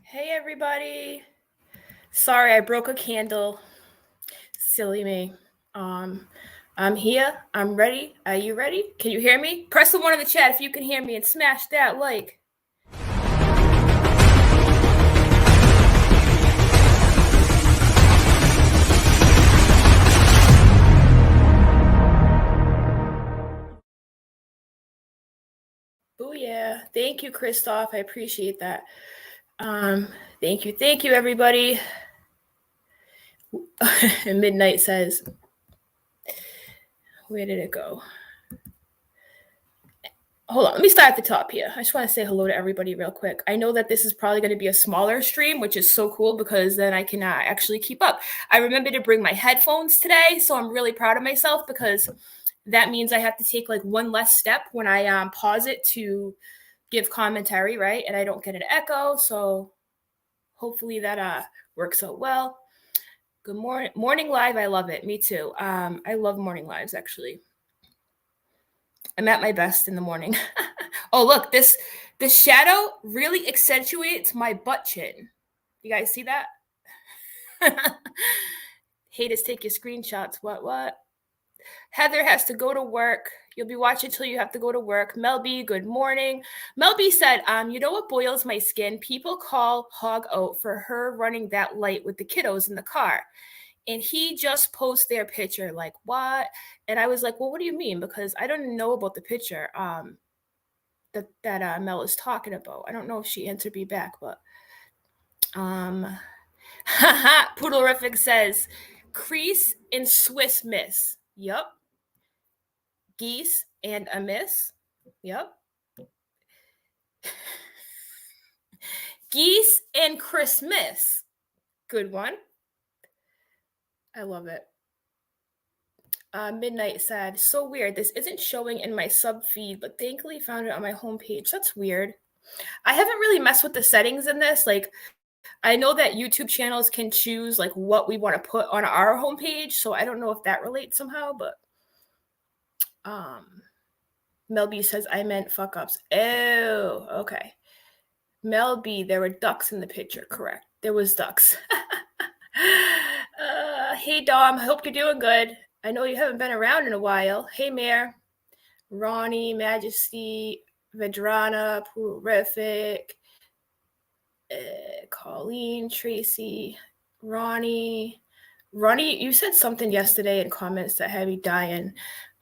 Hey everybody. Sorry I broke a candle. Silly me. I'm here. I'm ready. Are you ready? Can you hear me? Press the one in the chat if you can hear me and smash that like. Booyah. Thank you, Christoph. I appreciate that. Thank you, everybody. Midnight says, where did it go? Hold on, let me start at the top here. I just want to say hello to everybody real quick. I know that this is probably going to be a smaller stream, which is so cool because then I can actually keep up. I remember to bring my headphones today, so I'm really proud of myself because that means I have to take like one less step when I pause it to give commentary, right? And I don't get an echo, so hopefully that works out well. Good morning live. I love it. Me too. I love morning lives, actually. I'm at my best in the morning. Oh, look, this shadow really accentuates my butt chin. You guys see that? Haters take your screenshots. What? Heather has to go to work. You'll be watching till you have to go to work. Mel B, good morning. Mel B said, you know what boils my skin? People call Hog out for her running that light with the kiddos in the car. And he just posts their picture, like, what? And I was like, well, what do you mean? Because I don't know about the picture that Mel is talking about. I don't know if she answered me back, but Poodlerific says, crease in Swiss Miss. Yup. Geese and a miss. Yup. Geese and Christmas. Good one. I love it. Midnight said, so weird. This isn't showing in my sub feed, but thankfully found it on my homepage. That's weird. I haven't really messed with the settings in this. Like, I know that YouTube channels can choose like what we want to put on our homepage, so I don't know if that relates somehow, but Mel B says I meant fuck ups. Oh, okay. Mel B, there were ducks in the picture, correct. There was ducks. Hey Dom, I hope you're doing good. I know you haven't been around in a while. Hey Mayor, Ronnie, Majesty, Vedrana, Purific, Colleen, Tracy, Ronnie, you said something yesterday in comments that had me dying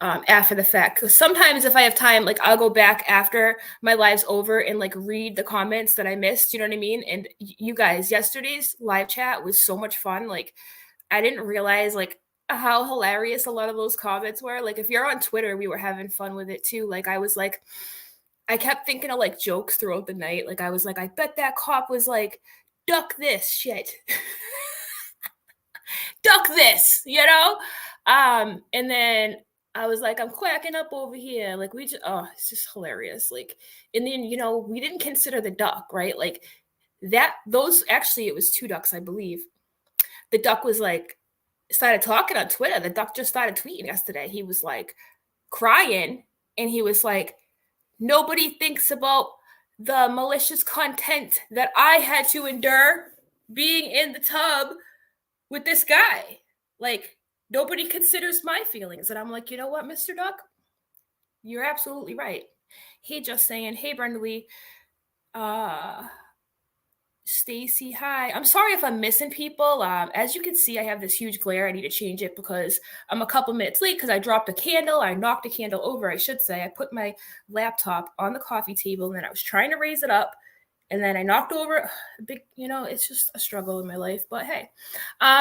after the fact. Because sometimes if I have time, like I'll go back after my live's over and like read the comments that I missed. You know what I mean? And you guys, yesterday's live chat was so much fun. Like I didn't realize like how hilarious a lot of those comments were. Like if you're on Twitter, we were having fun with it too. Like I kept thinking of like jokes throughout the night. Like I was like, I bet that cop was like, duck this shit. Duck this, you know? And then I was like, I'm quacking up over here. Like it's just hilarious. Like, and then, you know, we didn't consider the duck, right? Like actually it was two ducks, I believe. The duck was like, started talking on Twitter. The duck just started tweeting yesterday. He was like crying and he was like, nobody thinks about the malicious content that I had to endure being in the tub with this guy. Like, nobody considers my feelings. And I'm like, you know what, Mr. Duck? You're absolutely right. Hey, Just Sayin. Hey, Brenda Lee. Stacy, hi. I'm sorry if I'm missing people. As you can see, I have this huge glare. I need to change it because I'm a couple minutes late because I dropped a candle. I knocked a candle over, I should say. I put my laptop on the coffee table and then I was trying to raise it up. And then I knocked over a big, you know, it's just a struggle in my life. But hey,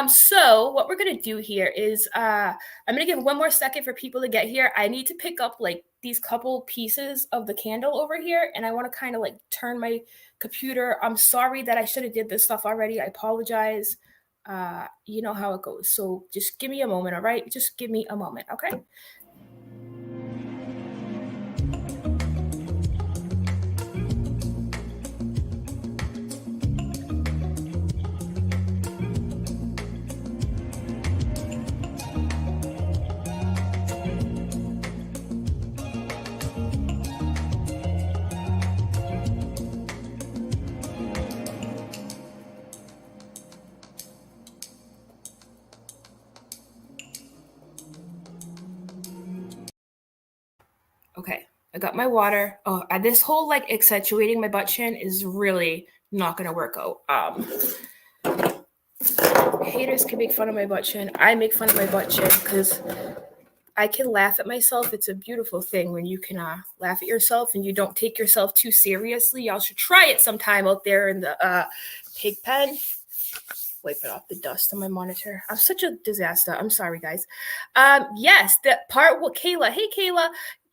so what we're going to do here is I'm going to give one more second for people to get here. I need to pick up like these couple pieces of the candle over here. And I want to kind of like turn my computer. I'm sorry that I should have did this stuff already. I apologize. You know how it goes. So just give me a moment. All right. Just give me a moment. Okay. Okay, I got my water. Oh, this whole like accentuating my butt chin is really not gonna work out. Haters can make fun of my butt chin. I make fun of my butt chin because I can laugh at myself. It's a beautiful thing when you can laugh at yourself and you don't take yourself too seriously. Y'all should try it sometime out there in the pig pen. Wiping off the dust on my monitor. I'm such a disaster. I'm sorry, guys. Yes, the part what Kayla. Hey,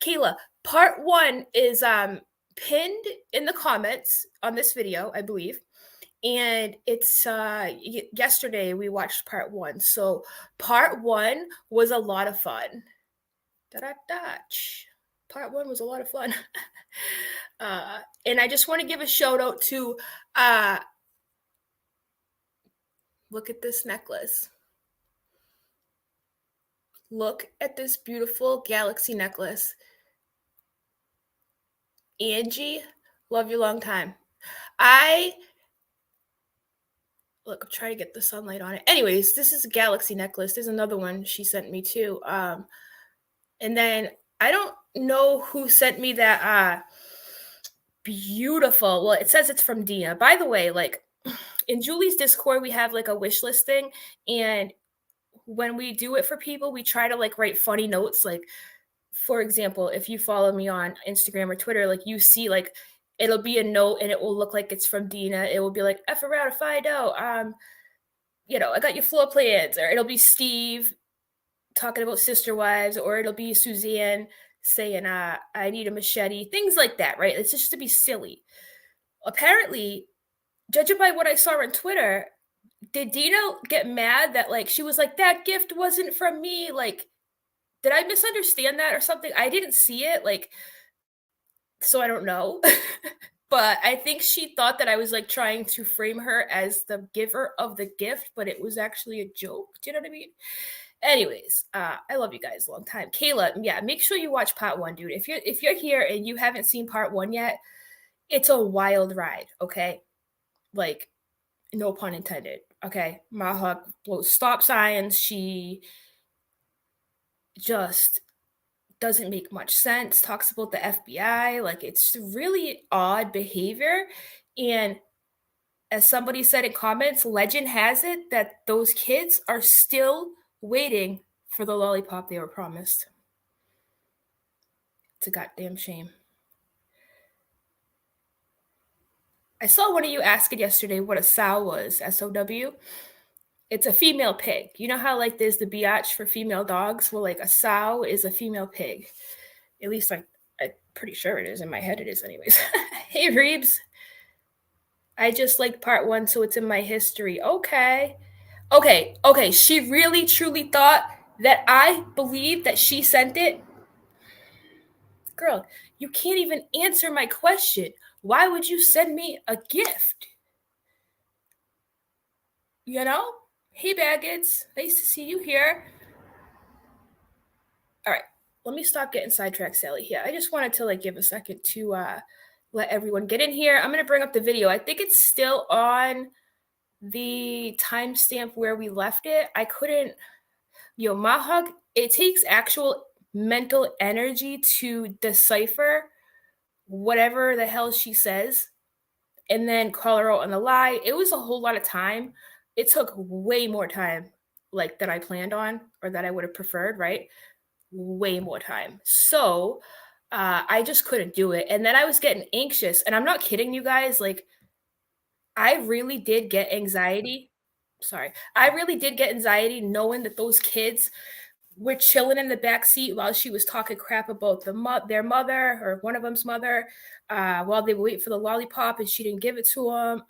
Kayla. Part 1 is pinned in the comments on this video, I believe. And it's yesterday we watched part 1. So part 1 was a lot of fun. Part 1 was a lot of fun. And I just want to give a shout out to look at this necklace. Look at this beautiful galaxy necklace. Angie, love you long time. Look, I'm trying to get the sunlight on it. Anyways, this is a galaxy necklace. There's another one she sent me too. And then I don't know who sent me that beautiful. Well, it says it's from Dina. By the way, like in Julie's Discord, we have like a wish list thing, and when we do it for people, we try to like write funny notes. Like, for example, if you follow me on Instagram or Twitter, like you see like it'll be a note and it will look like it's from Dina. It will be like F around if I know. You know, I got your floor plans, or it'll be Steve talking about sister wives, or it'll be Suzanne saying I need a machete, things like that, right? It's just to be silly. Apparently, judging by what I saw on Twitter, did Dina get mad that like she was like that gift wasn't from me? Like, did I misunderstand that or something? I didn't see it, like, so I don't know. But I think she thought that I was like trying to frame her as the giver of the gift, but it was actually a joke. Do you know what I mean? Anyways, I love you guys a long time. Kayla, yeah, make sure you watch part 1, dude. If you're here and you haven't seen part 1 yet, it's a wild ride, okay? Like, no pun intended, okay? Ma Hog blows stop signs. She just doesn't make much sense, talks about the FBI. Like, it's really odd behavior. And as somebody said in comments, legend has it that those kids are still waiting for the lollipop they were promised. It's a goddamn shame. I saw one of you ask it yesterday what a sow was, S-O-W. It's a female pig. You know how like there's the biatch for female dogs? Well, like a sow is a female pig. At least I'm pretty sure it is. In my head it is anyways. Hey, Reebs. I just liked part 1, so it's in my history. Okay. She really truly thought that I believed that she sent it. Girl, you can't even answer my question. Why would you send me a gift? You know? Hey, Baggets. Nice to see you here. All right. Let me stop getting sidetracked, Sally, here. I just wanted to like give a second to let everyone get in here. I'm going to bring up the video. I think it's still on the timestamp where we left it. I couldn't, Ma Hog, it takes actual mental energy to decipher whatever the hell she says and then call her out on the lie. It was a whole lot of time. It took way more time like that I planned on or that I would have preferred, right? Way more time. So I just couldn't do it. And then I was getting anxious. And I'm not kidding you guys. Like, I really did get anxiety. Sorry. I really did get anxiety knowing that those kids were chilling in the back seat while she was talking crap about their mother or one of them's mother while they wait for the lollipop and she didn't give it to them.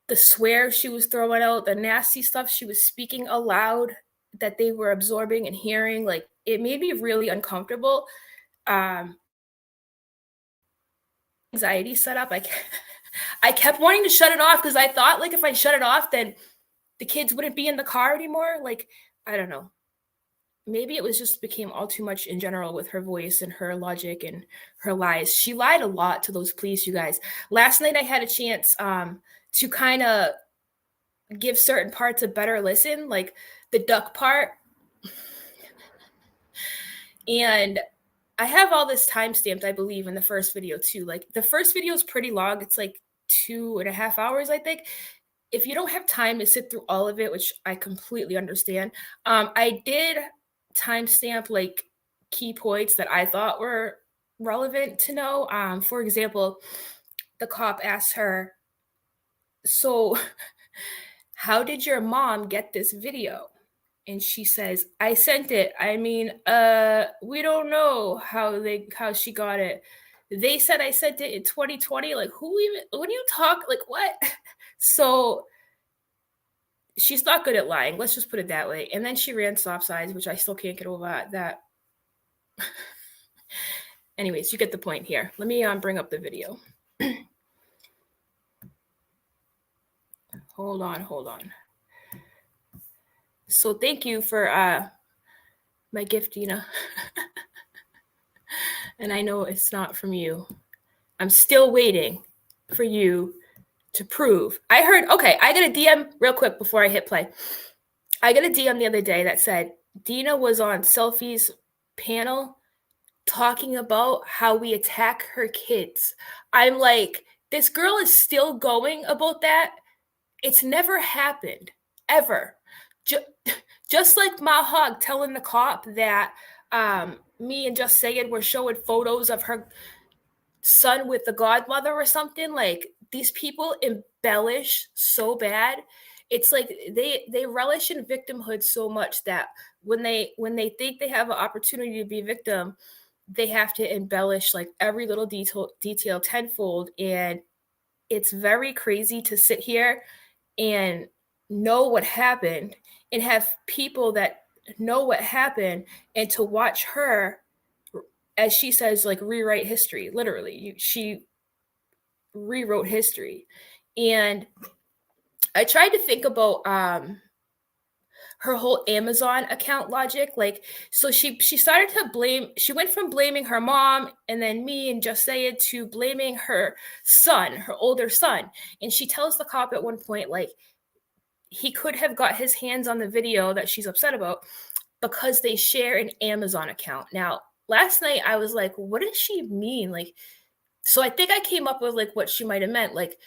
The swear she was throwing out, the nasty stuff she was speaking aloud that they were absorbing and hearing, like it made me really uncomfortable. Anxiety set up. I kept wanting to shut it off because I thought like if I shut it off, then the kids wouldn't be in the car anymore. Like, I don't know. Maybe it was just became all too much in general with her voice and her logic and her lies. She lied a lot to those police, you guys. Last night I had a chance to kind of give certain parts a better listen, like the duck part. And I have all this time stamped, I believe, in the first video too. Like the first video is pretty long. It's like 2.5 hours, I think. If you don't have time to sit through all of it, which I completely understand, I did timestamp like key points that I thought were relevant to know. For example, the cop asked her, "So, how did your mom get this video?" And she says, "I sent it. I mean, we don't know how she got it. They said I sent it in 2020. Like, who even, when you talk, like, what?" So she's not good at lying. Let's just put it that way. And then she ran stop signs, which I still can't get over that. Anyways, you get the point here. Let me bring up the video. Hold on. So thank you for my gift, Dina. And I know it's not from you. I'm still waiting for you to prove. I heard, okay, I got a DM real quick before I hit play. I got a DM the other day that said Dina was on Selfie's panel talking about how we attack her kids. I'm like, this girl is still going about that. It's never happened, ever. Just like Ma Hog telling the cop that me and Just Sayin were showing photos of her son with the godmother or something. Like, these people embellish so bad. It's like they relish in victimhood so much that when they think they have an opportunity to be a victim, they have to embellish like every little detail tenfold. And it's very crazy to sit here and know what happened and have people that know what happened, and to watch her, as she says, like rewrite history. Literally, she rewrote history. And I tried to think about her whole Amazon account logic. Like, so she started to blame, she went from blaming her mom and then me and Just Say It to blaming her son, her older son. And she tells the cop at one point, like, he could have got his hands on the video that she's upset about because they share an Amazon account. Now, last night I was like, what does she mean? Like, so I think I came up with like what she might have meant. Like,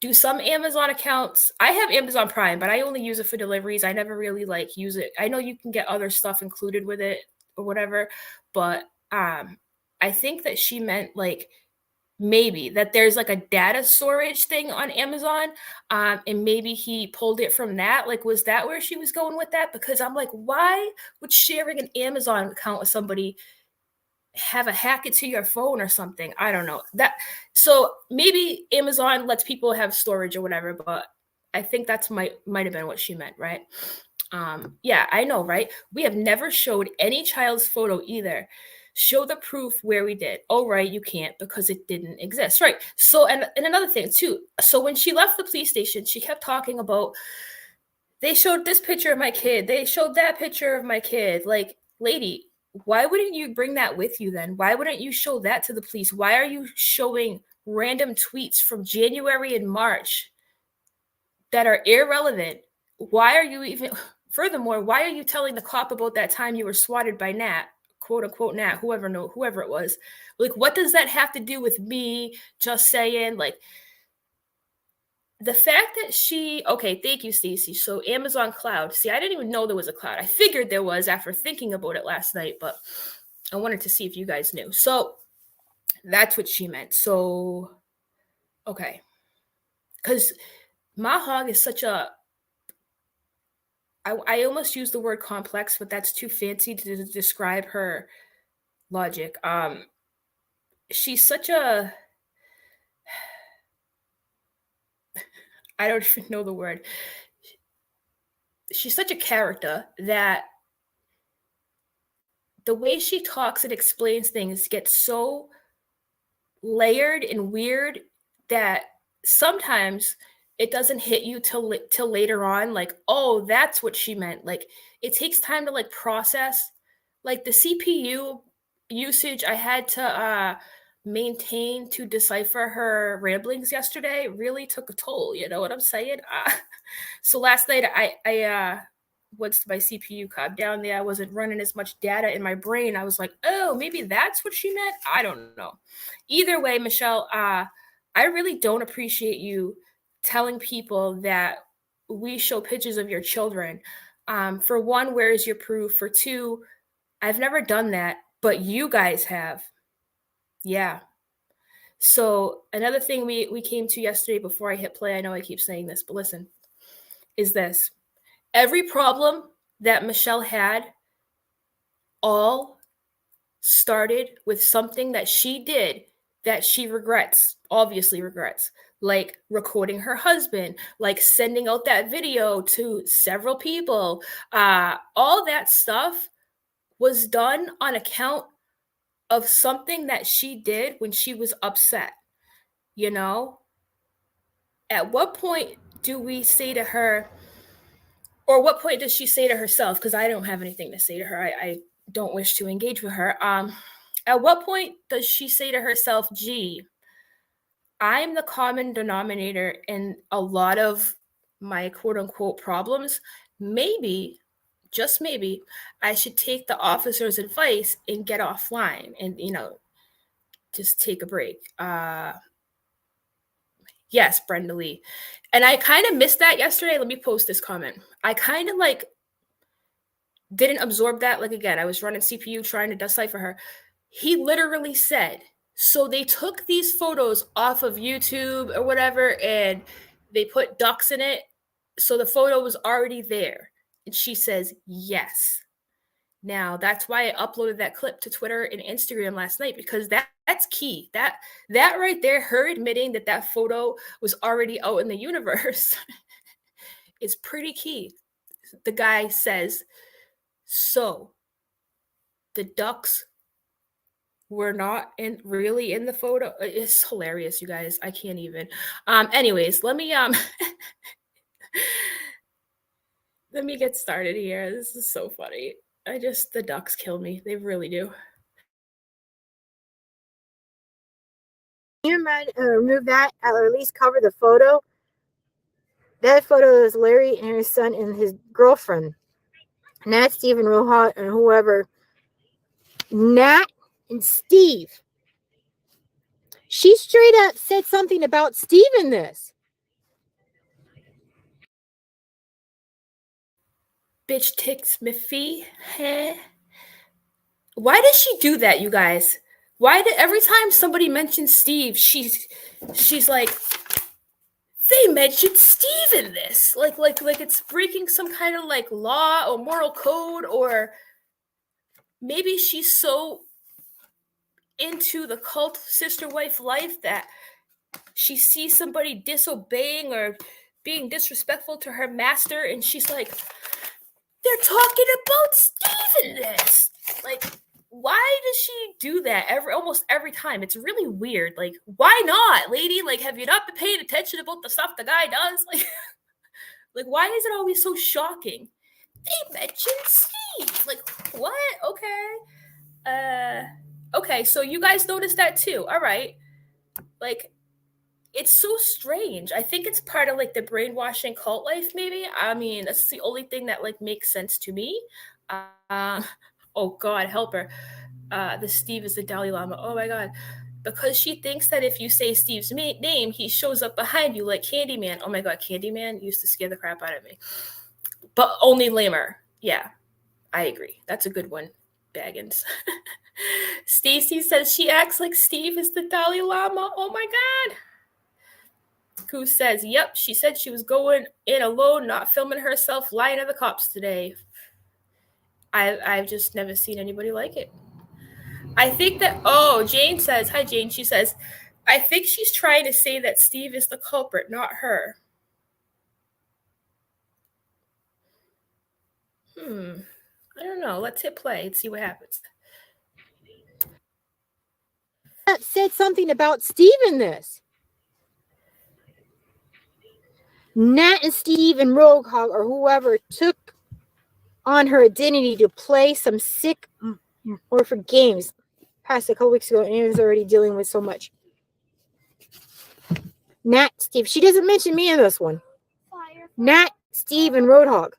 do some Amazon accounts, I have Amazon Prime, but I only use it for deliveries. I never really like use it. I know you can get other stuff included with it or whatever, but I think that she meant like maybe that there's like a data storage thing on Amazon, and maybe he pulled it from that. Like, was that where she was going with that? Because I'm like, why would sharing an Amazon account with somebody have a hack it to your phone or something? I don't know that. So maybe Amazon lets people have storage or whatever, but I think that's might have been what she meant, right? Yeah, I know, right? We have never showed any child's photo either. Show the proof where we did. Oh, right, you can't because it didn't exist, right? So, and another thing too. So when she left the police station, she kept talking about, they showed this picture of my kid, they showed that picture of my kid. Like, lady, why wouldn't you bring that with you then? Why wouldn't you show that to the police? Why are you showing random tweets from January and March that are irrelevant? Why are you even, furthermore, why are you telling the cop about that time you were swatted by Nat, quote unquote Nat, whoever it was? Like, what does that have to do with me? Just saying, like, the fact that she, okay, thank you, Stacey. So Amazon Cloud. See, I didn't even know there was a cloud. I figured there was after thinking about it last night, but I wanted to see if you guys knew. So that's what she meant. So, okay. Because Ma Hog is such a, I almost use the word complex, but that's too fancy to describe her logic. She's such a, I don't even know the word. She's such a character that the way she talks and explains things gets so layered and weird that sometimes it doesn't hit you till later on. Like, oh, that's what she meant. Like, it takes time to like process. Like, the CPU usage I had to maintain to decipher her ramblings yesterday really took a toll. You know what I'm saying? So last night I once my CPU calmed down there, I wasn't running as much data in my brain. I was like, oh, maybe that's what she meant. I don't know. Either way, Michelle, I really don't appreciate you telling people that we show pictures of your children. For one, where is your proof? For two, I've never done that, but you guys have. Yeah. So another thing we came to yesterday before I hit play, I know I keep saying this, but listen, is this. Every problem that Michelle had all started with something that she did that she regrets, obviously regrets, like recording her husband, like sending out that video to several people. All that stuff was done on account of something that she did when she was upset. You know, at what point do we say to her, or what point does she say to herself? Because I don't have anything to say to her. I don't wish to engage with her. At what point does she say to herself, gee, I'm the common denominator in a lot of my quote unquote problems. Maybe, just maybe, I should take the officer's advice and get offline and, just take a break. Yes, Brenda Lee. And I kind of missed that yesterday. Let me post this comment. I kind of didn't absorb that. Like, again, I was running CPU trying to decipher her. He literally said, so they took these photos off of YouTube or whatever, and they put ducks in it. So the photo was already there. And she says, yes. Now, that's why I uploaded that clip to Twitter and Instagram last night, because that's key. That right there, her admitting that photo was already out in the universe is pretty key. The guy says, so the ducks were not really in the photo. It's hilarious, you guys. I can't even. Anyways, let me let me get started here. This is so funny. The ducks kill me. They really do. Can you remove that, or at least cover the photo? That photo is Larry and his son and his girlfriend. Nat, Steve, and Rohan, and whoever. Nat and Steve. She straight up said something about Steve in this. Bitch ticks me fee. Why does she do that, you guys? Why did every time somebody mentions Steve, she's like, they mentioned Steve in this, like it's breaking some kind of law or moral code, or maybe she's so into the cult sister wife life that she sees somebody disobeying or being disrespectful to her master, and she's like, they're talking about Steve in this. Like, why does she do that almost every time? It's really weird. Like, why not, lady? Like, have you not been paying attention about the stuff the guy does? Like why is it always so shocking? They mentioned Steve. Like, what? Okay. Okay, so you guys noticed that too. All right. Like, it's so strange. I think it's part of the brainwashing cult life, maybe. I mean, that's the only thing that makes sense to me. Oh God, help her. The Steve is the Dalai Lama. Oh my God. Because she thinks that if you say Steve's name, he shows up behind you like Candyman. Oh my God, Candyman used to scare the crap out of me. But only lamer. Yeah, I agree. That's a good one, Baggins. Stacy says she acts like Steve is the Dalai Lama. Oh my God. Who says, yep, she said she was going in alone, not filming herself, lying to the cops today. I've just never seen anybody like it. I think that, Jane says, hi Jane, she says, I think she's trying to say that Steve is the culprit, not her. I don't know. Let's hit play and see what happens. Said something about Steve in this. Nat and Steve and Rogue Hog or whoever took on her identity to play some sick or for games past a couple weeks ago, and he was already dealing with so much. Nat, Steve. She doesn't mention me in this one. Nat, Steve, and Roadhog.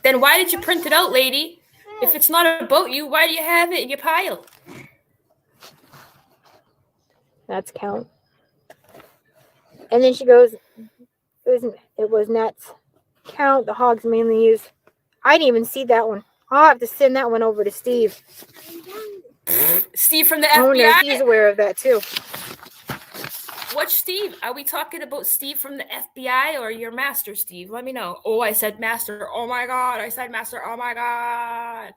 Then why did you print it out, lady? If it's not about you, why do you have it in your pile? That's count. And then she goes, it was Nat's count. The Hogs mainly use. I didn't even see that one. I'll have to send that one over to Steve. Steve from the Oh, FBI? no, he's aware of that too. Which Steve? Are we talking about Steve from the FBI or your master, Steve? Let me know. Oh, I said master. Oh my God. I said master. Oh my God.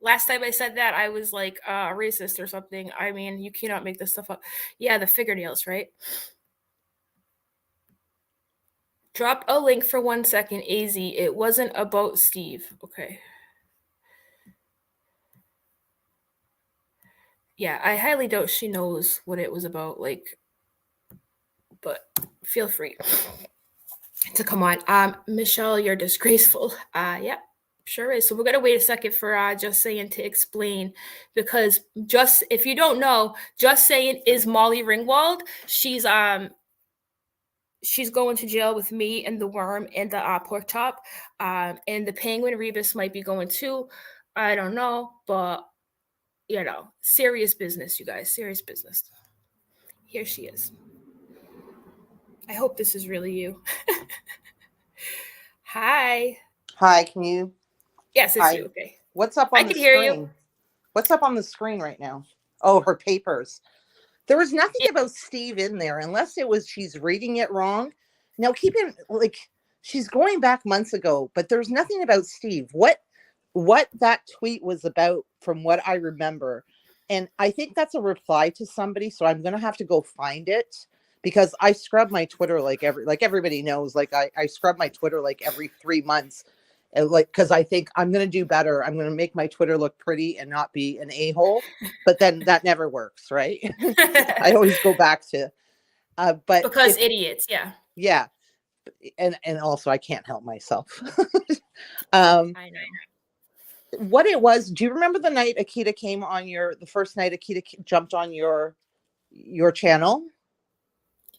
Last time I said that, I was like racist or something. I mean, you cannot make this stuff up. Yeah, the fingernails, right? Drop a link for 1 second, AZ. It wasn't about Steve. Okay. Yeah, I highly doubt she knows what it was about, like, but feel free to come on. Michelle, you're disgraceful. Yeah, sure is. So we're gonna wait a second for Just Sayin to explain, because if you don't know, Just Sayin is Molly Ringwald. She's going to jail with me and the worm and the pork chop. And the penguin Rebus might be going too. I don't know, but you know, serious business, you guys, serious business. Here she is. I hope this is really you. Hi. Hi, can you? Yes, it's you. Okay. What's up on the screen? I can hear you. What's up on the screen right now? Oh, her papers. There was nothing about Steve in there, unless it was she's reading it wrong. Now, keep in, like, she's going back months ago, but there's nothing about Steve. What that tweet was about, from what I remember, and I think that's a reply to somebody, so I'm going to have to go find it, because I scrub my Twitter like everybody knows, like I scrub my Twitter like every 3 months, and like, because I think I'm going to do better. I'm going to make my Twitter look pretty and not be an a-hole, but then that never works, right? I always go back to, but because idiots, yeah, and also I can't help myself. I know. What it was, do you remember the night Akita came on the first night Akita jumped on your channel?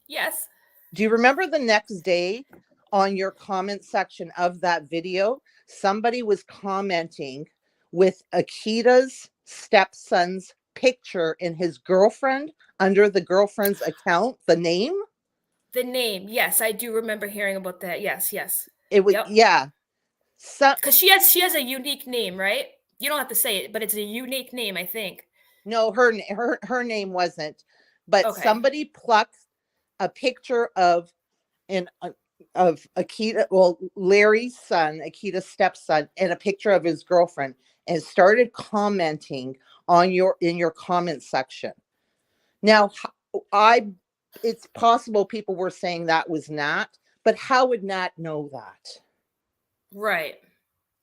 Yes. Do you remember the next day on your comment section of that video, somebody was commenting with Akita's stepson's picture and his girlfriend under the girlfriend's account, the name? The name, yes, I do remember hearing about that. Yes. It was, yeah. Because she has a unique name, right? You don't have to say it, but it's a unique name, I think. No, her name wasn't, but okay. Somebody plucked a picture of Akita, well, Larry's son, Akita's stepson, and a picture of his girlfriend, and started commenting on in your comment section. Now, it's possible people were saying that was Nat, but how would Nat know that? Right.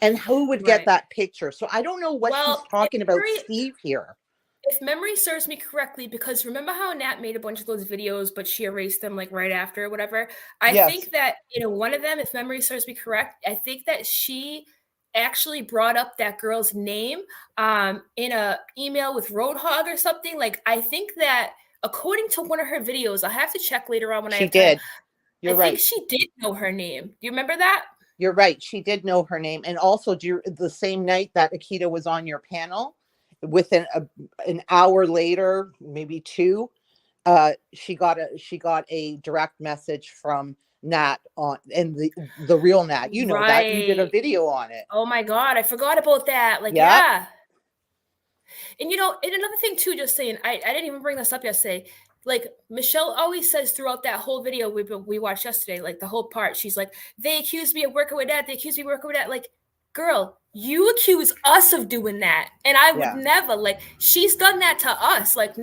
And who would get that picture? So I don't know what she's talking about Steve here. If memory serves me correctly, because remember how Nat made a bunch of those videos, but she erased them like right after or whatever? I think that, one of them, if memory serves me correct, I think that she actually brought up that girl's name in a email with Roadhog or something. Like, I think that according to one of her videos, I'll have to check later on when I did. You're right. I think she did know her name. Do you remember that? You're right. She did know her name. And also, the same night that Akita was on your panel, within an hour later, maybe 2, she got a direct message from Nat and the real Nat. You know that you did a video on it. Oh my God, I forgot about that. Like, yeah. And and another thing too, Just saying, I didn't even bring this up yesterday. Like, Michelle always says throughout that whole video we watched yesterday, like the whole part, she's like, they accused me of working with that. They accused me of working with that. Like, girl, you accuse us of doing that. And I would never, like, she's done that to us. Like,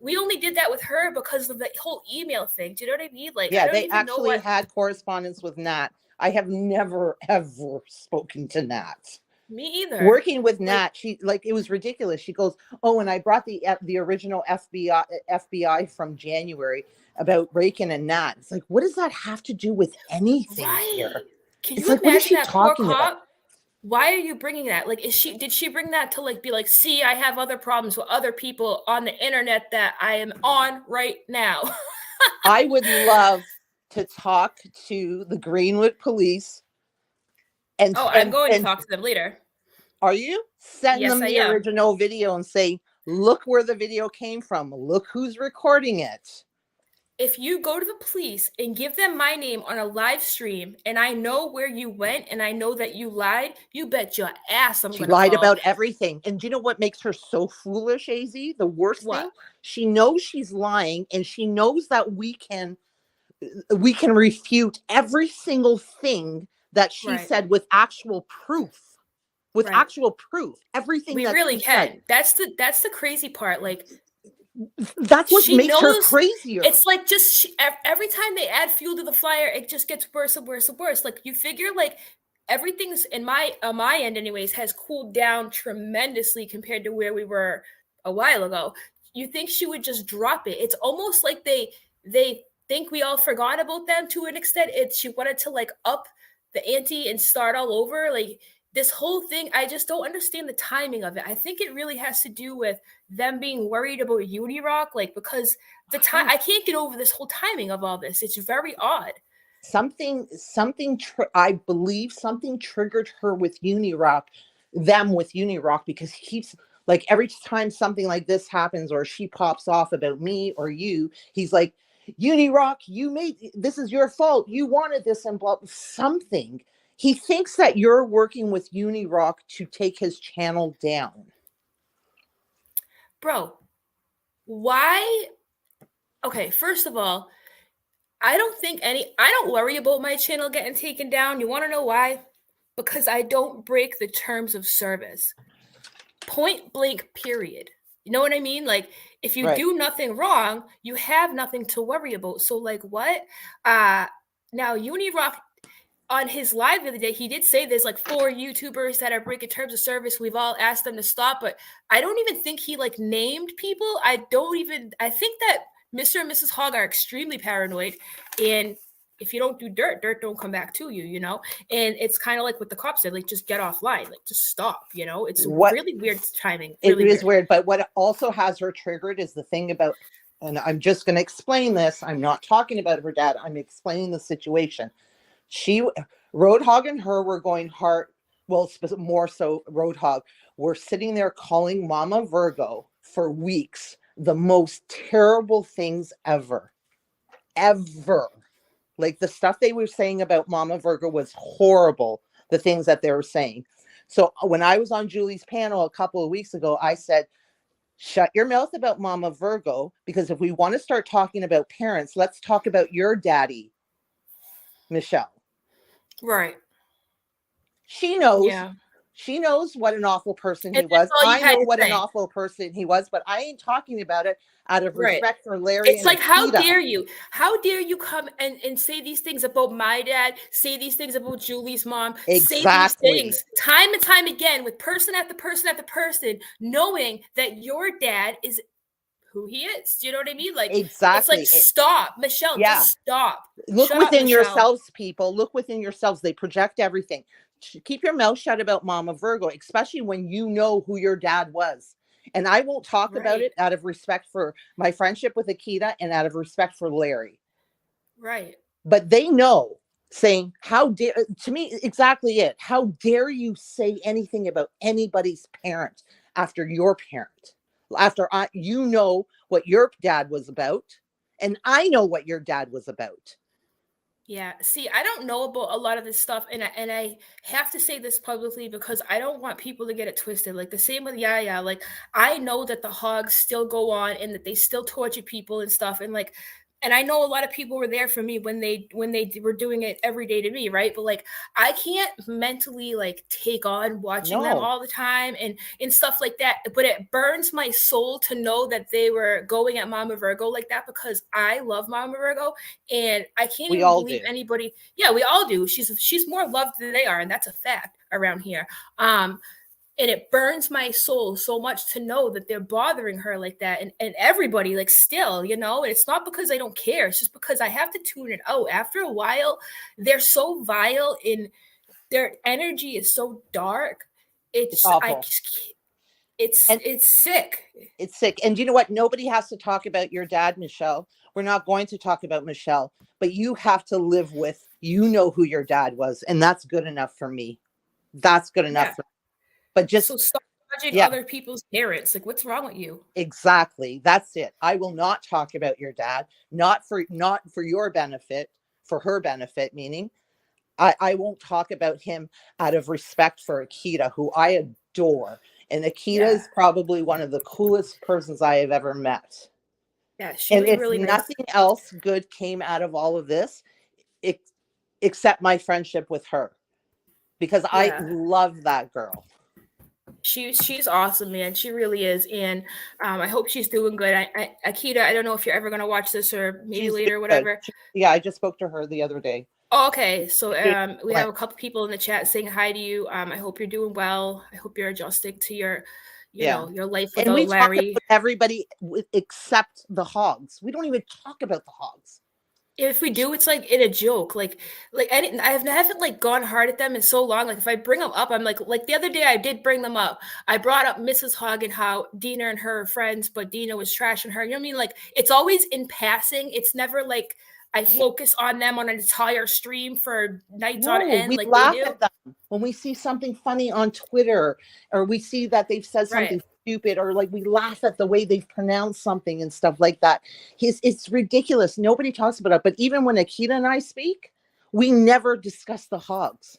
we only did that with her because of the whole email thing. Do you know what I mean? Like, yeah, they actually had correspondence with Nat. I have never, ever spoken to Nat. Me either. Working with Nat, she, like, it was ridiculous. She goes, oh, and I brought the original FBI from January about Rakin and Nat. It's like, what does that have to do with anything here? Can you imagine what is she talking about? Why are you bringing that? Like, did she bring that to, like, be like, see, I have other problems with other people on the internet that I am on right now? I would love to talk to the Greenwood police and I'm going to talk to them later. Are you? Send Yes, them I the am. original video and say, look where the video came from. Look who's recording it. If you go to the police and give them my name on a live stream and I know where you went and I know that you lied, you bet your ass I'm going to lied call. about everything. And do you know what makes her so foolish, AZ? The worst thing? She knows she's lying and she knows that we can refute every single thing that she said with actual proof. With actual proof. Everything we that really she can. said. That's the crazy part. Like, that's what makes her crazier. It's like just every time they add fuel to the fire, it just gets worse and worse and worse. Like, you figure like everything's in my end anyways has cooled down tremendously compared to where we were a while ago. You think she would just drop it? It's almost like they think we all forgot about them to an extent. She wanted to like up the ante and start all over. Like, this whole thing, I just don't understand the timing of it. I think it really has to do with them being worried about Unirock, like, because the time, I can't get over this whole timing of all this. It's very odd. I believe something triggered her with Unirock, because he keeps, like, every time something like this happens or she pops off about me or you, he's like, Unirock, this is your fault. You wanted this and blah, something. He thinks that you're working with Unirock to take his channel down. Bro, why? Okay, first of all, I don't worry about my channel getting taken down. You want to know why? Because I don't break the terms of service. Point blank, period. You know what I mean? Like, if you do nothing wrong, you have nothing to worry about. So, like, what? Now, Unirock, on his live the other day, he did say there's like 4 YouTubers that are breaking terms of service. We've all asked them to stop, but I don't even think he like named people. I think that Mr. and Mrs. Hog are extremely paranoid, and if you don't do dirt don't come back to you, you know? And it's kind of like what the cops said, like, just get offline, like, just stop, you know? It's really weird timing. It is weird, but what also has her triggered is the thing about, and I'm just going to explain this. I'm not talking about her dad. I'm explaining the situation. Roadhog and her were going hard. Well, more so Roadhog. We're sitting there calling Mama Virgo for weeks the most terrible things ever. Like, the stuff they were saying about Mama Virgo was horrible. The things that they were saying. So when I was on Julie's panel a couple of weeks ago, I said, shut your mouth about Mama Virgo, because if we want to start talking about parents, let's talk about your daddy, Michelle. Right. She knows. Yeah. She knows what an awful person he was. I know what an awful person he was, but I ain't talking about it out of respect for Larry. It's like, how dare you? How dare you come and say these things about my dad, say these things about Julie's mom, say these things time and time again with person after person after person, knowing that your dad is who he is. Do you know what I mean? Like, exactly. It's like, stop, Michelle, just stop. Look within yourselves, people. Look within yourselves. They project everything. Keep your mouth shut about Mama Virgo, especially when you know who your dad was. And I won't talk about it out of respect for my friendship with Akita and out of respect for Larry. Right. But they know, saying, how dare, to me, exactly it. How dare you say anything about anybody's parent after your parent? After you know what your dad was about, and I know what your dad was about. Yeah. See, I don't know about a lot of this stuff, and I have to say this publicly because I don't want people to get it twisted. Like, the same with Yaya. Like, I know that the Hogs still go on and that they still torture people and stuff, and like, and I know a lot of people were there for me when they were doing it every day to me, right? But like, I can't mentally like take on watching them all the time and stuff like that. But it burns my soul to know that they were going at Mama Virgo like that, because I love Mama Virgo, and I can't even believe anybody. Yeah, we all do. She's more loved than they are, and that's a fact around here. And it burns my soul so much to know that they're bothering her like that, and everybody, like, still, you know. And it's not because I don't care. It's just because I have to tune it out. After a while, they're so vile and their energy is so dark. It's awful. It's sick. It's sick. And you know what? Nobody has to talk about your dad, Michelle. We're not going to talk about Michelle, but you have to live with, you know who your dad was. And that's good enough for me. That's good enough Yeah. for me. But just, So stop judging yeah, other people's parents. Like, what's wrong with you? exactly. That's it. I will not talk about your dad, not for your benefit, for her benefit, meaning I won't talk about him out of respect for Akita, who I adore. And Akita Yeah. is probably one of the coolest persons I have ever met. Yeah, she And was if really nice. nothing else good came out of all of this, except my friendship with her, because I Yeah. love that girl. She's awesome, man. She really is, and I hope she's doing good. Akita, I don't know if you're ever gonna watch this or maybe She's later or doing good. whatever. Yeah, I just spoke to her the other day. Oh, okay, so we What? have a couple people in the chat saying hi to you. I hope you're doing well. I hope you're adjusting to your, Yeah. your life And without we talk Larry. about everybody except the Hogs. We don't even talk about the Hogs. If we do, it's like in a joke. Like I haven't like gone hard at them in so long. Like if I bring them up, I'm like the other day I did bring them up. I brought up Mrs. Hog and how Dina and her are friends, but Dina was trashing her. You know what I mean? Like it's always in passing. It's never like I focus on them on an entire stream for nights on No, end we like they laugh do. at them when we see something funny on Twitter, or we see that they've said something stupid, or like we laugh at the way they've pronounced something and stuff like that. It's ridiculous. Nobody talks about it. But even when Akita and I speak, we never discuss the Hogs.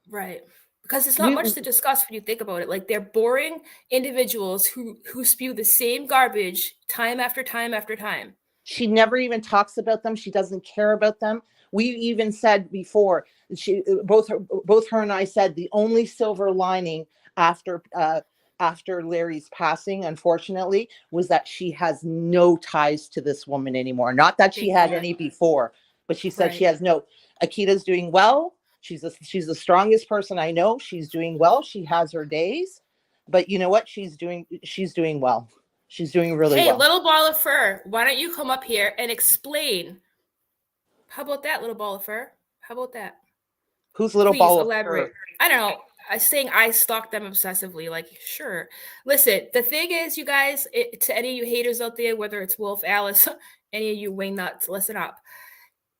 Right. Because it's not much to discuss when you think about it. Like they're boring individuals who spew the same garbage time after time after time. She never even talks about them. She doesn't care about them. We even said before, both her and I said the only silver lining after Larry's passing, unfortunately, was that she has no ties to this woman anymore. Not that she had any before, but she said she has no. Akita's doing well. She's the strongest person I know. She's doing well. She has her days, but you know what? She's doing well. She's doing really well. Hey, little ball of fur, why don't you come up here and explain? How about that, little ball of fur? How about that? Who's little Please ball elaborate. of fur? I don't know. I'm saying I stalk them obsessively. Like, sure. Listen, the thing is, you guys, to any of you haters out there, whether it's Wolf, Alice, any of you wing nuts, listen up.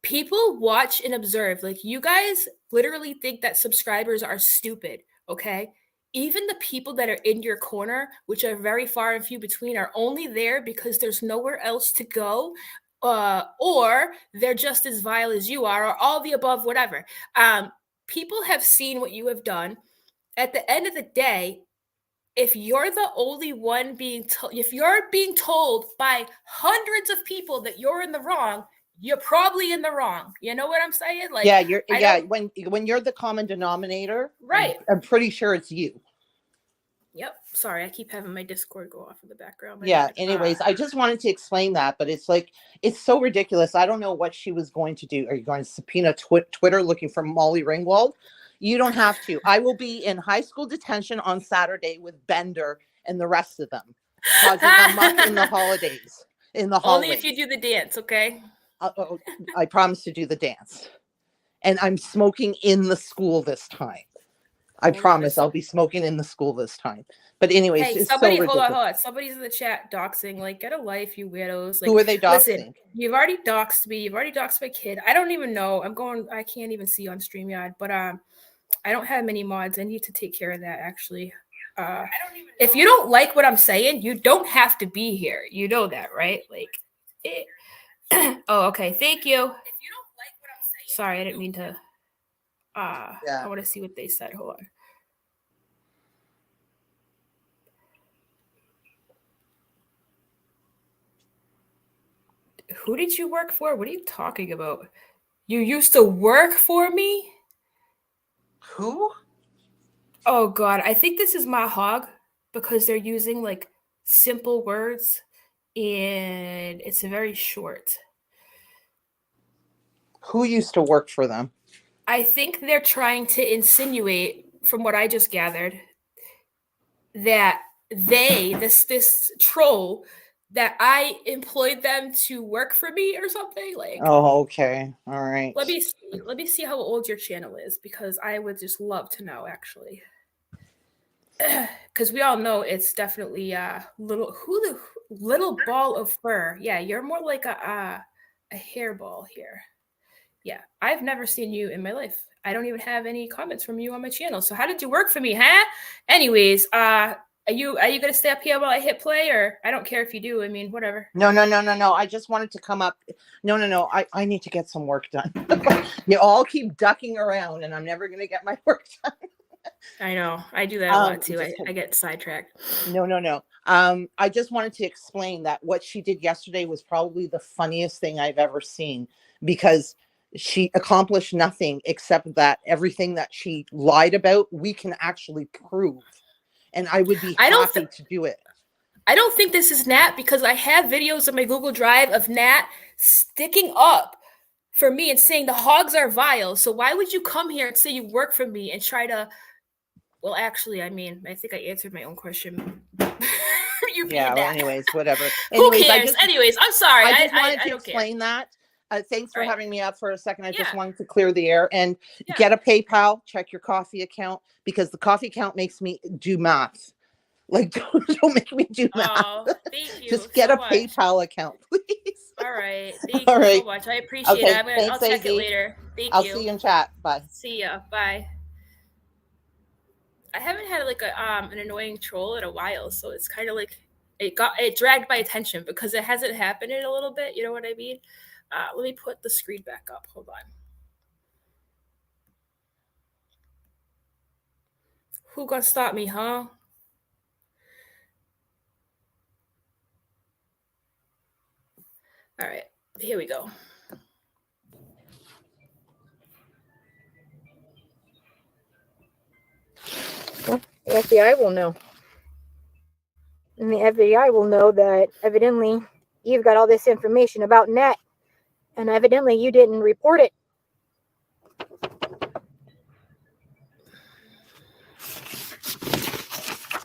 People watch and observe. Like, you guys literally think that subscribers are stupid, okay? Even the people that are in your corner, which are very far and few between, are only there because there's nowhere else to go, or they're just as vile as you are, or all the above, whatever. People have seen what you have done. At the end of the day, if you're the only one being told, if you're being told by hundreds of people that you're in the wrong, you're probably in the wrong. You know what I'm saying? Like, when you're the common denominator, right? I'm pretty sure it's you. Yep. Sorry, I keep having my Discord go off in the background. Anyways, I just wanted to explain that, but it's like, it's so ridiculous. I don't know what she was going to do. Are you going to subpoena Twitter looking for Molly Ringwald? You don't have to. I will be in high school detention on Saturday with Bender and the rest of them, causing a muck in the holidays. In the hallways. Only if you do the dance, okay? I promise to do the dance. And I'm smoking in the school this time. I promise I'll be smoking in the school this time. But anyways, hey, it's somebody, so ridiculous. hold on. Somebody's in the chat doxing. Like, get a life, you weirdos. Like, who are they doxing? Listen, you've already doxed me. You've already doxed my kid. I don't even know. I can't even see on StreamYard. But I don't have many mods. I need to take care of that, actually. If you don't like what I'm saying, you don't have to be here. You know that, right? Like, oh, okay. Thank you. If you don't like what I'm saying, sorry, I didn't mean to. I want to see what they said. Hold on. Who did you work for? What are you talking about? You used to work for me? Who? Oh God, I think this is Ma Hog because they're using like simple words and it's very short. Who used to work for them? I think they're trying to insinuate, from what I just gathered, that this troll, that I employed them to work for me or something. Like, oh, okay, all right. Let me see how old your channel is, because I would just love to know, actually. because we all know it's definitely little ball of fur. Yeah, you're more like a hairball here. Yeah, I've never seen you in my life. I don't even have any comments from you on my channel. So how did you work for me, huh? Anyways, are you gonna stay up here while I hit play, or I don't care if you do. I mean, whatever. No. I just wanted to come up. No. I need to get some work done. You all keep ducking around, and I'm never gonna get my work done. I know. I do that a lot too. I get sidetracked. No. I just wanted to explain that what she did yesterday was probably the funniest thing I've ever seen, because she accomplished nothing except that everything that she lied about, we can actually prove. And I would be happy to do it. I don't think this is Nat, because I have videos on my Google Drive of Nat sticking up for me and saying the hogs are vile. So why would you come here and say you work for me and try to... Well, actually, I mean, I think I answered my own question. Yeah, well, anyways, whatever. Who cares? Anyways, I'm sorry. I just wanted to explain that. Thanks for having me up for a second. I just wanted to clear the air and get a PayPal, check your coffee account, because the coffee account makes me do math. Like, don't make me do math. Oh, thank you. Just get a PayPal account, please. All right. Thank you so much. I appreciate it. I'll check it later. Thank you. I'll see you in chat. Bye. See ya. Bye. I haven't had like an annoying troll in a while, so it's kind of like it dragged my attention because it hasn't happened in a little bit. You know what I mean? Let me put the screen back up. Hold on. Who gonna stop me, huh? All right, here we go. Well, the FBI will know. And the FBI will know that evidently you've got all this information about Nat, and evidently you didn't report it.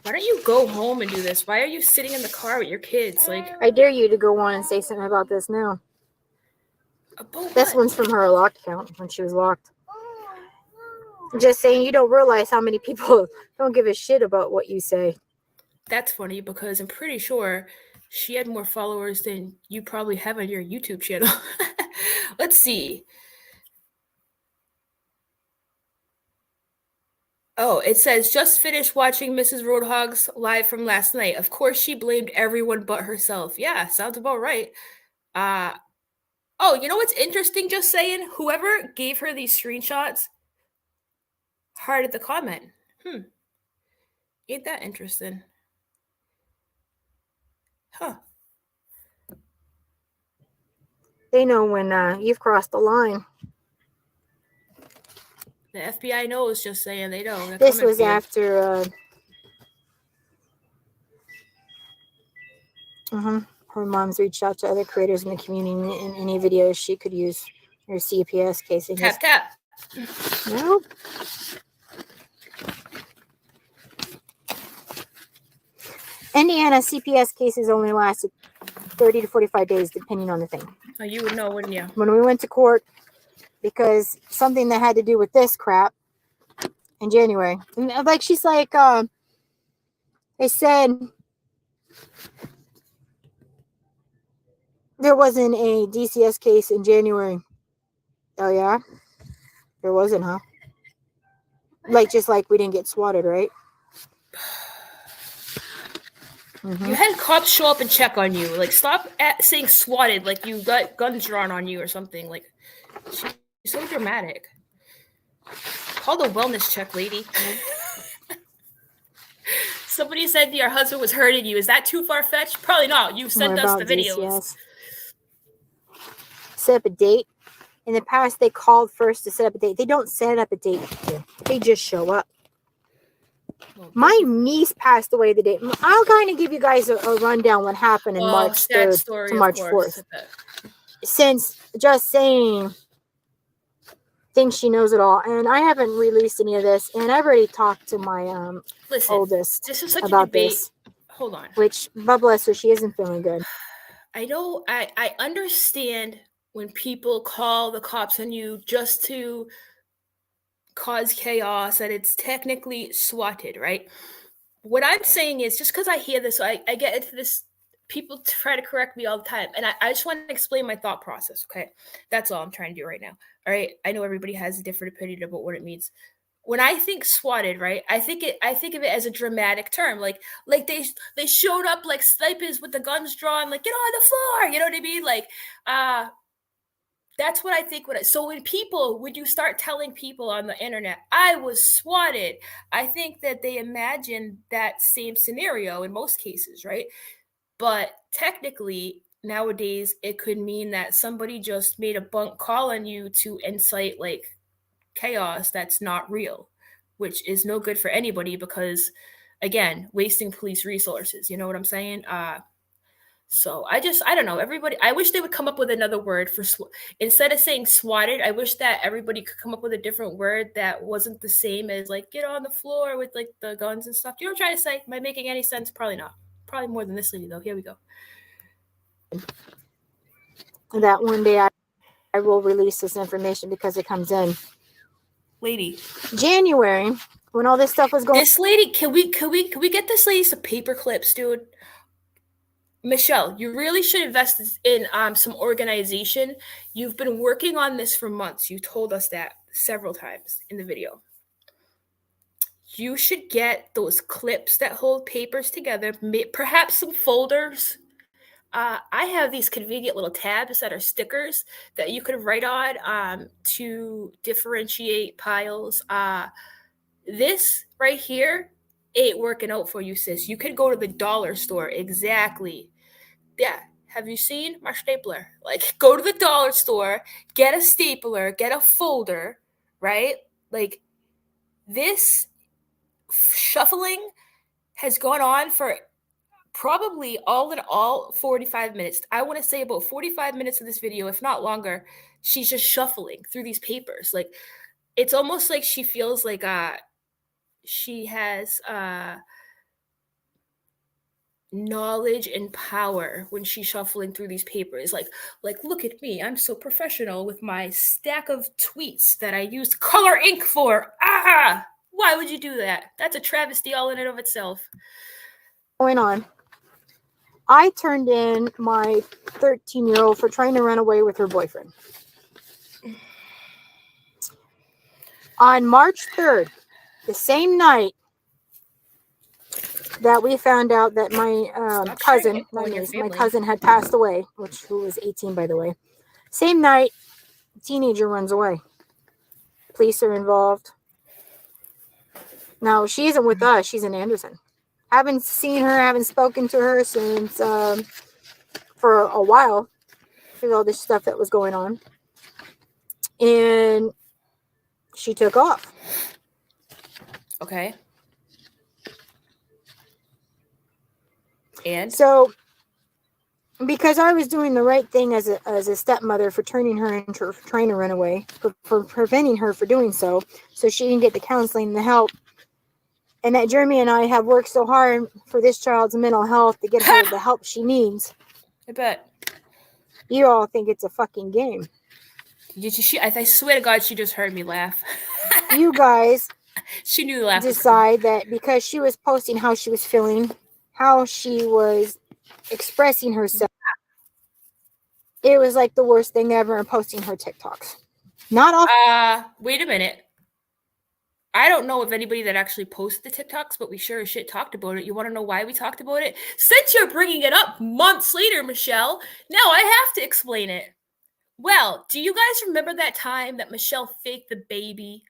Why don't you go home and do this? Why are you sitting in the car with your kids? Like, I dare you to go on and say something about this now. This one's from her locked account when she was locked. Just saying, you don't realize how many people don't give a shit about what you say. That's funny because I'm pretty sure she had more followers than you probably have on your YouTube channel. Let's see. Oh, it says, just finished watching Mrs. Roadhog's live from last night. Of course, she blamed everyone but herself. Yeah, sounds about right. Oh, you know what's interesting? Just saying, whoever gave her these screenshots hearted the comment. Ain't that interesting? Huh. They know when you've crossed the line. The FBI knows, just saying, they know. They're this was after her mom's reached out to other creators in the community in any videos she could use her CPS casing. Tap. Nope. Indiana CPS cases only lasted 30 to 45 days, depending on the thing. Oh, you would know, wouldn't you? When we went to court, because something that had to do with this crap in January. And like, she's like, they said there wasn't a DCS case in January. Oh, yeah? There wasn't, huh? Like, just like we didn't get swatted, right? You had cops show up and check on you. Like, stop saying swatted like you got guns drawn on you or something. Like, she's so dramatic. Call the wellness check, lady. Somebody said your husband was hurting you. Is that too far-fetched? Probably not. You sent us the videos. DCS. Set up a date. In the past, they called first to set up a date. They don't set up a date. They just show up. My niece passed away the day. I'll kind of give you guys a rundown what happened in March 3rd to March 4th. Since Just Sayin thinks she knows it all, and I haven't released any of this, and I've already talked to my oldest about this. Hold on. Which, God bless her, she isn't feeling good. I know. I understand when people call the cops on you just to cause chaos, that it's technically swatted, right? what I'm saying is, just because I hear this, I get into this, people try to correct me all the time. And I just want to explain my thought process. Okay. That's all I'm trying to do right now. All right. I know everybody has a different opinion about what it means. When I think swatted, right, I think of it as a dramatic term. Like they showed up like snipers with the guns drawn, like, get on the floor. You know what I mean? Like, that's what I think. So when you start telling people on the internet, I was swatted, I think that they imagine that same scenario in most cases, right? But technically, nowadays, it could mean that somebody just made a bunk call on you to incite like chaos that's not real, which is no good for anybody because, again, wasting police resources. You know what I'm saying? So I don't know. Everybody, I wish they would come up with another word for instead of saying swatted. I wish that everybody could come up with a different word that wasn't the same as like get on the floor with like the guns and stuff. Do you know what I'm trying to say? Am I making any sense? Probably not. Probably more than this lady though. Here we go. That one day I will release this information because it comes in Lady, January when all this stuff was going. This lady, can we get this lady some paper clips, dude? Michelle, you really should invest in some organization. You've been working on this for months. You told us that several times in the video. You should get those clips that hold papers together, perhaps some folders. I have these convenient little tabs that are stickers that you could write on to differentiate piles. This right here ain't working out for you, sis. You could go to the dollar store. Exactly. Yeah. Have you seen my stapler? Like, go to the dollar store, get a stapler, get a folder, right? Like, this shuffling has gone on for probably all in all 45 minutes. I want to say about 45 minutes of this video, if not longer. She's just shuffling through these papers. Like, it's almost like she feels like she has knowledge and power when she's shuffling through these papers. Like look at me, I'm so professional with my stack of tweets that I used color ink for. Why would you do that? That's a travesty all in and of itself. Going on. I turned in my 13-year-old for trying to run away with her boyfriend. On March 3rd, the same night that we found out that my cousin, my cousin had passed away, who was 18, by the way. Same night, a teenager runs away. Police are involved. Now, she isn't with us. She's in Anderson. Haven't seen her, haven't spoken to her since for a while with all this stuff that was going on. And she took off. Okay. And so, because I was doing the right thing as a stepmother for turning her into trying to run away, for preventing her for doing so she can get the counseling and the help. And that Germy and I have worked so hard for this child's mental health to get her the help she needs. I bet. You all think it's a fucking game. I swear to God, she just heard me laugh. You guys she knew the laugh decide that because she was posting how she was feeling, how she was expressing herself, it was like the worst thing ever, and posting her TikToks. Not off. Wait a minute. I don't know of anybody that actually posted the TikToks, but we sure as shit talked about it. You want to know why we talked about it? Since you're bringing it up months later, Michelle, now I have to explain it. Well, do you guys remember that time that Michelle faked the baby?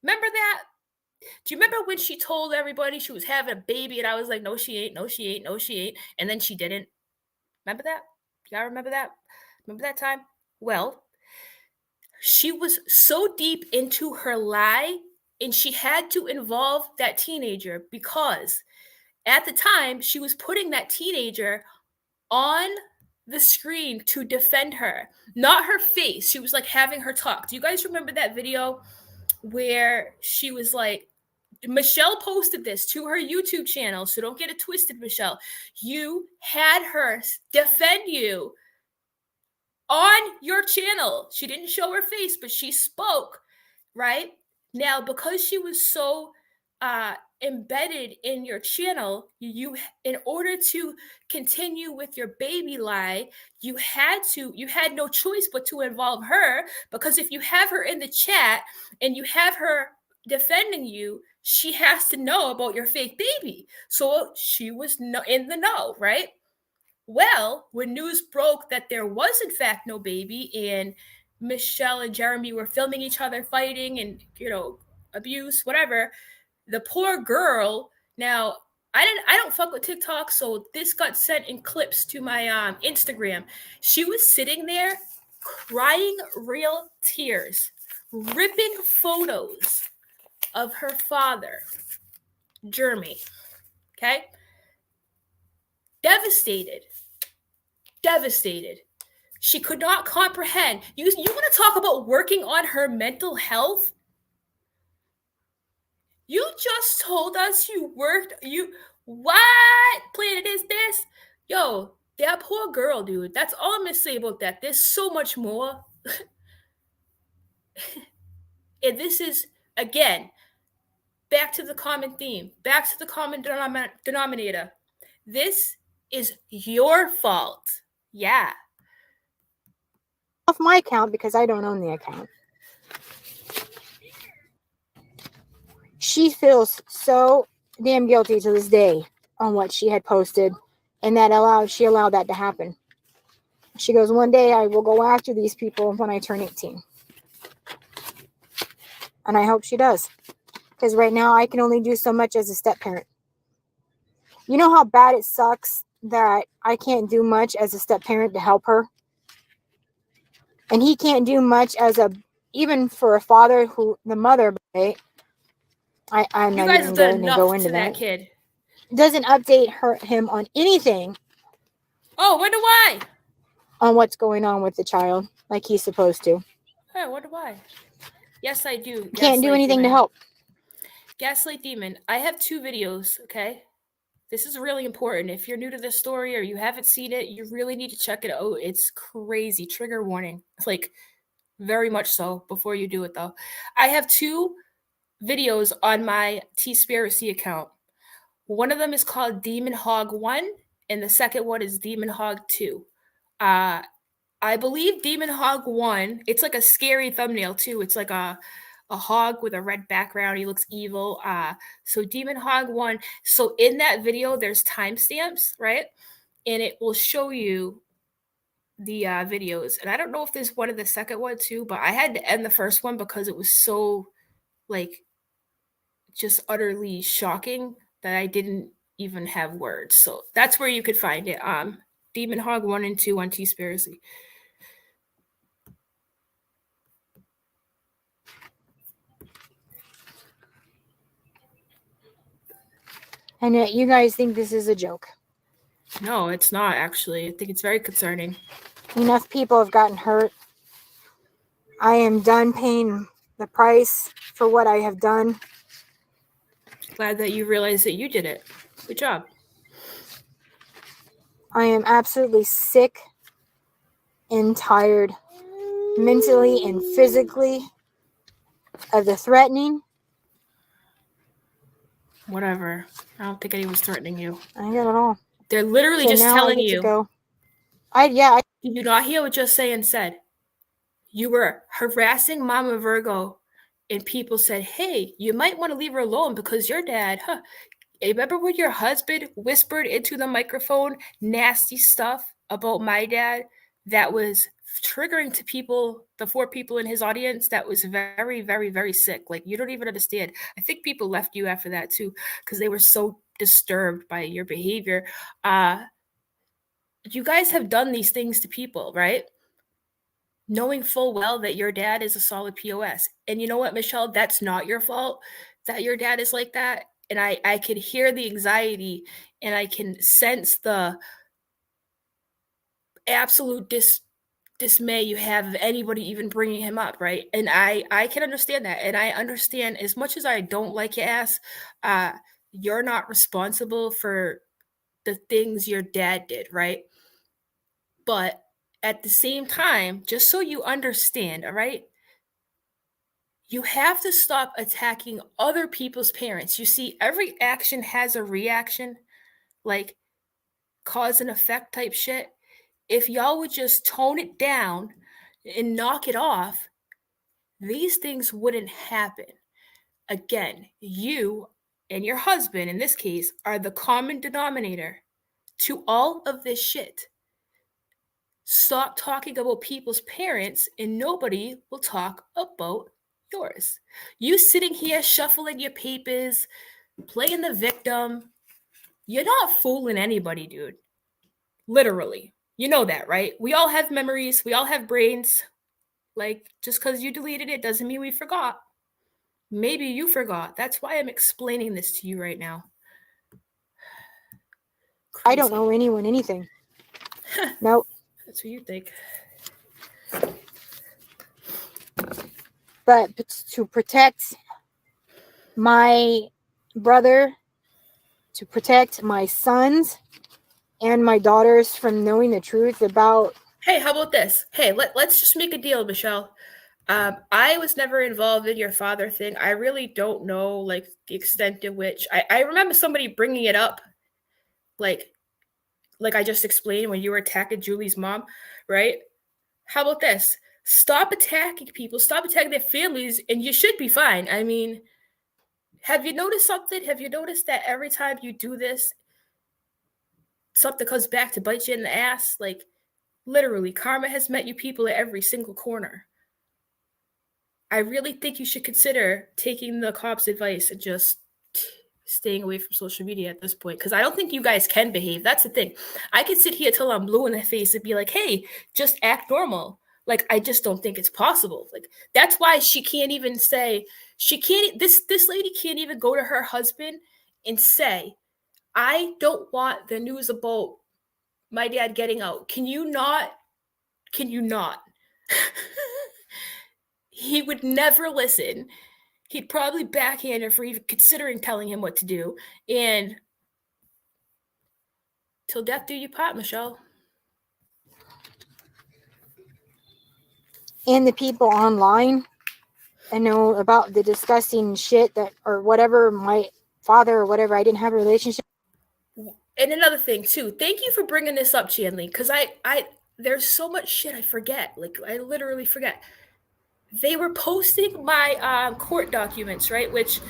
Remember that? Do you remember when she told everybody she was having a baby and I was like, no, she ain't, no, she ain't, no, she ain't. And then she didn't. Remember that? Y'all remember that? Remember that time? Well, she was so deep into her lie and she had to involve that teenager because at the time she was putting that teenager on the screen to defend her, not her face. She was like having her talk. Do you guys remember that video where she was like, Michelle posted this to her YouTube channel, so don't get it twisted, Michelle. You had her defend you on your channel. She didn't show her face, but she spoke, right? Now, because she was so embedded in your channel, you, in order to continue with your baby lie, you had no choice but to involve her, because if you have her in the chat and you have her defending you, she has to know about your fake baby. So she was in the know, right? Well, when news broke that there was in fact no baby, and Michelle and Jeremy were filming each other fighting and, abuse, whatever, the poor girl. Now, I don't fuck with TikTok, so this got sent in clips to my Instagram. She was sitting there crying real tears, ripping photos of her father, Jeremy. Okay? Devastated. She could not comprehend. You want to talk about working on her mental health? You just told us what planet is this? Yo, that poor girl, dude. That's all I'm gonna say about that. There's so much more. And this is, again, back to the common theme, back to the common denominator. This is your fault. Yeah. Off my account because I don't own the account. She feels so damn guilty to this day on what she had posted, and she allowed that to happen. She goes, one day I will go after these people when I turn 18. And I hope she does. Because right now I can only do so much as a step parent. You know how bad it sucks that I can't do much as a step parent to help her? And he can't do much even for a father the mother, right? I'm not even going to go into that. Kid doesn't update him on anything. Oh, wonder why? On what's going on with the child, like he's supposed to. I wonder why. Yes, I do. Can't do anything to help. Gaslight Demon. I have 2 videos, okay? This is really important. If you're new to this story or you haven't seen it, you really need to check it out. It's crazy. Trigger warning. Like, very much so before you do it, though. I have 2 videos on my Teespiracy account. One of them is called Demon Hog 1, and the second one is Demon Hog 2. I believe Demon Hog 1, it's like a scary thumbnail too. It's like a hog with a red background. He looks evil. So Demon Hog 1. So in that video, there's timestamps, right? And it will show you the videos. And I don't know if there's one of the second one too, but I had to end the first one because it was so, like, just utterly shocking that I didn't even have words. So that's where you could find it. Demon Hog 1 and 2 on Teespiracy. And you guys think this is a joke. No, it's not, actually. I think it's very concerning. Enough people have gotten hurt. I am done paying the price for what I have done. Glad that you realized that you did it. Good job. I am absolutely sick and tired, mentally and physically, of the threatening. Whatever. I don't think anyone's threatening you. I got it all. They're literally just telling you. Go. Did you not hear what Just Sayin said? You were harassing Mama Virgo, and people said, hey, you might want to leave her alone because your dad, remember when your husband whispered into the microphone nasty stuff about my dad that was triggering to people, the 4 people in his audience? That was very, very, very sick. Like, you don't even understand. I think people left you after that too because they were so disturbed by your behavior. You guys have done these things to people, right? Knowing full well that your dad is a solid POS. And you know what, Michelle? That's not your fault that your dad is like that. And I could hear the anxiety, and I can sense the absolute dismay you have of anybody even bringing him up, right? And I can understand that. And I understand, as much as I don't like your ass, you're not responsible for the things your dad did, right? But at the same time, just so you understand, all right, You have to stop attacking other people's parents. You see, every action has a reaction, like cause and effect type shit. If y'all would just tone it down and knock it off, these things wouldn't happen. Again, you and your husband, in this case, are the common denominator to all of this shit. Stop talking about people's parents and nobody will talk about yours. You sitting here shuffling your papers, playing the victim. You're not fooling anybody, dude. Literally. You know that, right? We all have memories. We all have brains. Like, just because you deleted it doesn't mean we forgot. Maybe you forgot. That's why I'm explaining this to you right now. I don't know anyone anything. Nope. That's what you think. But to protect my brother, to protect my sons and my daughters from knowing the truth about... Hey, how about this? Hey, let's just make a deal, Michelle. I was never involved in your father thing. I really don't know, like, the extent to which... I remember somebody bringing it up, like I just explained when you were attacking Julie's mom, right? How about this? Stop attacking people. Stop attacking their families, and you should be fine. I mean, have you noticed something? Have you noticed that every time you do this, something comes back to bite you in the ass? Like, literally, karma has met you people at every single corner. I really think you should consider taking the cops' advice and just staying away from social media at this point, because I don't think you guys can behave. That's the thing. I could sit here till I'm blue in the face and be like, hey, just act normal. Like, I just don't think it's possible. Like, that's why she can't even say, this lady can't even go to her husband and say, I don't want the news about my dad getting out. Can you not? He would never listen. He'd probably backhand her for even considering telling him what to do. And till death do you part, Michelle. And the people online, I know about the disgusting shit that, or whatever, my father or whatever, I didn't have a relationship. And another thing too, thank you for bringing this up, Chandler, because I there's so much shit I forget. Like, I literally forget. They were posting my court documents, right? Which,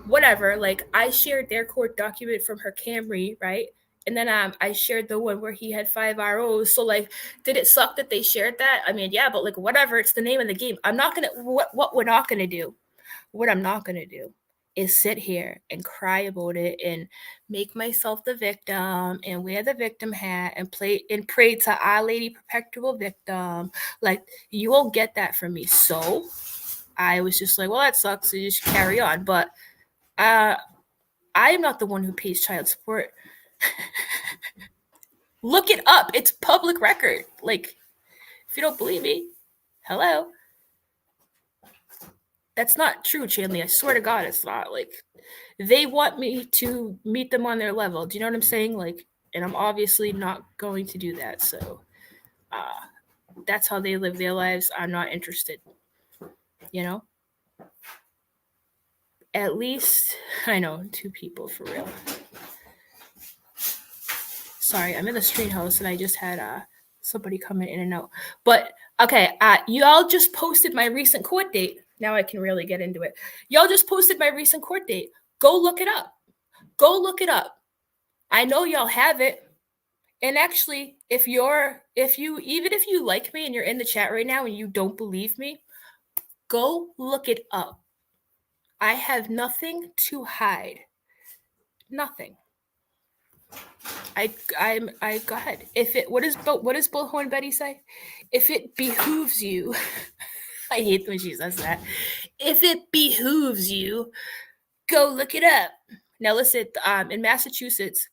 whatever, like, I shared their court document from her Camry, right? And then I shared the one where he had 5 ROs. So, like, did it suck that they shared that? I mean, yeah, but, like, whatever, it's the name of the game. I'm not gonna, what we're not gonna do, what I'm not gonna do is sit here and cry about it and make myself the victim and wear the victim hat and play and pray to Our Lady Perpetual Victim. Like, you won't get that from me. So I was just like, well, that sucks, so you should carry on. But I am not the one who pays child support. Look it up. It's public record. Like, if you don't believe me, hello. That's not true, Chandler. I swear to God, it's not. Like, they want me to meet them on their level. Do you know what I'm saying? Like, and I'm obviously not going to do that. So that's how they live their lives. I'm not interested. You know? At least, I know, 2 people for real. Sorry, I'm in the street house and I just had somebody coming in and out. But, okay, y'all just posted my recent court date. Now I can really get into it. Y'all just posted my recent court date. Go look it up. Go look it up. I know y'all have it. And actually, if you like me and you're in the chat right now and you don't believe me, go look it up. I have nothing to hide. Nothing. I go ahead. What does Bullhorn Betty say? If it behooves you, I hate when she says that. If it behooves you, go look it up. Now listen, in Massachusetts,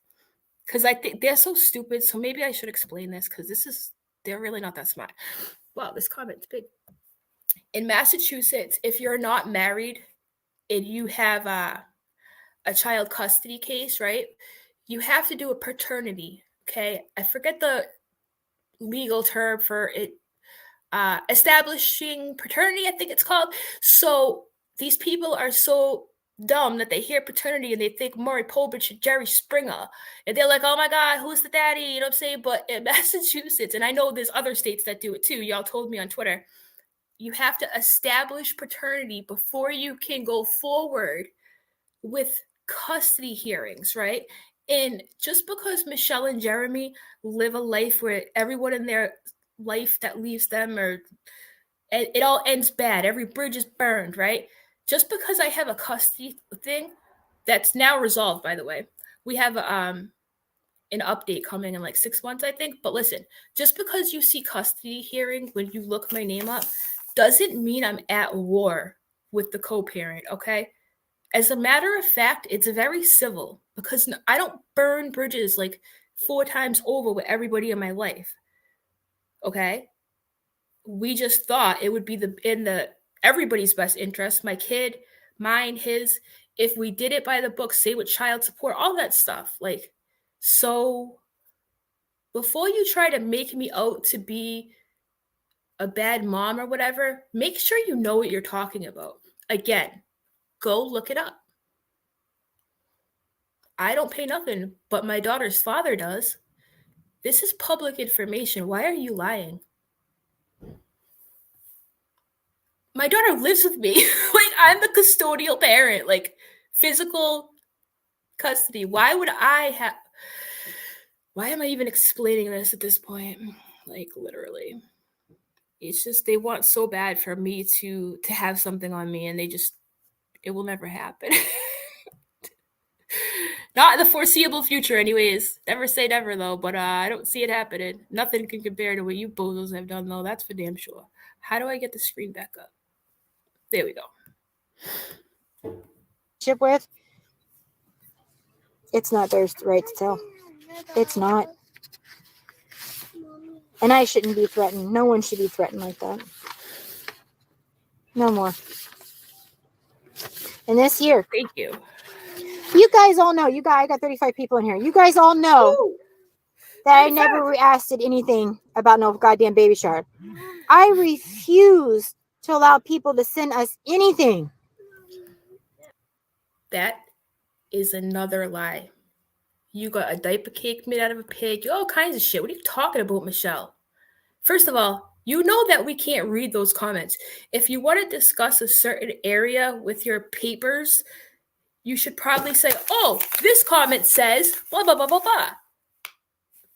because I think they're so stupid, so maybe I should explain this, because they're really not that smart. Wow, this comment's big. In Massachusetts, if you're not married and you have a child custody case, right, you have to do a paternity, okay? I forget the legal term for it. Establishing paternity, I think it's called. So These people are so dumb that they hear paternity and they think Maury Povich and Jerry Springer. And they're like, oh my God, who's the daddy? You know what I'm saying? But in Massachusetts, and I know there's other states that do it too. Y'all told me on Twitter, you have to establish paternity before you can go forward with custody hearings, right? And just because Michelle and Jeremy live a life where everyone in their life that leaves them, or it all ends bad, every bridge is burned, right? Just because I have a custody thing that's now resolved, by the way. We have an update coming in like 6 months, I think. But listen, just because you see custody hearing when you look my name up doesn't mean I'm at war with the co-parent, okay? As a matter of fact, it's very civil because I don't burn bridges like 4 times over with everybody in my life. Okay? We just thought it would be in everybody's best interest, my kid, mine, his, if we did it by the book, say with child support, all that stuff. Like, so before you try to make me out to be a bad mom or whatever, make sure you know what you're talking about. Again, go look it up. I don't pay nothing, but my daughter's father does. This is public information. Why are you lying? My daughter lives with me. Like, I'm the custodial parent, like physical custody. Why am I even explaining this at this point? Like, literally. It's just they want so bad for me to have something on me, and it will never happen. Not in the foreseeable future, anyways. Never say never, though, but I don't see it happening. Nothing can compare to what you bozos have done, though. That's for damn sure. How do I get the screen back up? There we go. With, it's not theirs right to tell. It's not. And I shouldn't be threatened. No one should be threatened like that. No more. And this year. Thank you. You guys all know. I got 35 people in here. You guys all know that I never asked anything about no goddamn baby shower. I refuse to allow people to send us anything. That is another lie. You got a diaper cake made out of a pig. All kinds of shit. What are you talking about, Michelle? First of all, you know that we can't read those comments. If you want to discuss a certain area with your papers, you should probably say, oh, this comment says blah, blah, blah, blah, blah.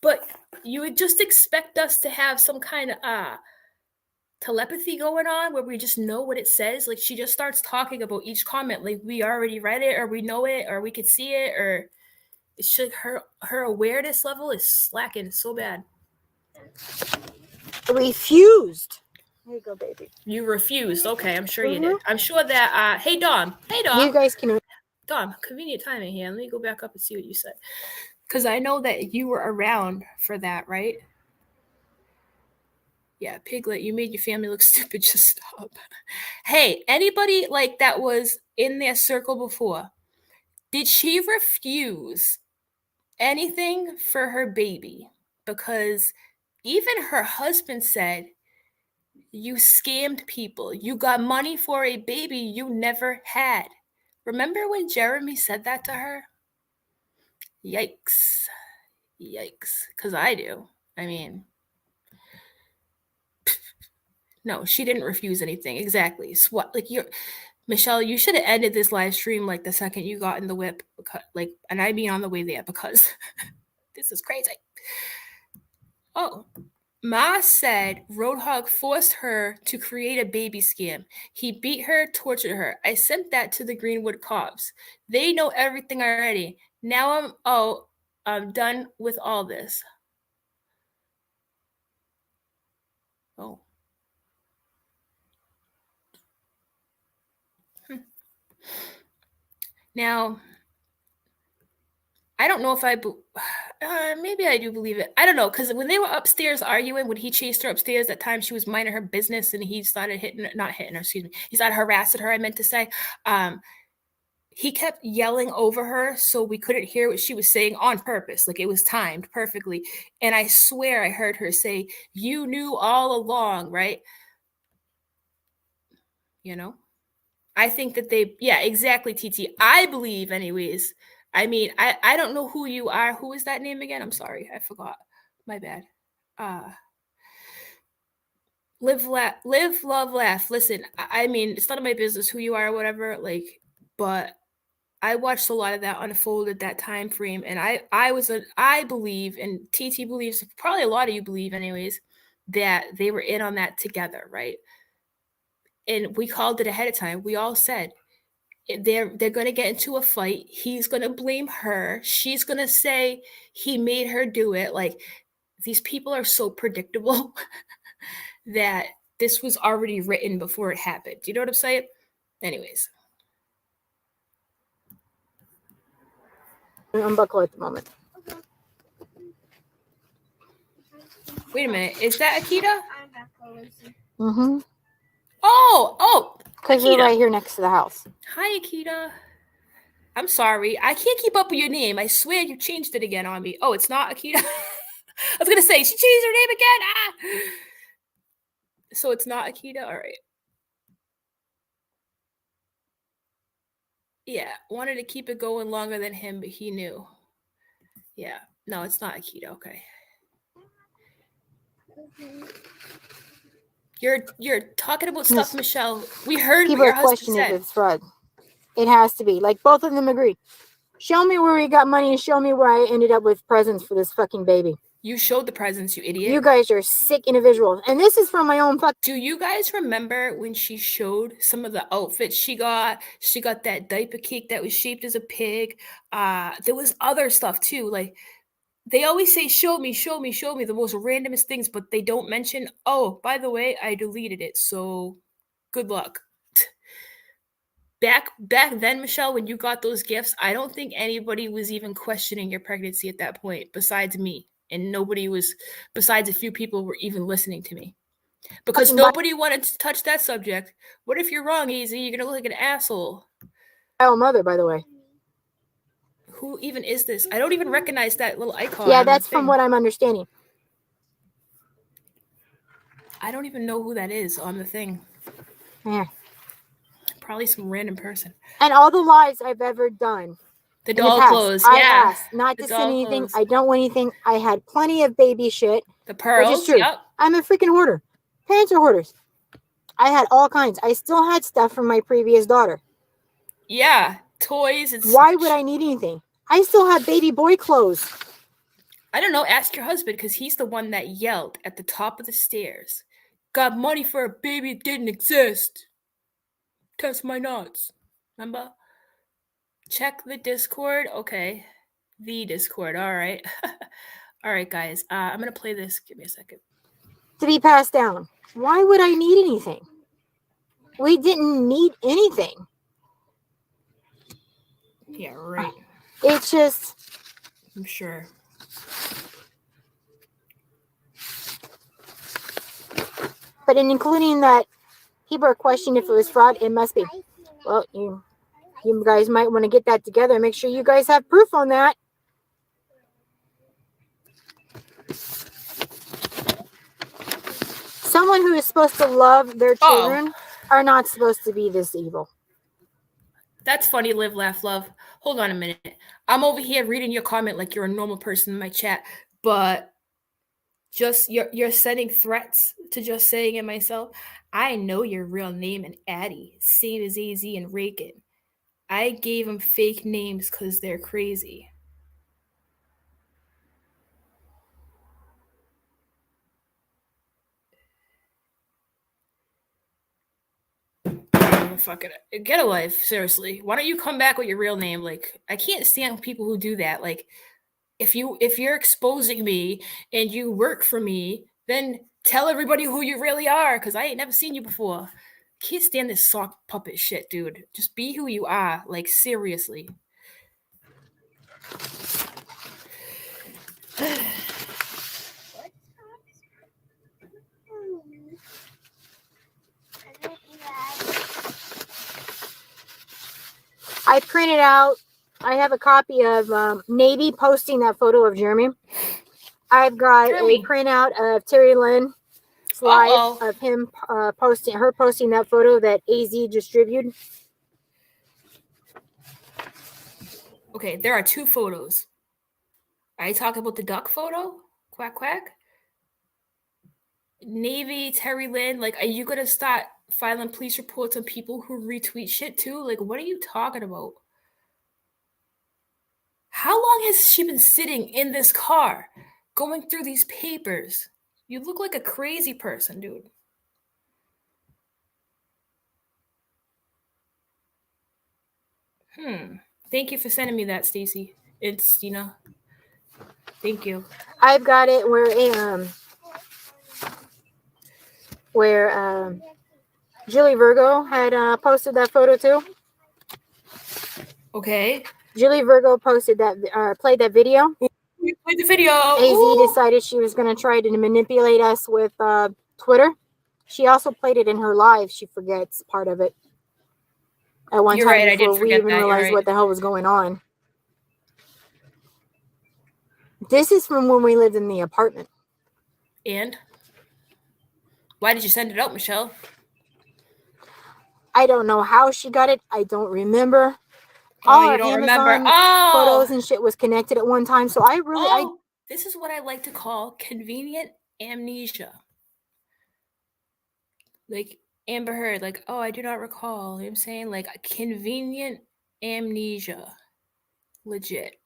But you would just expect us to have some kind of telepathy going on where we just know what it says. Like, she just starts talking about each comment like we already read it, or we know it, or we could see it, or it's just her awareness level is slacking so bad. Refused. There you go, baby. You refused. Okay, I'm sure you did. I'm sure that hey Dom. You guys can. Dom, convenient timing here. Let me go back up and see what you said. Because I know that you were around for that, right? Yeah, Piglet, you made your family look stupid. Just stop. Hey, anybody like that was in their circle before, did she refuse anything for her baby? Because even her husband said, you scammed people. You got money for a baby you never had. Remember when Jeremy said that to her? Yikes. Yikes. Because I do. I mean, no, she didn't refuse anything. Exactly. Michelle, you should have ended this live stream like the second you got in the whip, because, and I mean on the way there, because this is crazy. Oh, Ma said Roadhog forced her to create a baby scam. He beat her, tortured her. I sent that to the Greenwood cops. They know everything already. Now I'm done with all this. Oh. Now, I don't know if maybe I do believe it. I don't know, because when they were upstairs arguing, when he chased her upstairs, that time she was minding her business and he started he started harassing her, I meant to say. He kept yelling over her so we couldn't hear what she was saying on purpose. Like, it was timed perfectly. And I swear I heard her say, you knew all along, right? You know? I think that yeah, exactly, TT. I believe, anyways. I mean, I don't know who you are. Who is that name again? I'm sorry, I forgot. My bad. Live, love, laugh. Listen, I mean, it's none of my business who you are or whatever. Like, but I watched a lot of that unfold at that time frame, and I believe, and TT believes, probably a lot of you believe, anyways, that they were in on that together, right? And we called it ahead of time. We all said they're going to get into a fight. He's going to blame her. She's going to say he made her do it. Like, these people are so predictable that this was already written before it happened. Do you know what I'm saying? Anyways. Unbuckle at the moment. Wait a minute. Is that Akita? Mm-hmm. Oh, because you're right here next to the house. Hi, Akita. I'm sorry. I can't keep up with your name. I swear you changed it again on me. Oh, it's not Akita? I was going to say, she changed her name again. Ah! So it's not Akita? All right. Yeah, wanted to keep it going longer than him, but he knew. Yeah. No, it's not Akita. Okay. You're talking about stuff, Yes. Michelle. We heard People what your are husband questioning said. if it's fraud. It has to be. Like, both of them agree. Show me where we got money and show me where I ended up with presents for this fucking baby. You showed the presents, you idiot. You guys are sick individuals. And this is from my own fuck. Do you guys remember when she showed some of the outfits she got? She got that diaper cake that was shaped as a pig. There was other stuff too. Like, they always say, show me, show me, show me, the most randomest things, but they don't mention, oh, by the way, I deleted it, so good luck. Back then, Michelle, when you got those gifts, I don't think anybody was even questioning your pregnancy at that point, besides me. And nobody was, besides a few people, were even listening to me. Because nobody wanted to touch that subject. What if you're wrong, Easy? You're going to look like an asshole. Oh, mother, by the way. Who even is this? I don't even recognize that little icon. Yeah, that's from what I'm understanding. I don't even know who that is on the thing. Yeah. Probably some random person. And all the lives I've ever done. The doll clothes, yeah. I asked not to send anything. Clothes. I don't want anything. I had plenty of baby shit. The pearls, which is true. Yep. I'm a freaking hoarder. Parents are hoarders. I had all kinds. I still had stuff from my previous daughter. Yeah, toys and Why would I need anything? I still have baby boy clothes. I don't know. Ask your husband, because he's the one that yelled at the top of the stairs. Got money for a baby that didn't exist. Test my nuts. Remember? Check the Discord. Okay. The Discord. All right. All right, guys. I'm going to play this. Give me a second. To be passed down. Why would I need anything? We didn't need anything. Yeah, right. It's just... I'm sure. But in including that, people are questioning if it was fraud. It must be. Well, you guys might want to get that together and make sure you guys have proof on that. Someone who is supposed to love their children are not supposed to be this evil. That's funny. Live, laugh, love. Hold on a minute. I'm over here reading your comment like you're a normal person in my chat, but just you're sending threats to Just Saying and myself. I know your real name and Addie, same as AZ and Reagan. I gave them fake names because they're crazy. Fuck it. Get a life, seriously. Why don't you come back with your real name? Like, I can't stand people who do that. Like, if you're exposing me and you work for me, then tell everybody who you really are, because I ain't never seen you before. Can't stand this sock puppet shit, dude. Just be who you are. Like, seriously. I printed out, I have a copy of Navy posting that photo of Jeremy. I've got a printout of Terry Lynn's live of him posting that photo that AZ distributed. Okay, there are two photos. Are you talking about the duck photo? Quack, quack. Navy, Terry Lynn, like, are you gonna start filing police reports on people who retweet shit too? Like, what are you talking about? How long has she been sitting in this car going through these papers? You look like a crazy person, dude. Thank you for sending me that, Stacy. It's Thank you. I've got it where Julie Virgo had posted that photo too. Okay. Julie Virgo posted that, played that video. We played the video. AZ decided she was going to try to manipulate us with Twitter. She also played it in her live. She forgets part of it at one You're time right, before we even realized what the hell was going on. This is from when we lived in the apartment. And why did you send it out, Michelle? I don't know how she got it. I don't remember. Oh, all you our don't Amazon remember? Oh, photos and shit was connected at one time. So I really, this is what I like to call convenient amnesia. Like Amber Heard, like, oh, I do not recall. You know what I'm saying? Like convenient amnesia. Legit.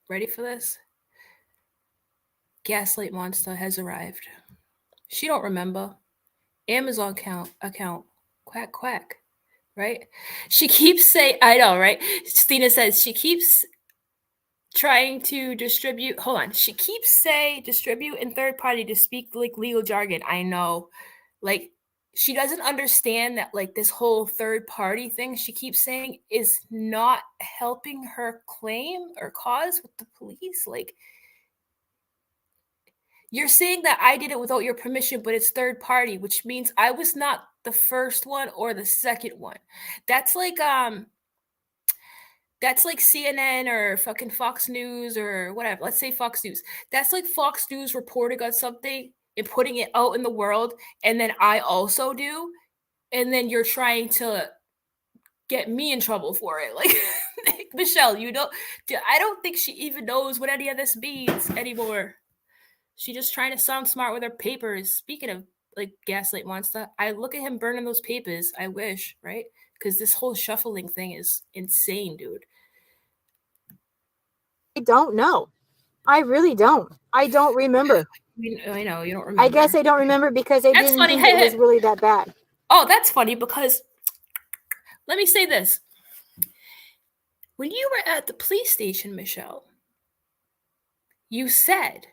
Ready for this? Gaslight Monster has arrived. She don't remember. Amazon account. Quack, quack. Right? She keeps saying, I know, right? Stina says she keeps trying to distribute. Hold on. She keeps saying distribute in third party to speak like legal jargon. I know. Like, she doesn't understand that, like, this whole third party thing she keeps saying is not helping her claim or cause with the police. Like, you're saying that I did it without your permission, but it's third party, which means I was not the first one or the second one. That's like CNN or fucking Fox News or whatever. Let's say Fox News. That's like Fox News reporting on something and putting it out in the world, and then I also do, and then you're trying to get me in trouble for it. Like, Michelle, I don't think she even knows what any of this means anymore. She just trying to sound smart with her papers. Speaking of, like, Gaslight Monster, I look at him burning those papers. I wish, right? Because this whole shuffling thing is insane, dude. I don't know. I really don't. I don't remember. I know you don't remember. I guess I don't remember because I didn't think it was really that bad. Oh, that's funny because let me say this. When you were at the police station, Michelle, you said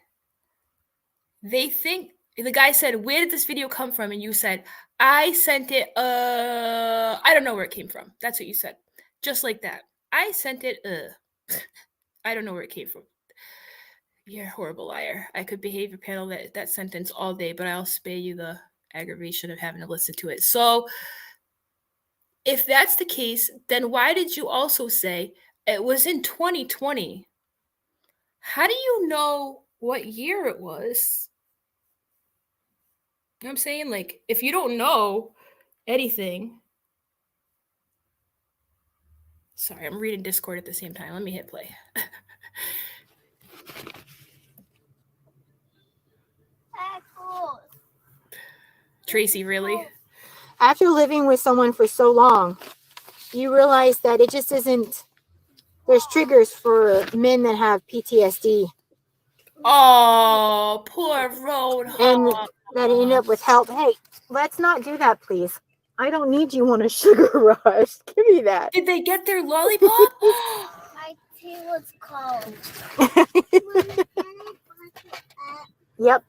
they think the guy said, "Where did this video come from?" And you said, "I sent it. I don't know where it came from." That's what you said, just like that. I sent it. I don't know where it came from. You're a horrible liar. I could behavior panel that sentence all day, but I'll spare you the aggravation of having to listen to it. So, if that's the case, then why did you also say it was in 2020? How do you know what year it was? You know what I'm saying? Like, if you don't know anything. Sorry, I'm reading Discord at the same time. Let me hit play. Tracy, really? After living with someone for so long, you realize that it just isn't. There's triggers for men that have PTSD. Oh, poor Roadhog. And that end up with help. Hey, let's not do that, please. I don't need you on a sugar rush. Give me that. Did they get their lollipop? My tea was cold. Yep.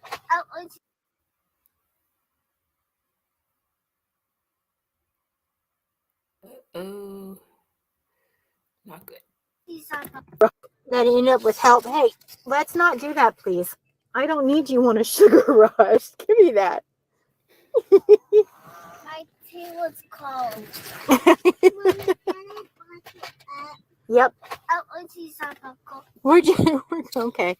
Oh, not good. That end up with help. Hey, let's not do that, please. I don't need you on a sugar rush. Give me that. My tea was cold. Yep. We're okay.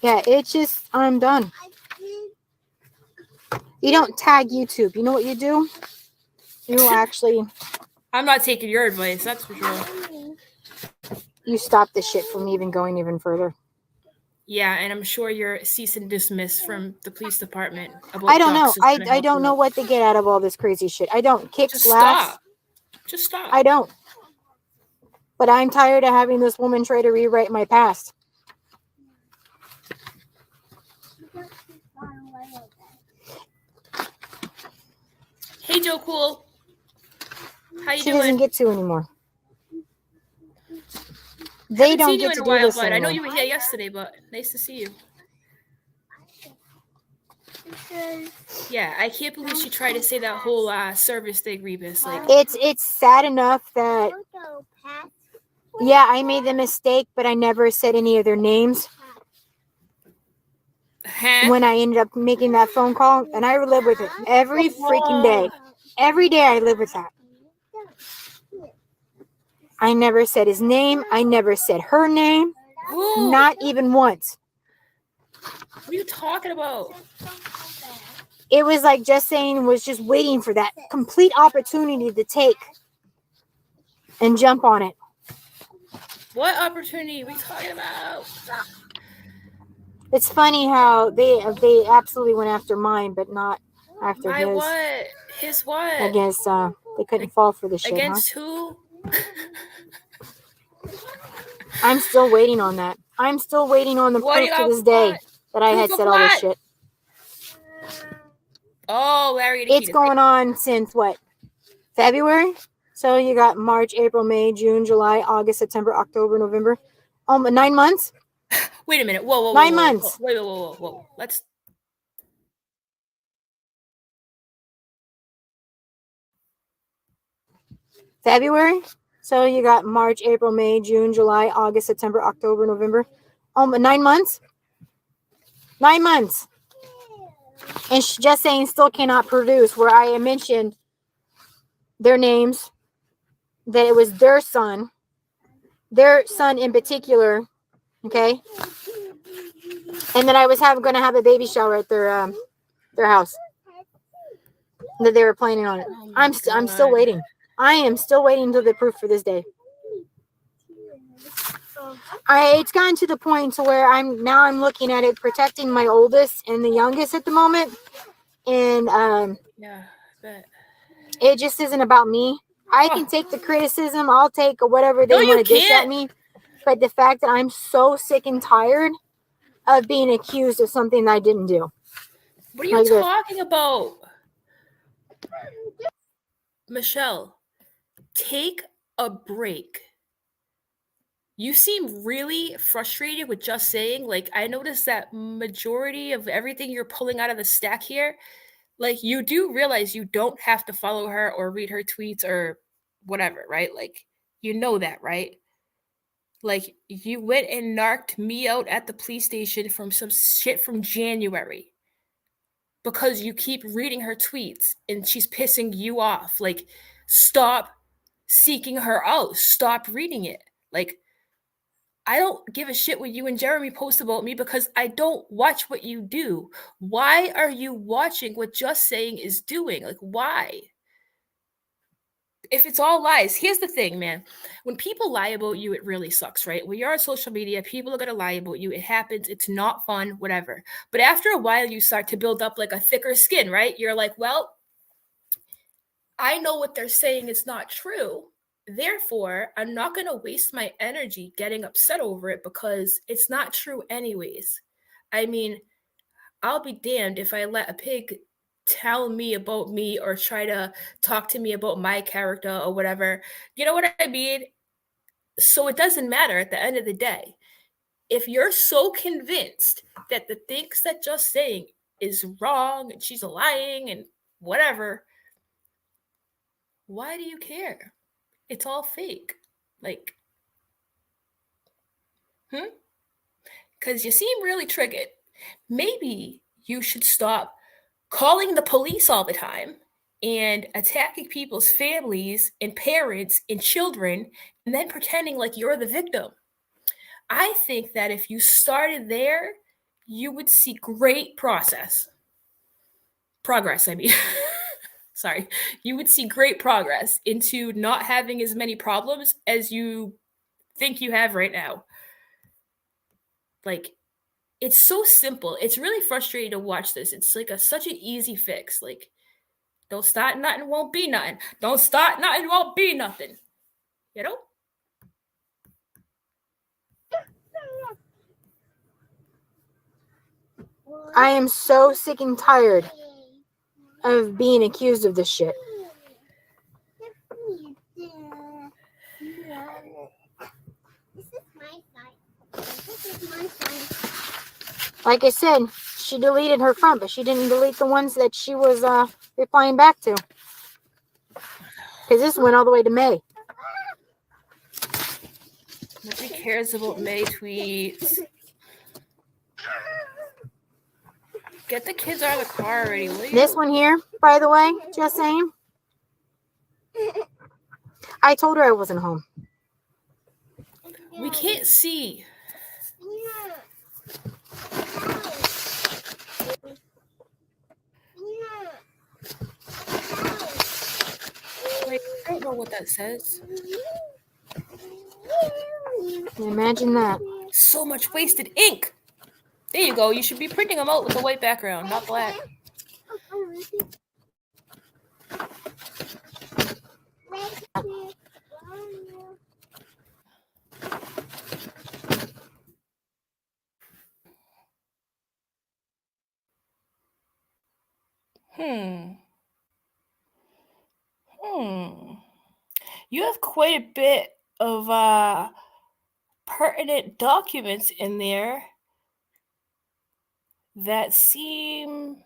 Yeah, it's just, I'm done. You don't tag YouTube. You know what you do? You actually, I'm not taking your advice, that's for sure. You stop this shit from even going even further. Yeah, and I'm sure you're cease and dismiss from the police department. About I don't know. ducks is gonna I help don't you know out. what they get out of all this crazy shit. I don't. Kick, Just slaps. stop. Just stop. I don't. But I'm tired of having this woman try to rewrite my past. Hey, Joe Cool. How you She doing? doesn't get to anymore. They Haven't don't seen you get in to a do while, this bud. I know anymore. you were here yesterday, but nice to see you. Yeah, I can't believe she tried to say that whole service thing, Rebus. Like, It's sad enough that yeah, I made the mistake, but I never said any of their names when I ended up making that phone call, and I live with it every freaking day. Every day I live with that. I never said his name. I never said her name. Who? Not even once. What are you talking about? It was like Just Sayin was just waiting for that complete opportunity to take and jump on it. What opportunity are we talking about? It's funny how they absolutely went after mine, but not after My his. what? His what? I guess they couldn't fall for the shit, Against who? I'm still waiting on that. I'm still waiting on the What do proof you to this got? day that I Proof had of said all this what? shit. Oh, Larry It's Nikita. going on since what? February? So you got March, April, May, June, July, August, September, October, November. 9 months? Wait a minute. Whoa. 9 months. Whoa. Let's. February? So you got March, April, May, June, July, August, September, October, November. 9 months? 9 months. And Just Sayin still cannot produce, where I mentioned their names, that it was their son in particular, okay? And then I was going to have a baby shower at their house that they were planning on it. Oh I'm still waiting. I am still waiting until the proof for this day. It's gotten to the point to where I'm looking at it, protecting my oldest and the youngest at the moment, and Yeah, I bet. it just isn't about me. I can take the criticism. I'll take whatever they want to dish at me. But the fact that I'm so sick and tired of being accused of something that I didn't do. What are you talking about? Michelle, take a break. You seem really frustrated with Just Sayin. Like, I noticed that majority of everything you're pulling out of the stack here, like, you do realize you don't have to follow her or read her tweets or whatever, right? Like, you know that, right? Like, you went and narked me out at the police station from some shit from January because you keep reading her tweets and she's pissing you off. Like, stop seeking her out. Stop reading it. Like, I don't give a shit what you and Jeremy post about me because I don't watch what you do. Why are you watching what Just Sayin is doing? Like, why? If it's all lies, here's the thing, man. When people lie about you, it really sucks, right? When you're on social media, people are going to lie about you. It happens. It's not fun, whatever. But after a while, you start to build up like a thicker skin, right? You're like, well, I know what they're saying is not true. Therefore, I'm not going to waste my energy getting upset over it because it's not true anyways. I mean, I'll be damned if I let a pig tell me about me or try to talk to me about my character or whatever. You know what I mean? So it doesn't matter at the end of the day. If you're so convinced that the things that Just Sayin is wrong and she's lying and whatever, why do you care? It's all fake. Like, because you seem really triggered. Maybe you should stop calling the police all the time and attacking people's families and parents and children and then pretending like you're the victim. I think that if you started there, you would see great progress, I mean. sorry, you would see great progress into not having as many problems as you think you have right now. Like, it's so simple. It's really frustrating to watch this. It's like such an easy fix. Like, don't start nothing, won't be nothing. Don't start nothing, won't be nothing. You know? I am so sick and tired of being accused of this shit. Like I said, she deleted her front, but she didn't delete the ones that she was replying back to. Because this went all the way to May. Nobody cares about May tweets. Get the kids out of the car already, will you? This one here, by the way, just saying. I told her I wasn't home. We can't see. Wait, I don't know what that says. Imagine that. So much wasted ink. There you go. You should be printing them out with a white background, not black. You have quite a bit of pertinent documents in there that seem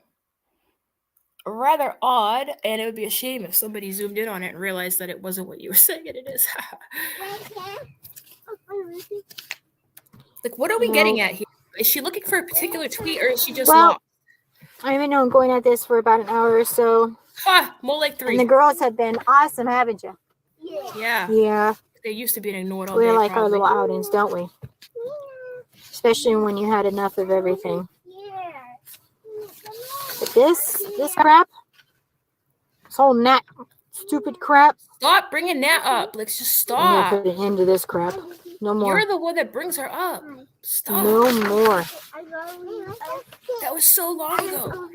rather odd, and it would be a shame if somebody zoomed in on it and realized that it wasn't what you were saying it is. Like, what are we getting at here? Is she looking for a particular tweet, or is she just lost? I haven't known going at this for about an hour or so. Ha! More like 3. And the girls have been awesome, haven't you? Yeah. Yeah. They used to be ignored all We day. like probably. our little outings, don't we? Especially when you had enough of everything. But this crap, this whole Nat stupid crap. Stop bringing Nat up. Let's just I'm gonna stop. put an end to this crap. No more. You're the one that brings her up. Stop. No more. That was so long ago.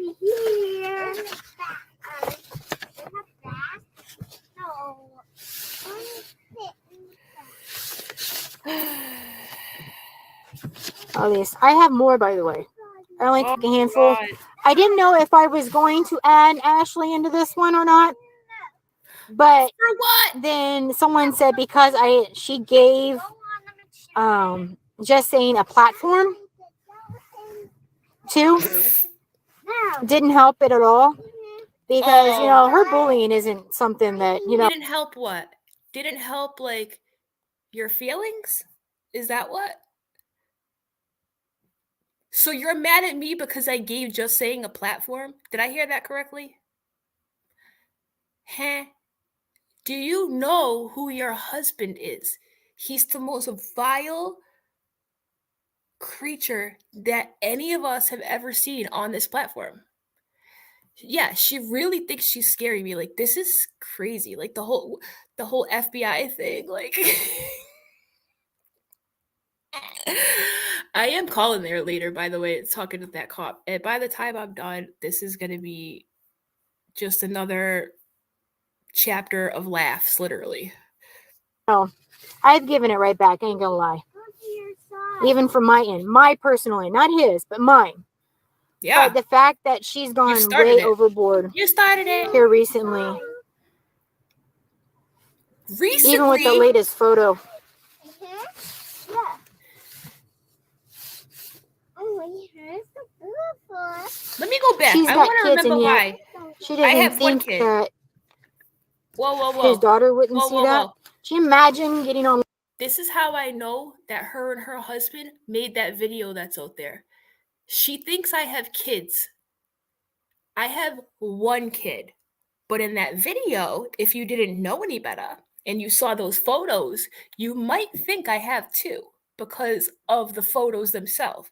All these. I have more, by the way. I only took a handful. God. I didn't know if I was going to add Ashley into this one or not. But For what? then someone said because she gave Just Sayin a platform too. Didn't help it at all. Because, you know, her bullying isn't something that, you know. Didn't help what? Didn't help, like, your feelings? Is that what? So you're mad at me because I gave Just Sayin a platform? Did I hear that correctly? Huh? Do you know who your husband is? He's the most vile creature that any of us have ever seen on this platform. Yeah, she really thinks she's scaring me. Like, this is crazy. Like, the whole FBI thing. Like, I am calling there later, by the way, talking to that cop. And by the time I'm done, this is going to be just another chapter of laughs, literally. Oh, I've given it right back. I ain't gonna lie. Even from my end, my personal end, not his, but mine. Yeah. But the fact that she's gone way overboard. You started it here recently. Even with the latest photo. Let me go back. She's I got want to kids remember in here. why. She didn't think that his daughter wouldn't see that. Can you imagine getting on? This is how I know that her and her husband made that video that's out there. She thinks I have kids. I have one kid. But in that video, if you didn't know any better and you saw those photos, you might think I have 2 because of the photos themselves.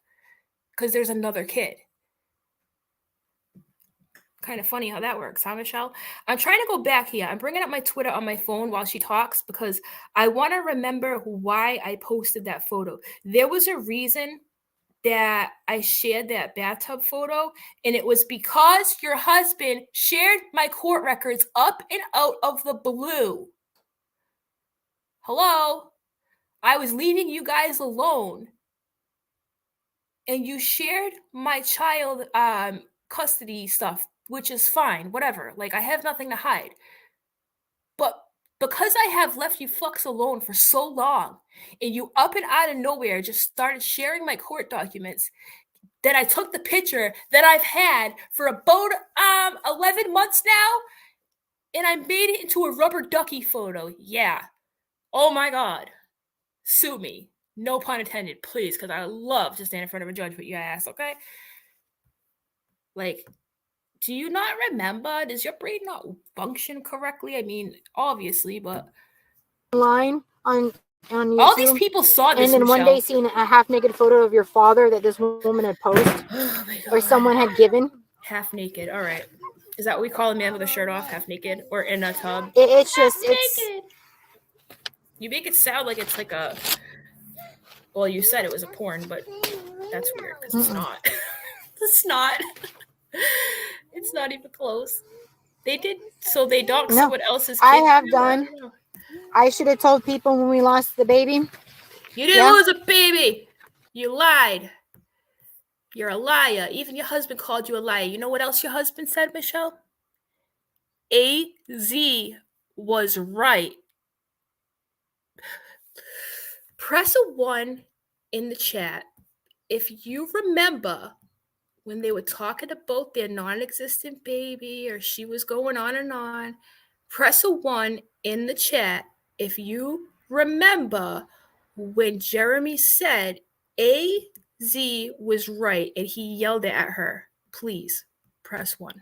Because there's another kid. Kind of funny how that works, huh, Michelle? I'm trying to go back here. I'm bringing up my Twitter on my phone while she talks because I want to remember why I posted that photo. There was a reason that I shared that bathtub photo, and it was because your husband shared my court records up and out of the blue. Hello? I was leaving you guys alone, and you shared my child custody stuff, which is fine, whatever. Like, I have nothing to hide. But because I have left you fucks alone for so long, and you up and out of nowhere just started sharing my court documents, that I took the picture that I've had for about 11 months now, and I made it into a rubber ducky photo. Yeah. Oh my God. Sue me. No pun intended, please, because I love to stand in front of a judge with your ass, okay? Like, do you not remember? Does your brain not function correctly? I mean, obviously, but Line on YouTube. All these people saw this, and then one Michelle. day seeing a half-naked photo of your father that this woman had posted Oh my God. or someone had given. Half naked. All right. Is that what we call a man with a shirt off, half naked, or in a tub? It's just it's. You make it sound like it's like a. Well, you said it was a porn, but that's weird because it's not. It's not. It's not even close. They did. So they doxed someone else's kid. I have done. I should have told people when we lost the baby. You didn't lose a baby. You lied. You're a liar. Even your husband called you a liar. You know what else your husband said, Michelle? AZ was right. Press a 1 in the chat if you remember when they were talking about their non-existent baby or she was going on and on. Press a 1 in the chat if you remember when Jeremy said AZ was right and he yelled it at her. Please press 1.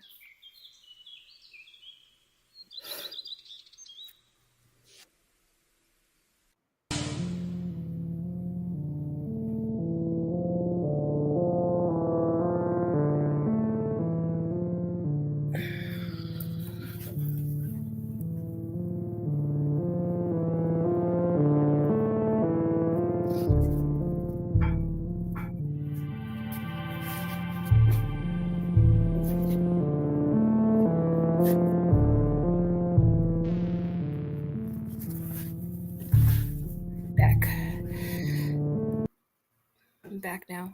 Back now.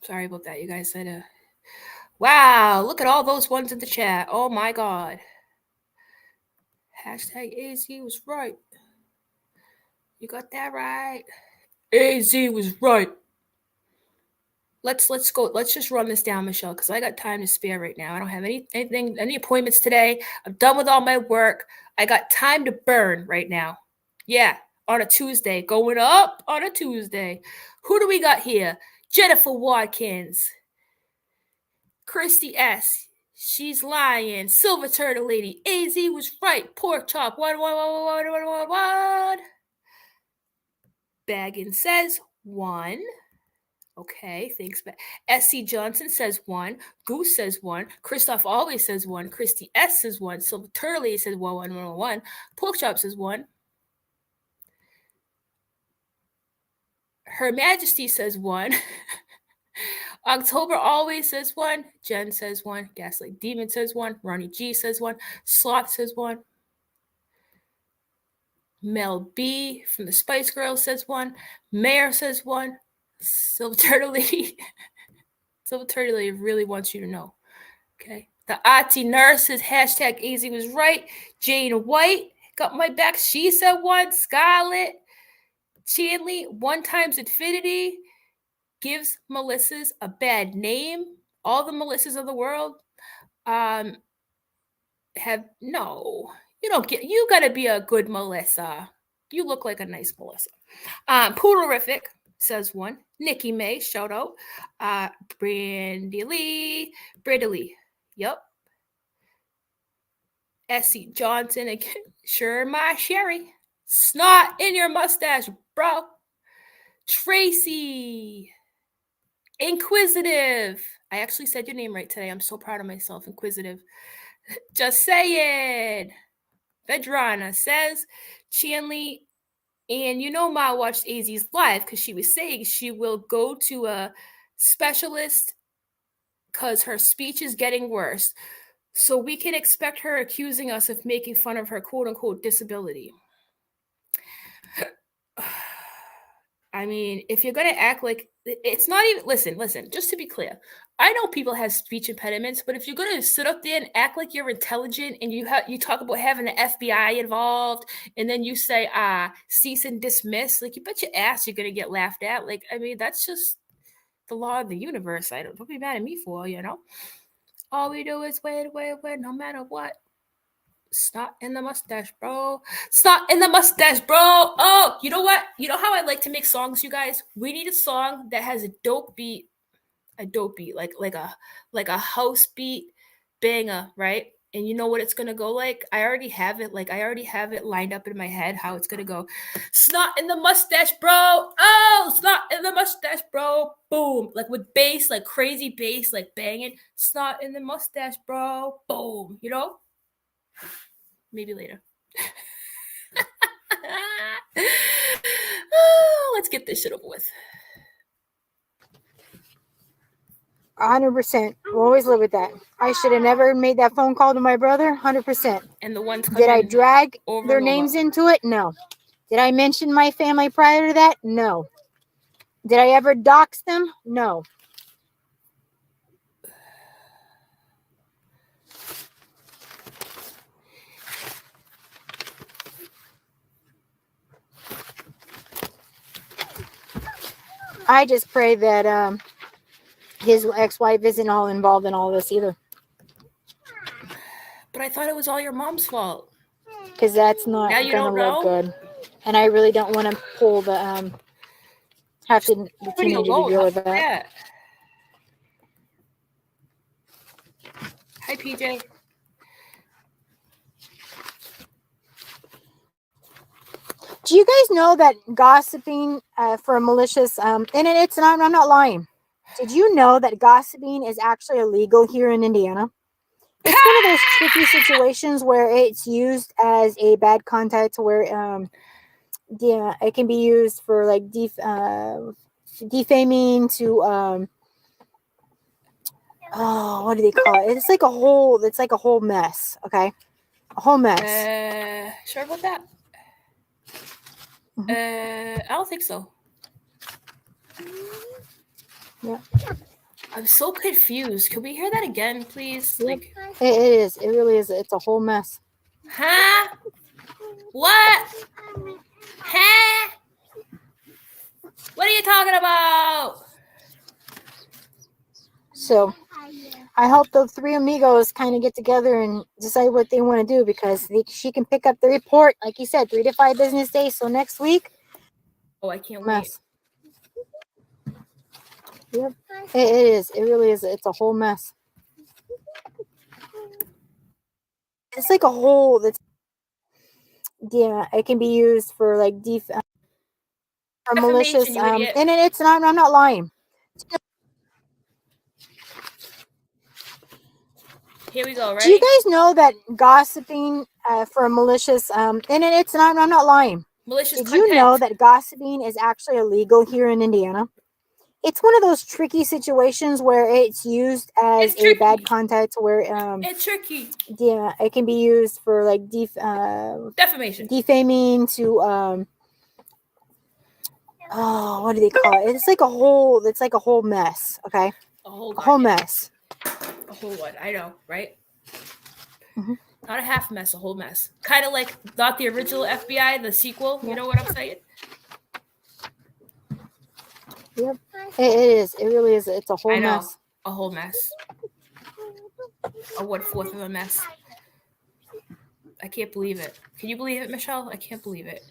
Sorry about that, you guys. Wow, look at all those ones in the chat. Oh my God. Hashtag AZ was right. You got that right. AZ was right. Let's go. Let's just run this down, Michelle, because I got time to spare right now. I don't have any appointments today. I'm done with all my work. I got time to burn right now. Yeah, on a Tuesday. Going up on a Tuesday. Who do we got here? Jennifer Watkins. Christy S. She's lying. Silver Turtle Lady. AZ was right. Pork chop. What? Baggins says 1. Okay, thanks. SC Johnson says 1. Goose says 1. Christoph always says 1. Christy S says 1. Silver Turtle Lady says 1. Pork chop says 1. Her Majesty says 1. October always says 1. Jen says 1. Gaslight Demon says 1. Ronnie G says 1. Slot says 1. Mel B from the Spice Girls says 1. Mayor says 1. Silver Turtle Lady. Silver Turtle Lady really wants you to know. Okay. The Auntie Nurse says hashtag AZ was right. Jane White got my back. She said 1. Scarlett. Chanley 1 times infinity. Gives Melissa's a bad name. All the Melissas of the world you gotta be a good Melissa. You look like a nice Melissa. Poodlerific says 1. Nikki May, shout out. Brandy Lee. Yep. SC Johnson again. Sure, my Sherry. Snot in your mustache, bro. Tracy. Inquisitive. I actually said your name right today. I'm so proud of myself. Inquisitive. Just Sayin. Vedrana says, Chanley, and you know Ma watched AZ's live because she was saying she will go to a specialist because her speech is getting worse. So we can expect her accusing us of making fun of her quote-unquote disability. I mean, if you're going to act like it's not even, listen, just to be clear, I know people have speech impediments, but if you're going to sit up there and act like you're intelligent and you talk about having the FBI involved and then you say, cease and dismiss, like you bet your ass you're going to get laughed at. Like, I mean, that's just the law of the universe. Don't be mad at me for, all we do is wait, no matter what. Snot in the mustache, bro. Snot in the mustache, bro. Oh, you know what? You know how I like to make songs, you guys? We need a song that has a dope beat, like a house beat banger, right? And you know what it's gonna go like? I already have it lined up in my head how it's gonna go. Snot in the mustache, bro. Oh, snot in the mustache, bro. Boom. Like with bass, like crazy bass, like banging. Snot in the mustache, bro. Boom. Maybe later. Let's get this shit over with. 100%. We'll always live with that. I should have never made that phone call to my brother. 100%. And the ones did I drag their names over. into it? No. Did I mention my family prior to that? No. Did I ever dox them? No. I just pray that his ex-wife isn't all involved in all this either. But I thought it was all your mom's fault. Because that's not now you gonna don't look know? good. And I really don't want to pull the have to the teenager to deal with that. Yeah. Hi, PJ. Do you guys know that gossiping for malicious and it's not, I'm not lying. Did you know that gossiping is actually illegal here in Indiana? It's one of those tricky situations where it's used as a bad context where yeah, it can be used for like defaming to oh, what do they call it? It's like a whole mess, okay? A whole mess. Sure about that? I don't think so. Yeah. I'm so confused. Can we hear that again, please? Yep. Like it is. It really is. It's a whole mess. Huh? What? Huh? What are you talking about? So I hope the three amigos kind of get together and decide what they want to do because she can pick up the report, like you said, 3 to 5 business days. So next week. Oh, I can't mess. Wait. Yep. It is. It really is. It's a whole mess. It's like a whole. Yeah, it can be used for like for malicious. And it's not. I'm not lying. Here we go. Right? Do you guys know that gossiping for malicious? And it's not. I'm not lying. Malicious. Did you know that gossiping is actually illegal here in Indiana? It's one of those tricky situations where it's used as a bad context where it's tricky. Yeah, it can be used for like defamation, defaming to oh, what do they call it? It's like a whole mess, okay? A whole mess. A whole one. I know, right? Not a half mess, a whole mess. Kind of like not the original FBI, the sequel. You know what I'm saying? Yep. It is. It really is. It's a whole mess. A whole mess. A 1/4 of a mess. I can't believe it. Can you believe it, Michelle? I can't believe it.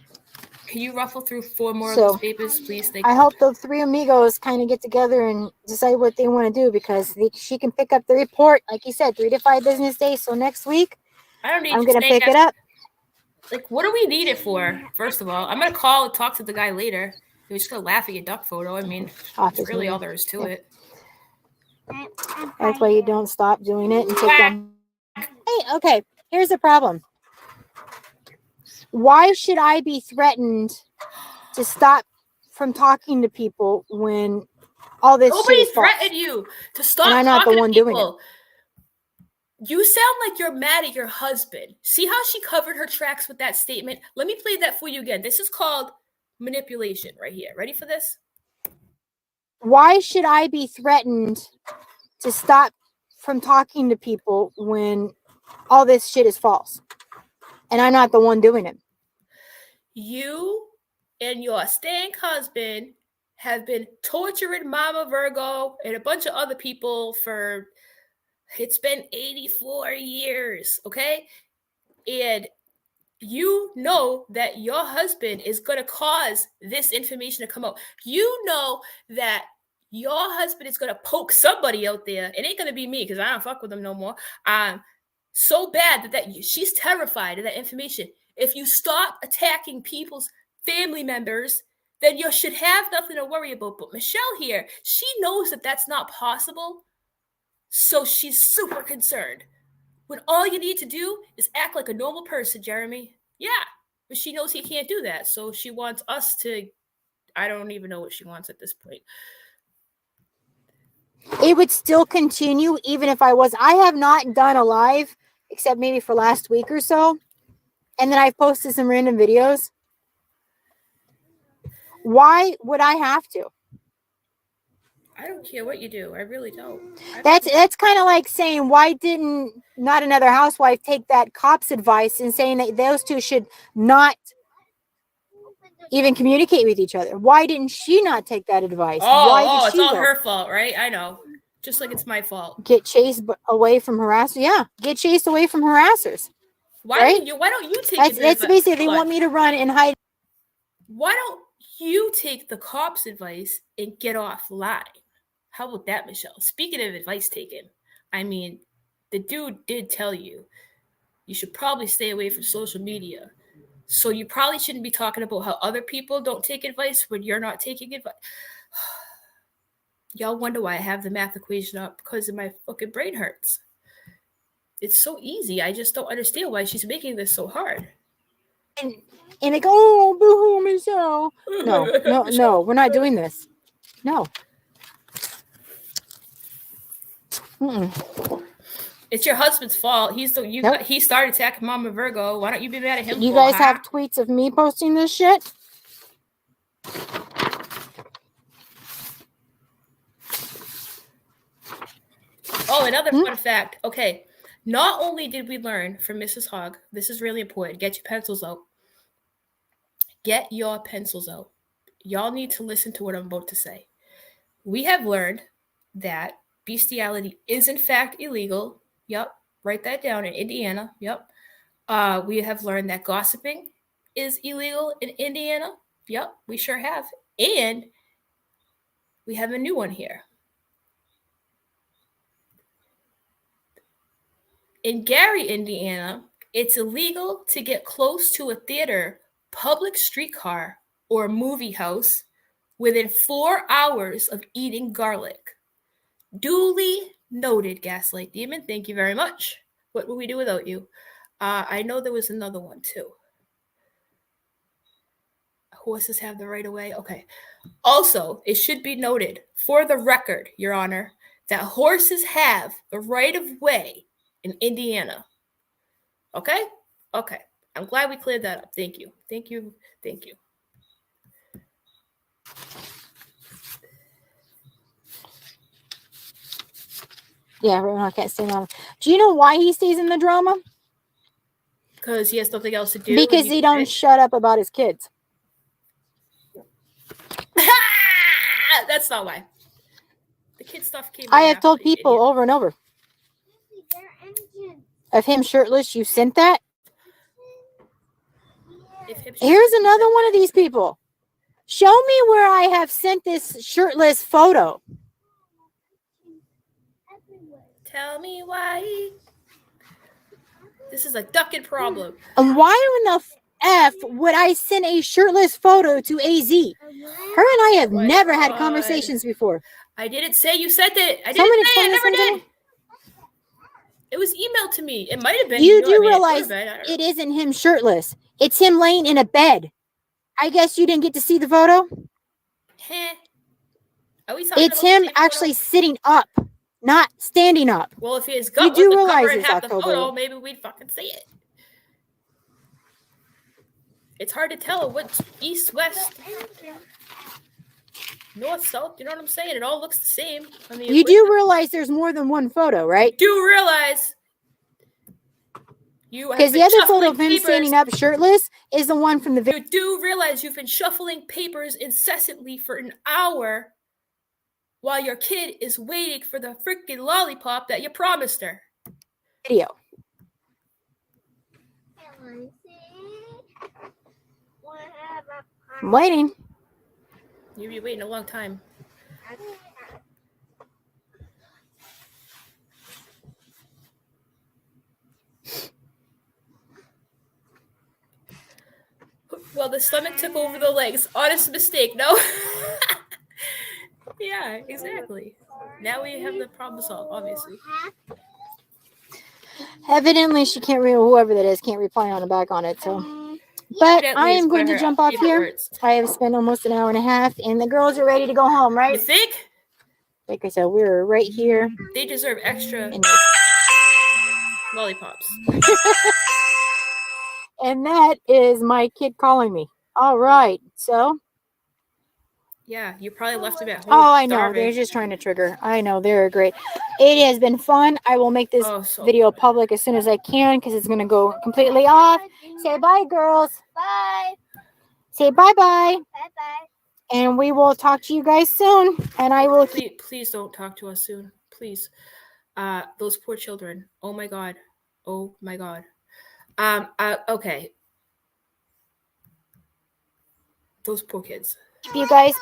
Can you ruffle through 4 more of those papers, please? I hope the three amigos kind of get together and decide what they want to do because she can pick up the report, like you said, 3 to 5 business days. So next week, I'm going to pick it up. Like, what do we need it for? First of all, I'm going to call and talk to the guy later. He's just going to laugh at your duck photo. I mean, that's really all there is to it. That's why you don't stop doing it and take them. Hey, okay, here's the problem. Why should I be threatened to stop from talking to people when all this Nobody shit is false? threatened you to stop And I'm not the talking one to doing it. people. You sound like you're mad at your husband. See how she covered her tracks with that statement? Let me play that for you again. This is called manipulation right here. Ready for this? Why should I be threatened to stop from talking to people when all this shit is false? And I'm not the one doing it. You and your stank husband have been torturing Mama Virgo and a bunch of other people for, it's been 84 years, okay? And you know that your husband is going to cause this information to come out. You know that your husband is going to poke somebody out there. It ain't going to be me because I don't fuck with him no more. So bad that she's terrified of that information. If you stop attacking people's family members, then you should have nothing to worry about. But Michelle here, she knows that that's not possible. So she's super concerned. When all you need to do is act like a normal person, Jeremy. Yeah, but she knows he can't do that. So she wants us to, I don't even know what she wants at this point. It would still continue even if I was. I have not done a live except maybe for last week or so. And then I've posted some random videos. Why would I have to? I don't care what you do. I really don't. That's kind of like saying, why didn't Not Another Housewife take that cop's advice and saying that those two should not even communicate with each other? Why didn't she not take that advice? Why did it's she all go? her fault, right? I know. Just like it's my fault. Get chased away from harassers. Yeah, get chased away from harassers. Why don't you take That's basically they want me to run and hide. Why don't you take the cop's advice and get offline? How about that, Michelle? Speaking of advice taken, I mean, the dude did tell you should probably stay away from social media. So you probably shouldn't be talking about how other people don't take advice when you're not taking advice. Y'all wonder why I have the math equation up because my fucking brain hurts. It's so easy. I just don't understand why she's making this so hard. And they go, oh, boo-hoo, Michelle. No, we're not doing this. No. Mm-mm. It's your husband's fault. He started attacking Mama Virgo. Why don't you be mad at him? You guys have tweets of me posting this shit? Oh, another fun fact. Okay. Not only did we learn from Mrs. Hog, this is really important. Get your pencils out. Get your pencils out. Y'all need to listen to what I'm about to say. We have learned that bestiality is in fact illegal. Yep. Write that down in Indiana. Yep. We have learned that gossiping is illegal in Indiana. Yep. We sure have. And we have a new one here. In Gary, Indiana, it's illegal to get close to a theater, public streetcar, or movie house within 4 hours of eating garlic. Duly noted, Gaslight Demon. Thank you very much. What would we do without you? I know there was another one, too. Horses have the right of way. Okay. Also, it should be noted, for the record, Your Honor, that horses have the right of way in Indiana. Okay? Okay. I'm glad we cleared that up. Thank you. Thank you. Thank you. Yeah, I can't stay on. Do you know why he stays in the drama? Because he has nothing else to do. Because he don't shut up about his kids. That's not why. The kid stuff came. I have told people over and over. Of him shirtless, you sent that? Here's another one of these people. Show me where I have sent this shirtless photo. Tell me why. This is a ducking problem. And why in the F would I send a shirtless photo to AZ? Her and I have never had conversations before. I didn't say you sent it. I didn't Somebody say it. I explain never this to did. me. It was emailed to me. It might have been. You I do mean, it could realize have been. I don't know. it isn't him shirtless. It's him laying in a bed. I guess you didn't get to see the photo. Heh. Are we talking It's about the him same actually photo? sitting up, not standing up. Well, if his You gut do was to cover realize and it's half the October. photo, maybe we'd fucking see it. It's hard to tell what's east, west, north, south. You know what I'm saying? It all looks the same. I mean, You do realize there's more than one photo, right? do realize you have Because been the other photo shuffling of him papers. standing up shirtless is the one from the video. You do realize you've been shuffling papers incessantly for an hour while your kid is waiting for the freaking lollipop that you promised her. I'm waiting. You've been waiting a long time. Well, the stomach took over the legs. Honest mistake, no? Yeah, exactly. Now we have the problem solved, obviously. Evidently, she can't read, whoever that is, can't reply on the back on it. So, but I am going to jump off here. I have spent almost an hour and a half, and the girls are ready to go home, You right? think? Like I said, we're right here. They deserve extra lollipops. And that is my kid calling me. All right. So. Yeah, you probably left them at home. Oh, I know. starving. They're just trying to trigger. I know. They're great. It has been fun. I will make this video public as soon as I can because it's going to go completely off. Say bye, girls. Bye. Say bye-bye. Bye-bye. And we will talk to you guys soon. And I will keep. Please don't talk to us soon. Please. Those poor children. Oh my God. Oh my God. Okay. Those poor kids. Keep you guys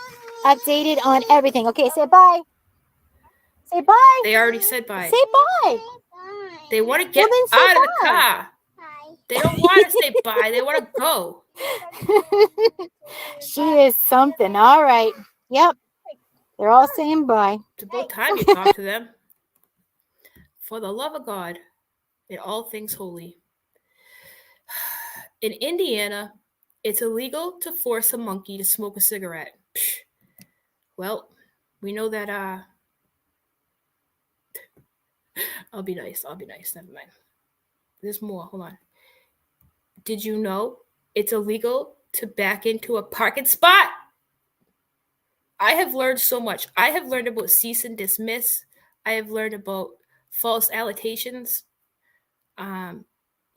updated on everything. Okay, say bye. Say bye. They already said bye. Say bye. Bye. They want to get then say out of the bye. car. Bye. They don't want to say bye. They want to go. She is something. All right. Yep. They're all saying bye. It's about time you talk to them. For the love of God, in all things holy. In Indiana, it's illegal to force a monkey to smoke a cigarette. Psh. Well, we know that, I'll be nice. Never mind. There's more. Hold on. Did you know it's illegal to back into a parking spot? I have learned so much. I have learned about cease and dismiss. I have learned about false allegations,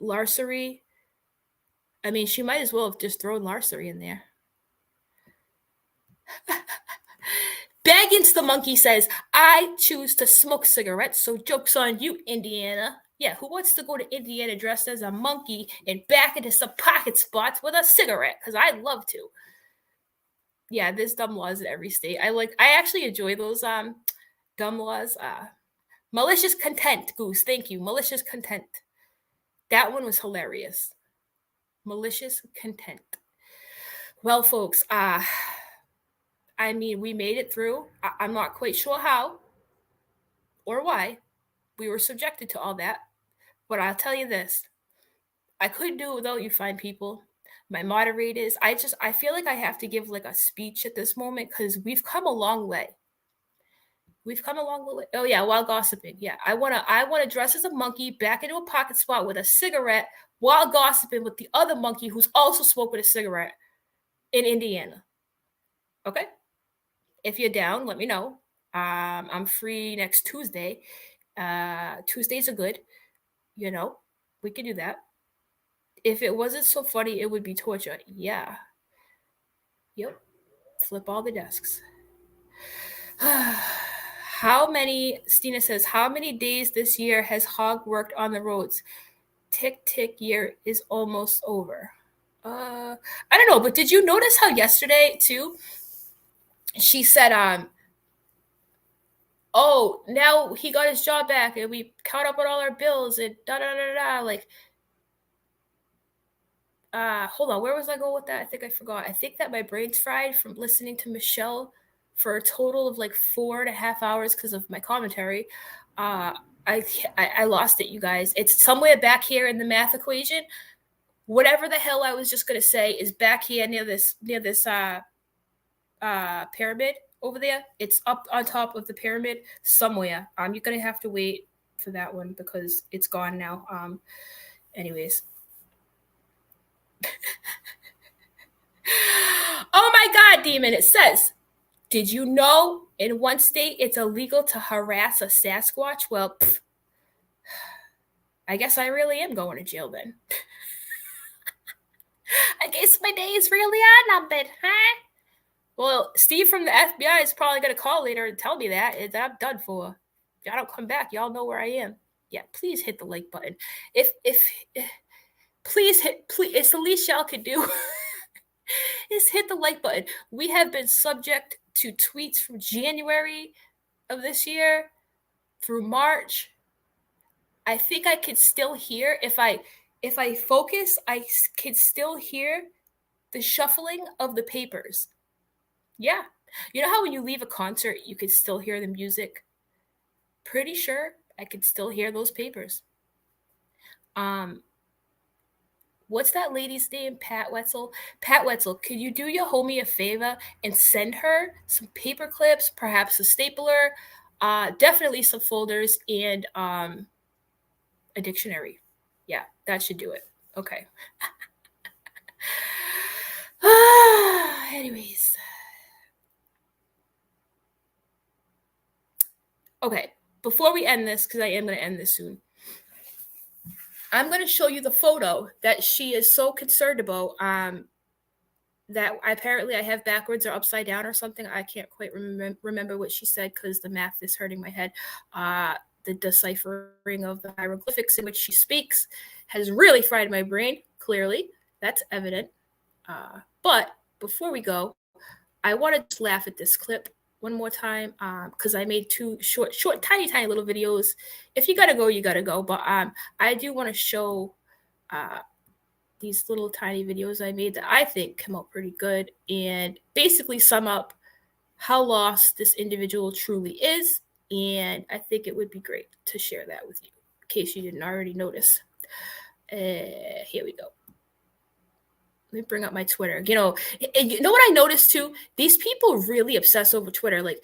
larceny. I mean, she might as well have just thrown larceny in there. Baggins the monkey says, I choose to smoke cigarettes, so joke's on you, Indiana. Yeah, who wants to go to Indiana dressed as a monkey and back into some pocket spots with a cigarette? Because I'd love to. Yeah, there's dumb laws in every state. I actually enjoy those dumb laws. Malicious content, Goose. Thank you. Malicious content. That one was hilarious. Malicious content. Well, folks, I mean, we made it through. I'm not quite sure how or why we were subjected to all that, but I'll tell you this. I couldn't do it without you fine people, my moderators. I feel like I have to give like a speech at this moment because we've come a long way. We've come a long way. Oh yeah, while gossiping. Yeah, I wanna dress as a monkey back into a pocket spot with a cigarette while gossiping with the other monkey who's also smoking a cigarette in Indiana. Okay? If you're down, let me know. I'm free next Tuesday. Tuesdays are good. You know, we can do that. If it wasn't so funny, it would be torture. Yeah. Yep. Flip all the desks. Stina says, how many days this year has Hog worked on the roads? Tick, tick, year is almost over. I don't know, but did you notice how yesterday, too, she said, oh, now he got his job back and we caught up on all our bills and da-da-da-da, like, hold on, where was I going with that? I think I forgot. I think that my brain's fried from listening to Michelle for a total of like 4.5 hours because of my commentary. I lost it, you guys. It's somewhere back here in the math equation. Whatever the hell I was just gonna say is back here near this pyramid over there. It's up on top of the pyramid somewhere. You're gonna have to wait for that one because it's gone now. Anyways. Oh my God, Demon! It says, did you know in one state it's illegal to harass a Sasquatch? Well, I guess I really am going to jail then. I guess my day is really unnumbered, huh? Well, Steve from the FBI is probably going to call later and tell me that I'm done for. If y'all don't come back, y'all know where I am. Yeah, please hit the like button. Please, it's the least y'all can do. Is hit the like button. We have been subject to tweets from January of this year through March. I think I could still hear, if I focus, I could still hear the shuffling of the papers. Yeah. You know how when you leave a concert, you could still hear the music? Pretty sure I could still hear those papers. What's that lady's name? Pat Wetzel? Pat Wetzel, could you do your homie a favor and send her some paper clips, perhaps a stapler, definitely some folders, and a dictionary. Yeah, that should do it. Okay. Anyways. Okay, before we end this, because I am going to end this soon, I'm going to show you the photo that she is so concerned about, that apparently I have backwards or upside down or something. I can't quite remember what she said because the math is hurting my head. The deciphering of the hieroglyphics in which she speaks has really fried my brain, clearly. That's evident. But before we go, I want to just laugh at this clip one more time, because I made two short, tiny little videos. If you gotta go, you gotta go. But I do want to show these little tiny videos I made that I think come out pretty good and basically sum up how lost this individual truly is. And I think it would be great to share that with you, in case you didn't already notice. Here we go. Let me bring up my Twitter. You know what I noticed too? These people really obsess over Twitter. Like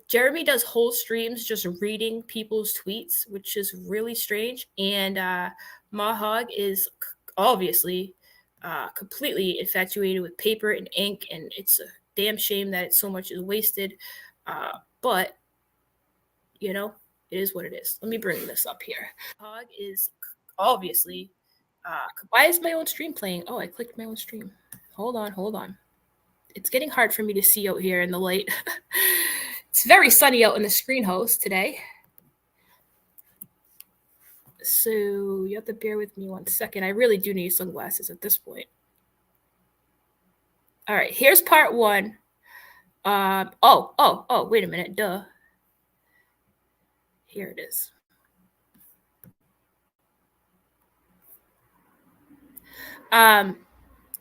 Jeremy does whole streams just reading people's tweets, which is really strange. And Ma Hog is obviously completely infatuated with paper and ink, and it's a damn shame that so much is wasted. But you know, it is what it is. Let me bring this up here. Hog is obviously. Why is my own stream playing? Oh, I clicked my own stream. Hold on. It's getting hard for me to see out here in the light. It's very sunny out in the screen host today. So you have to bear with me 1 second. I really do need sunglasses at this point. All right, here's part one. Oh, wait a minute. Duh. Here it is.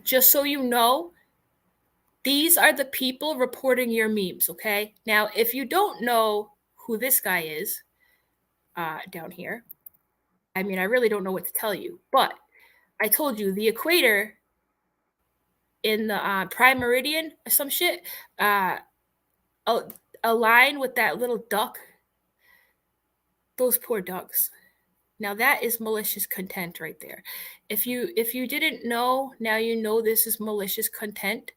Just so you know, these are the people reporting your memes, okay? Now, if you don't know who this guy is down here, I mean, I really don't know what to tell you, but I told you the equator in the prime meridian or some shit, align with that little duck. Those poor ducks. Now that is malicious content right there. If you didn't know, now you know this is malicious content.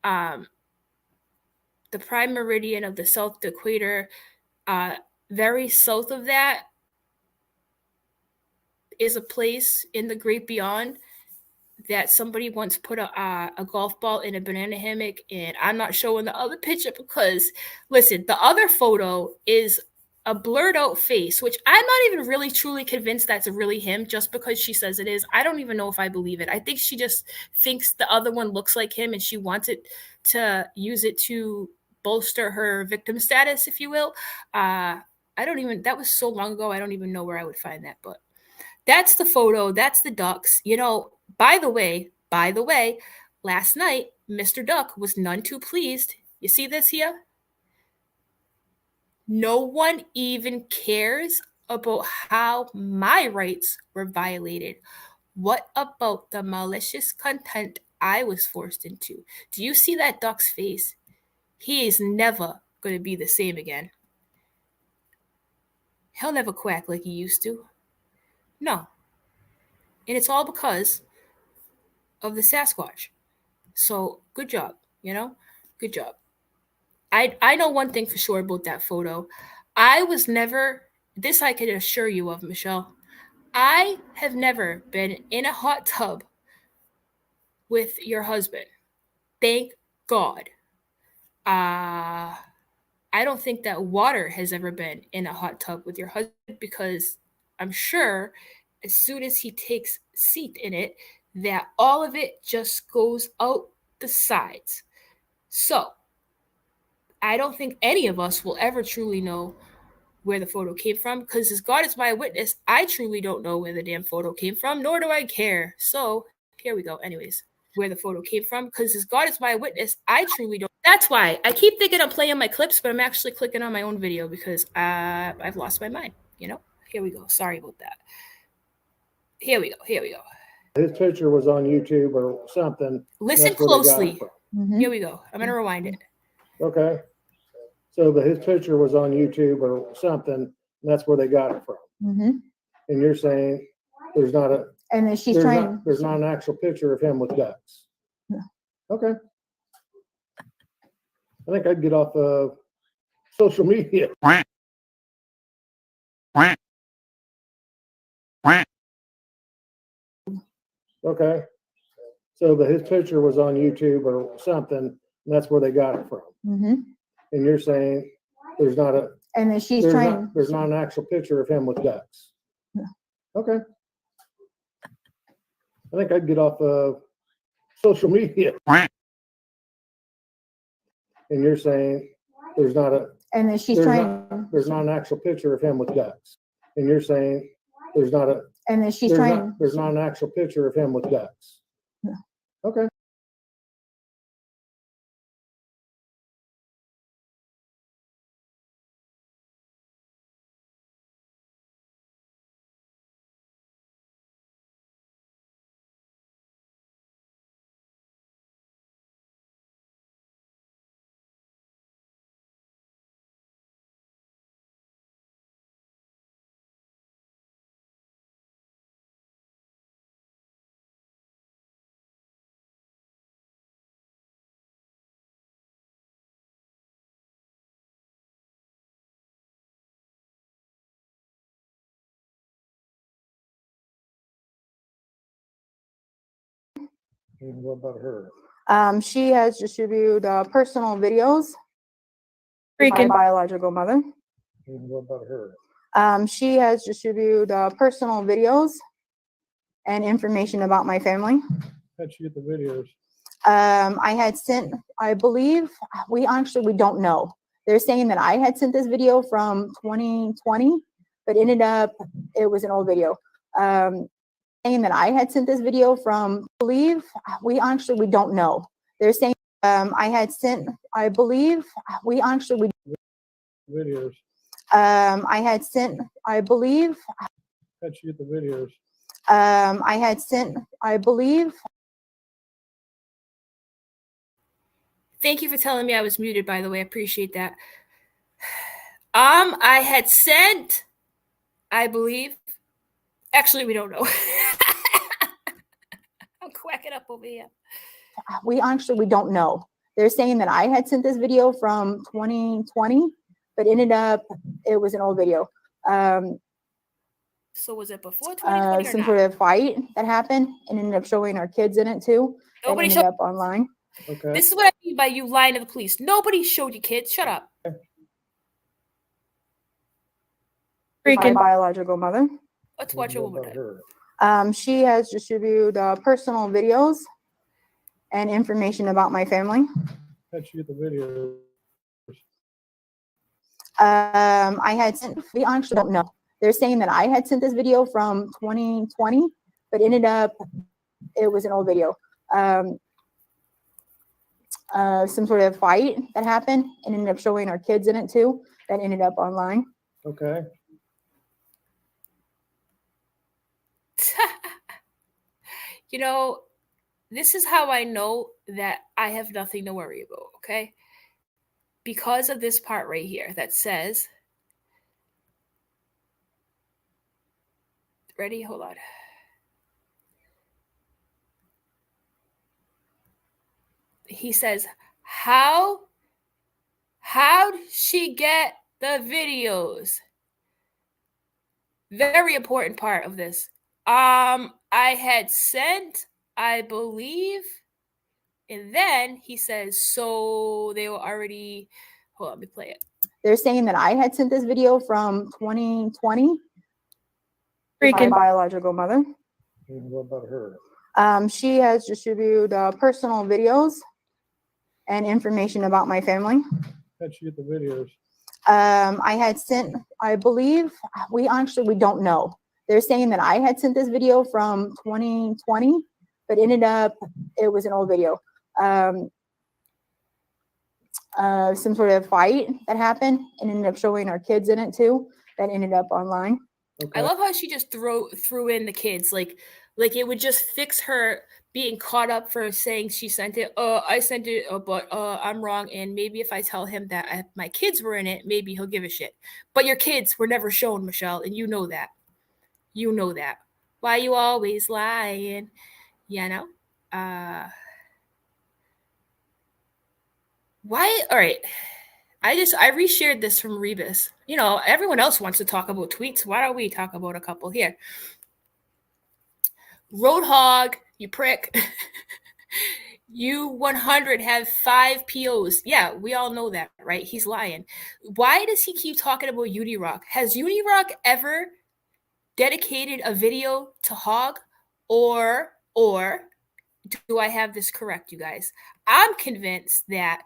The prime meridian of the south equator, very south of that is a place in the great beyond that somebody once put a golf ball in a banana hammock, and I'm not showing the other picture because, listen, the other photo is a blurred out face, which I'm not even really truly convinced that's really him just because she says it is. I don't even know if I believe it. I think she just thinks the other one looks like him and she wants it to use it to bolster her victim status, if you will. That was so long ago, I don't even know where I would find that, but that's the photo. That's the ducks. You know, by the way, last night, Mr. Duck was none too pleased. You see this here? No one even cares about how my rights were violated. What about the malicious content I was forced into? Do you see that duck's face? He is never going to be the same again. He'll never quack like he used to. No. And it's all because of the Sasquatch. So good job, you know? Good job. I know one thing for sure about that photo. I was never, this I can assure you of, Michelle. I have never been in a hot tub with your husband. Thank God. I don't think that water has ever been in a hot tub with your husband, because I'm sure as soon as he takes seat in it, that all of it just goes out the sides. So I don't think any of us will ever truly know where the photo came from, because as God is my witness, I truly don't know where the damn photo came from, nor do I care. So here we go. Anyways, where the photo came from, because as God is my witness, I truly don't. That's why I keep thinking I'm playing my clips, but I'm actually clicking on my own video because I've lost my mind, you know? Here we go. Sorry about that. Here we go. Here we go. His picture was on YouTube or something. Listen closely. Here we go. I'm going to rewind it. Okay. So his picture was on YouTube or something, and that's where they got it from. And you're saying there's not a, And then she's there's trying. not, there's not an actual picture of him with ducks. No. Okay. I think I'd get off social media. Okay. So his picture was on YouTube or something, and that's where they got it from. And you're saying there's not a, And then she's there's trying. not, there's not an actual picture of him with ducks. No. Okay. I think I'd get off social media. And you're saying there's not a, And then she's there's trying. not, there's not an actual picture of him with ducks. And you're saying there's not a, And then she's there's trying. not, there's not an actual picture of him with ducks. No. Okay. And what about her? She has distributed personal videos. Freaking. My biological mother. And what about her? She has distributed personal videos and information about my family. How'd she get the videos? I had sent, I believe, we don't know. They're saying that I had sent this video from 2020, but ended up, it was an old video. Saying that I had sent this video from, we don't know. They're saying I had sent, I believe, Videos. I had sent, I believe, How'd she get the videos? I had sent, I believe. Thank you for telling me I was muted, by the way. I appreciate that. I had sent, I believe. Actually, we don't know. I'm quacking up over here. We don't know. They're saying that I had sent this video from 2020, but ended up, it was an old video. So was it before 2020 or Some not? sort of fight that happened and ended up showing our kids in it too. Nobody That ended showed. up online. Okay. This is what I mean by you lying to the police. Nobody showed you kids. Shut up. My biological mother. Let's watch a And what woman. about her? She has distributed personal videos and information about my family. How'd she get the videos? I had sent, we actually don't know. They're saying that I had sent this video from 2020, but ended up, it was an old video. Some sort of fight that happened and ended up showing our kids in it too. That that ended up online. Okay. You know, this is how I know that I have nothing to worry about, okay? Because of this part right here that says, ready? Hold on. He says, how'd she get the videos? Very important part of this. I had sent, I believe, and then he says, so they were already, hold on, let me play it. They're saying that I had sent this video from 2020. My biological mother. And what about her? She has distributed personal videos and information about my family. How'd she get the videos? I had sent, I believe, we don't know. They're saying that I had sent this video from 2020, but ended up, it was an old video. Some sort of fight that happened and ended up showing our kids in it too. That ended up online. Okay. I love how she just threw in the kids, like it would just fix her being caught up for saying she sent it. I sent it, but I'm wrong. And maybe if I tell him that my kids were in it, maybe he'll give a shit. But your kids were never shown, Michelle, and you know that. You know that. Why you always lying? You know. Why? All right. I reshared this from Rebus. You know, everyone else wants to talk about tweets. Why don't we talk about a couple here? Road Hog, you prick. You 100 have 5 POs. Yeah, we all know that, right? He's lying. Why does he keep talking about Unirock? Has Unirock ever dedicated a video to Hog? Or do I have this correct, you guys? I'm convinced that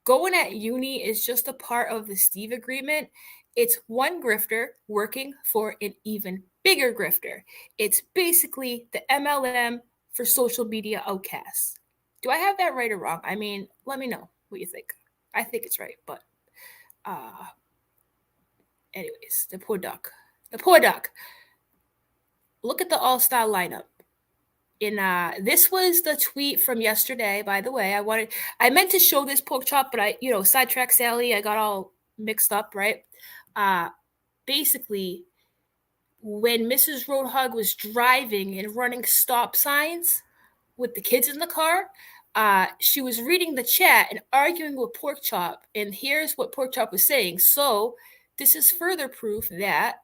going at Uni is just a part of the Steve agreement. It's one grifter working for an even bigger grifter. It's basically the MLM for social media outcasts. Do I have that right or wrong? I mean, let me know what you think. I think it's right, but anyways, the poor duck. The poor duck. Look at the all-star lineup. This was the tweet from yesterday, by the way. I meant to show this pork chop, but I sidetracked Sally. I got all mixed up, right? Basically, when Mrs. Roadhog was driving and running stop signs with the kids in the car, she was reading the chat and arguing with Pork Chop. And here's what Pork Chop was saying. So this is further proof that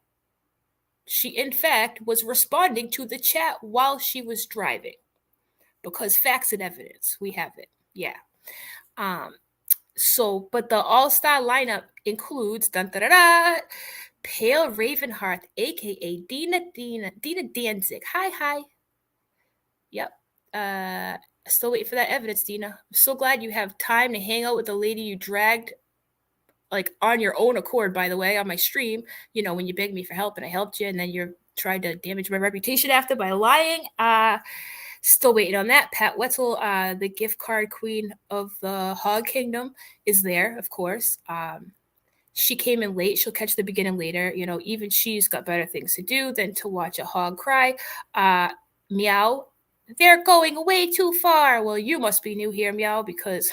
she, in fact, was responding to the chat while she was driving. Because facts and evidence, we have it. Yeah. But the all-star lineup includes Pale Ravenheart, aka Dina Danzig. Hi. Yep. Still waiting for that evidence, Dina. I'm so glad you have time to hang out with the lady you dragged, like, on your own accord, by the way, on my stream. You know, when you begged me for help and I helped you, and then you tried to damage my reputation after by lying. Still waiting on that. Pat Wetzel, the gift card queen of the Hog Kingdom, is there, of course. She came in late. She'll catch the beginning later. You know, even she's got better things to do than to watch a hog cry. Meow. They're going way too far. Well, you must be new here, Meow, because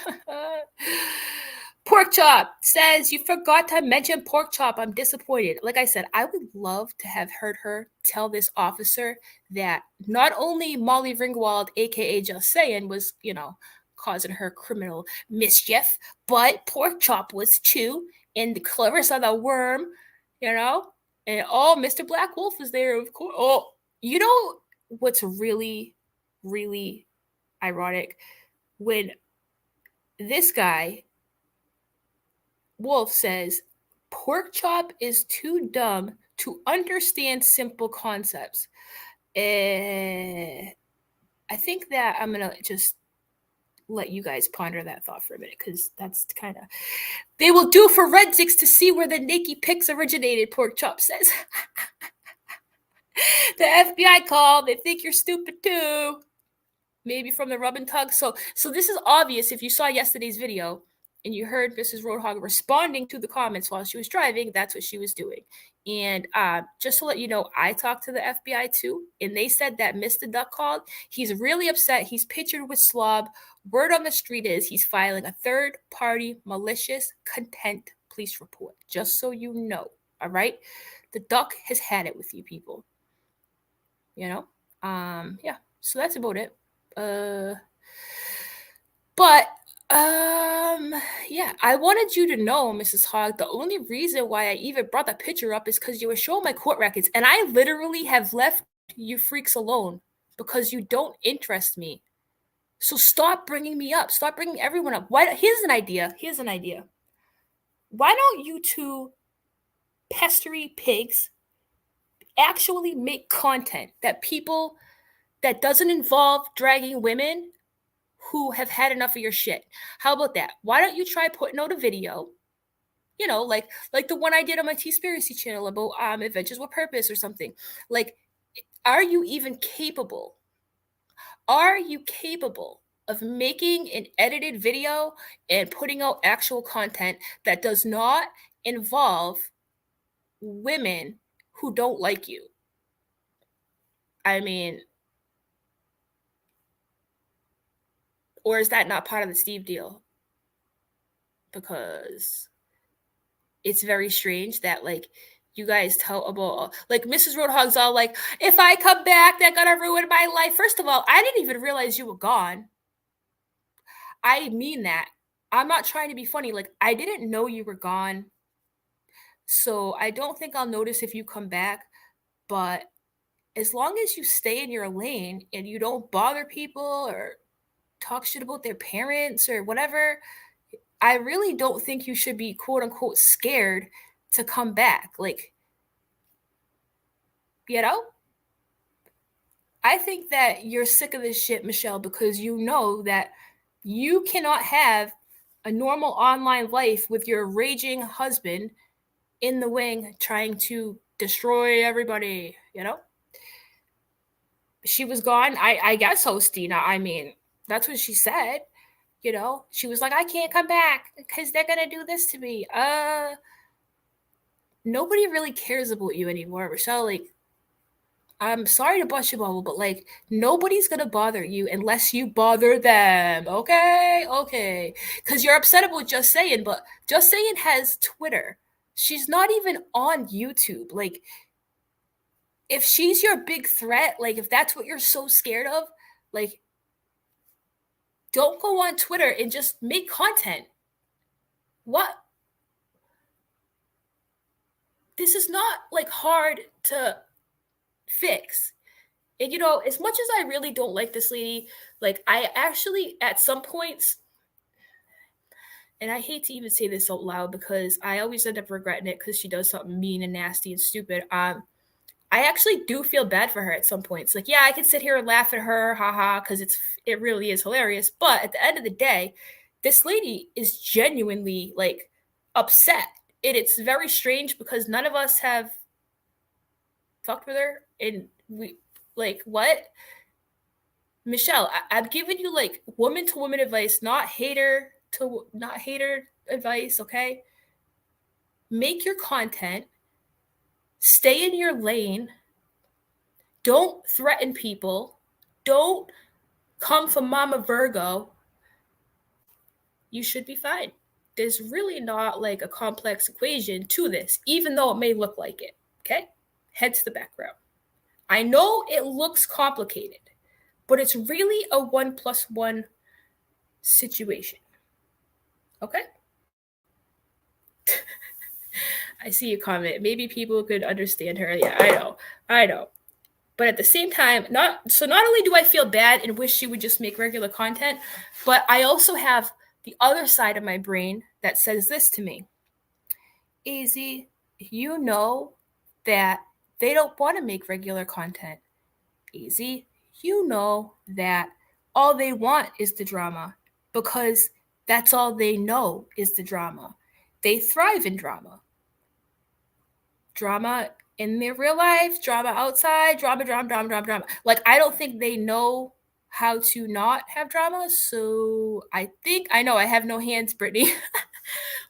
Pork Chop says you forgot to mention Pork Chop. I'm disappointed. Like I said, I would love to have heard her tell this officer that not only Molly Ringwald, aka Just Sayin, was, causing her criminal mischief, but Pork Chop was too. And the Clarissa the Worm, and Mr. Black Wolf is there, of course. Oh, you know what's really, really ironic? When this guy, Wolf, says Pork Chop is too dumb to understand simple concepts. I think that I'm going to just let you guys ponder that thought for a minute, because that's kind of... They will do forensics to see where the naked pics originated, Pork Chop says. The FBI called. They think you're stupid too. Maybe from the rub and tug. So this is obvious if you saw yesterday's video. and you heard Mrs. Roadhog responding to the comments while she was driving, that's what she was doing. And just to let you know, I talked to the FBI too, and they said that Mr. Duck called. He's really upset. He's pictured with Slob. Word on the street is he's filing a third-party malicious content police report, just so you know, all right? The Duck has had it with you people, you know? Yeah, so that's about it. Yeah, I wanted you to know, Mrs. Hogg, the only reason why I even brought that picture up is because you were showing my court records, and I literally have left you freaks alone because you don't interest me. So stop bringing me up. Stop bringing everyone up. Here's an idea. Why don't you two pestery pigs actually make content that doesn't involve dragging women who have had enough of your shit? How about that? Why don't you try putting out a video, you know, like the one I did on my T-Spiracy channel about Adventures with Purpose or something? Like, are you even capable? Are you capable of making an edited video and putting out actual content that does not involve women who don't like you? I mean, or is that not part of the Steve deal? Because it's very strange that, like, you guys tell about, like, Mrs. Roadhog's all like, if I come back, they're gonna ruin my life. First of all, I didn't even realize you were gone. I mean that. I'm not trying to be funny. Like, I didn't know you were gone. So I don't think I'll notice if you come back. But as long as you stay in your lane and you don't bother people or talk shit about their parents or whatever, I really don't think you should be quote unquote scared to come back. Like, you know? I think that you're sick of this shit, Michelle, because you know that you cannot have a normal online life with your raging husband in the wing trying to destroy everybody, you know? She was gone. I guess so, Stina. I mean, that's what she said. You know, she was like, I can't come back because they're going to do this to me. Nobody really cares about you anymore, Michelle. Like, I'm sorry to bust your bubble, but, like, nobody's going to bother you unless you bother them. Okay. Because you're upset about Just Sayin, but Just Sayin has Twitter. She's not even on YouTube. Like, if she's your big threat, like, if that's what you're so scared of, like, don't go on Twitter and just make content. What? This is not, like, hard to fix. And, you know, as much as I really don't like this lady, like, I actually, at some points, and I hate to even say this out loud because I always end up regretting it because she does something mean and nasty and stupid. I actually do feel bad for her at some points. Like, yeah, I could sit here and laugh at her, haha, because it really is hilarious. But at the end of the day, this lady is genuinely, like, upset. And it's very strange because none of us have fucked with her. And we, like, what? Michelle, I've given you, like, woman to woman advice, not hater advice, okay? Make your content. Stay in your lane. Don't threaten people. Don't come for Mama Virgo. You should be fine. There's really not, like, a complex equation to this, even though it may look like it, okay? Head to the background. I know it looks complicated, but it's really a 1+1 situation, okay? I see your comment. Maybe people could understand her. Yeah, I know. But at the same time, not only do I feel bad and wish she would just make regular content, but I also have the other side of my brain that says this to me. Easy, you know that they don't want to make regular content. Easy, you know that all they want is the drama because that's all they know is the drama. They thrive in drama. Drama in their real life, drama outside, drama. Like, I don't think they know how to not have drama. So I think I know I have no hands, Brittany.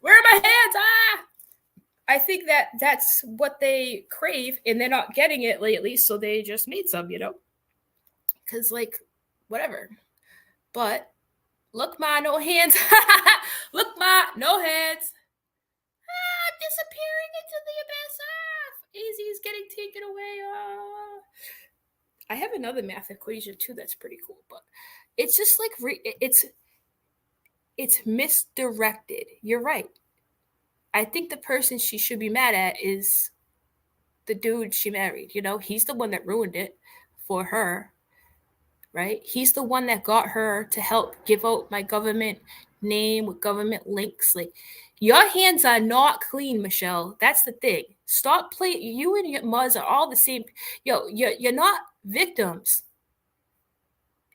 Where are my hands? I think that that's what they crave, and they're not getting it lately, so they just made some, because like whatever. But look, Ma, no hands. Look, Ma, no hands. Disappearing into the abyss. Easy's getting taken away. I have another math equation too that's pretty cool, but it's just like it's misdirected. You're right. I think the person she should be mad at is the dude she married. He's the one that ruined it for her, right? He's the one that got her to help give out my government name with government links. Like, your hands are not clean, Michelle. That's the thing. Stop playing. You and your Muzz are all the same. You're not victims.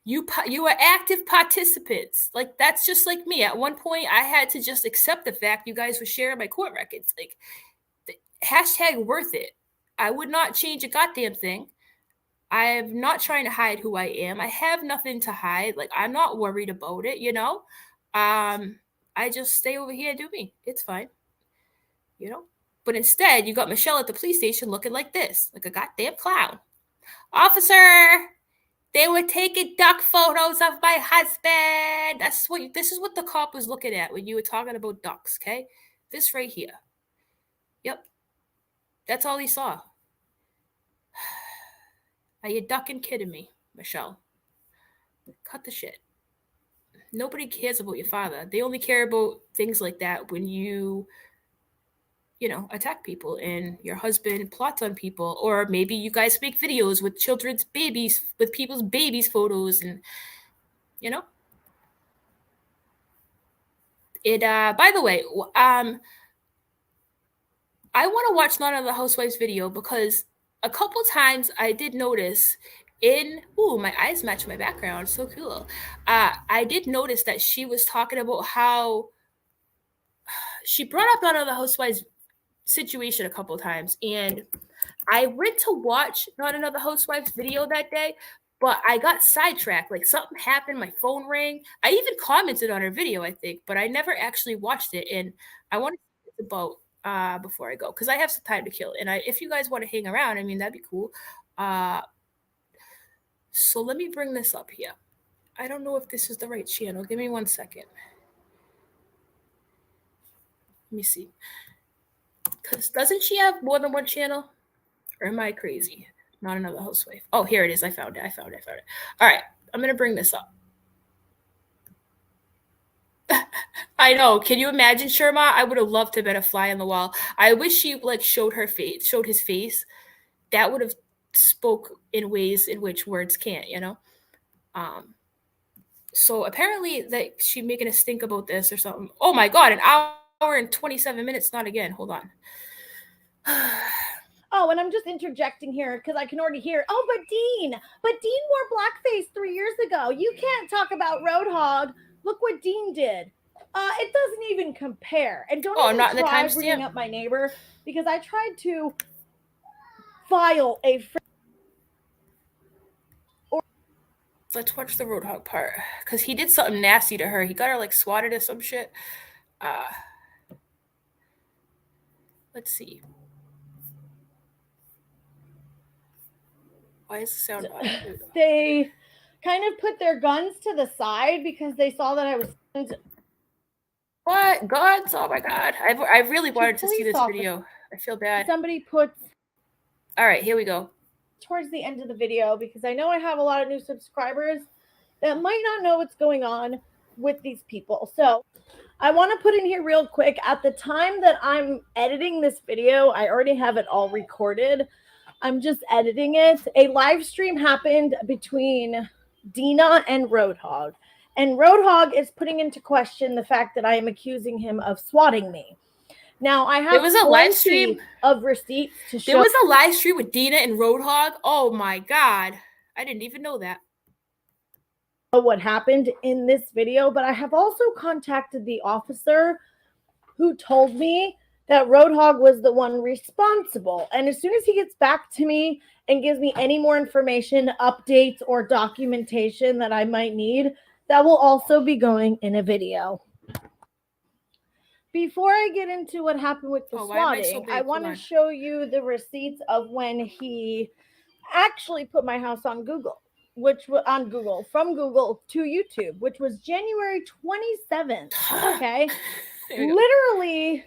You are active participants. Like, that's just like me. At one point, I had to just accept the fact you guys were sharing my court records. Like, hashtag worth it. I would not change a goddamn thing. I'm not trying to hide who I am. I have nothing to hide. Like, I'm not worried about it, I just stay over here and do me. It's fine. But instead, you got Michelle at the police station looking like this, like a goddamn clown. Officer, they were taking duck photos of my husband. This is what the cop was looking at when you were talking about ducks, okay? This right here. Yep. That's all he saw. Are you ducking kidding me, Michelle? Cut the shit. Nobody cares about your father. They only care about things like that when you attack people and your husband plots on people, or maybe you guys make videos with children's babies, with people's babies' photos, and it. By the way, I want to watch Another Housewives video because a couple times I did notice my eyes match my background. So cool. I did notice that she was talking about how she brought up Another Housewives situation a couple times, and I went to watch Not Another Housewives video that day, but I got sidetracked. Like, something happened, my phone rang. I even commented on her video, I think, but I never actually watched it, and I want to see what it's about before I go, because I have some time to kill. And if you guys want to hang around, that'd be cool. So let me bring this up here. I don't know if this is the right channel. Give me 1 second. Let me see. Because doesn't she have more than one channel? Or am I crazy? Not Another Housewife. Oh, here it is. I found it. All right. I'm going to bring this up. I know. Can you imagine, Sherma? I would have loved to have been a fly on the wall. I wish she showed his face. That would have spoke in ways in which words can't, So apparently that she making us think about this or something. Oh my God, an hour and 27 minutes. Not again. Hold on. Oh, and I'm just interjecting here because I can already hear, but Dean wore blackface 3 years ago. You can't talk about Road Hog. Look what Dean did. It doesn't even compare. And don't even not try bringing up my neighbor, because I tried to file a... Let's watch the Road Hog part, because he did something nasty to her. He got her swatted or some shit. Let's see. Why is the sound on? They kind of put their guns to the side because they saw that I was... What? Guns? Oh my God. I really wanted to see this video. I feel bad. Somebody puts... All right, here we go. Towards the end of the video, because I know I have a lot of new subscribers that might not know what's going on with these people. So I want to put in here real quick, at the time that I'm editing this video, I already have it all recorded. I'm just editing it. A live stream happened between Dina and Road Hog. And Road Hog is putting into question the fact that I am accusing him of swatting me. Now, I have there was a live stream of receipts to show. There was a live stream with Dina and Road Hog. Oh my God. I didn't even know that. What happened in this video, but I have also contacted the officer who told me that Roadhog was the one responsible. And as soon as he gets back to me and gives me any more information, updates, or documentation that I might need, that will also be going in a video. Before I get into what happened with the swatting, I want to show you the receipts of when he actually put my house on Google, from Google to YouTube, which was January 27th. Okay. Literally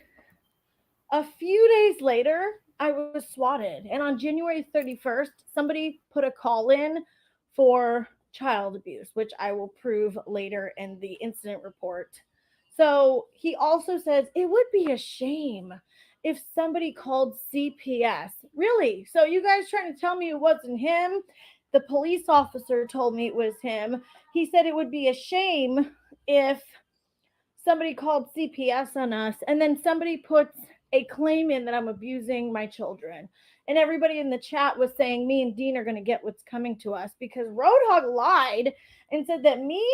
a few days later, I was swatted. And on January 31st, somebody put a call in for child abuse, which I will prove later in the incident report. So he also says it would be a shame if somebody called CPS. Really? So you guys trying to tell me it wasn't him? The police officer told me it was him. He said it would be a shame if somebody called CPS on us, and then somebody puts a claim in that I'm abusing my children. And everybody in the chat was saying me and Dean are going to get what's coming to us because Roadhog lied and said that me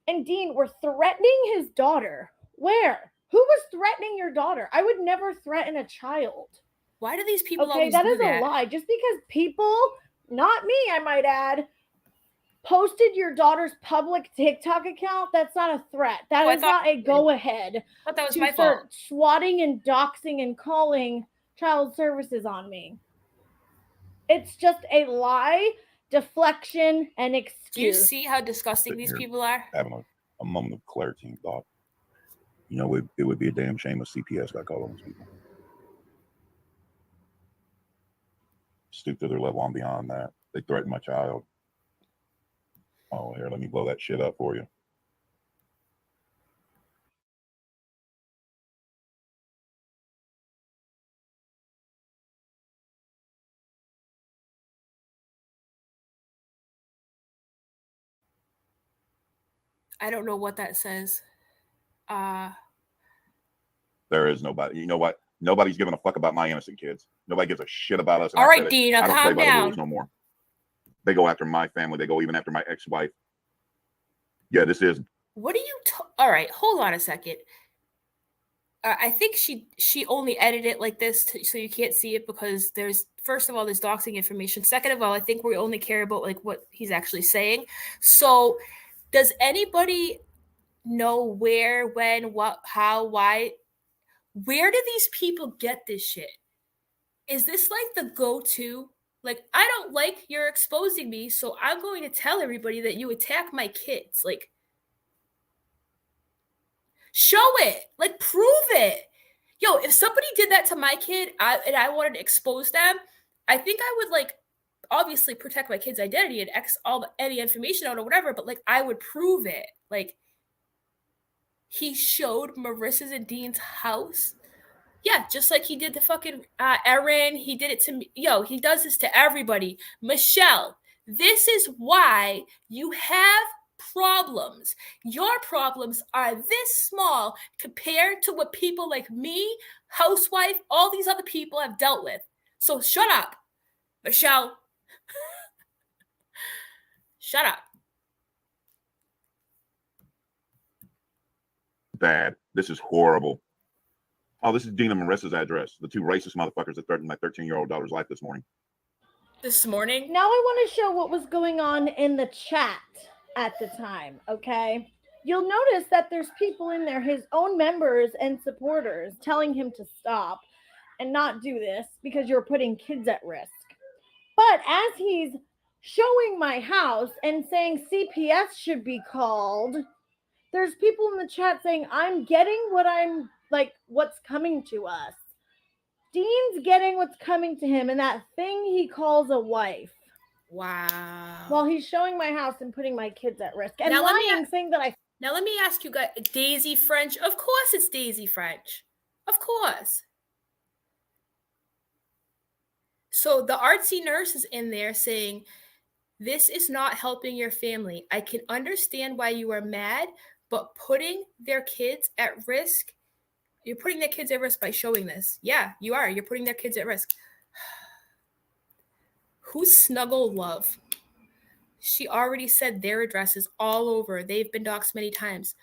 and Dean were threatening his daughter. Where? Who was threatening your daughter? I would never threaten a child. Why do these people always do that? A lie. Just because people, not me, I might add, posted your daughter's public TikTok account, that's not a threat. That is not a go-ahead to start swatting and doxing and calling child services on me. It's just a lie, deflection, and excuse. Do you see how disgusting these people are? Having a moment of clarity and thought. You know, it would be a damn shame if CPS got called on these people. Stoop to their level on beyond that. They threatened my child. Oh, here, let me blow that shit up for you. I don't know what that says. There is nobody. You know what? Nobody's giving a fuck about my innocent kids. Nobody gives a shit about us. All right, Dean, I don't calm play by down. the rules no more. They go after my family. They go even after my ex-wife. Yeah, this is. What are you? All right, hold on a second. I think she only edited it like this so you can't see it because there's, first of all, there's doxing information. Second of all, I think we only care about like what he's actually saying. So does anybody know where, when, what, how, why? Where do these people get this shit? Is this like the go-to? Like, I don't like you're exposing me, so I'm going to tell everybody that you attack my kids. Like, show it. Like, prove it. Yo, if somebody did that to my kid and I wanted to expose them, I think I would, like, obviously protect my kid's identity and any information out or whatever, but, like, I would prove it. Like, he showed Marissa's and Dean's house. Yeah, just like he did to fucking Erin. He did it to me. Yo, he does this to everybody. Michelle, this is why you have problems. Your problems are this small compared to what people like me, housewife, all these other people have dealt with. So shut up, Michelle. Shut up. Bad. This is horrible. Oh, this is Dean and Marissa's address. The two racist motherfuckers that threatened my 13-year-old daughter's life this morning. This morning? Now I want to show what was going on in the chat at the time, okay? You'll notice that there's people in there, his own members and supporters, telling him to stop and not do this because you're putting kids at risk. But as he's showing my house and saying CPS should be called, there's people in the chat saying, I'm getting what's coming to us. Dean's getting what's coming to him and that thing he calls a wife. Wow. While he's showing my house and putting my kids at risk. And now saying that Now let me ask you guys, Daisy French? Of course it's Daisy French. Of course. So the artsy nurse is in there saying, this is not helping your family. I can understand why you are mad, but putting their kids at risk, you're putting their kids at risk by showing this. Yeah, you are. You're putting their kids at risk. Who's Snuggle Love? She already said their address is all over. They've been doxxed many times.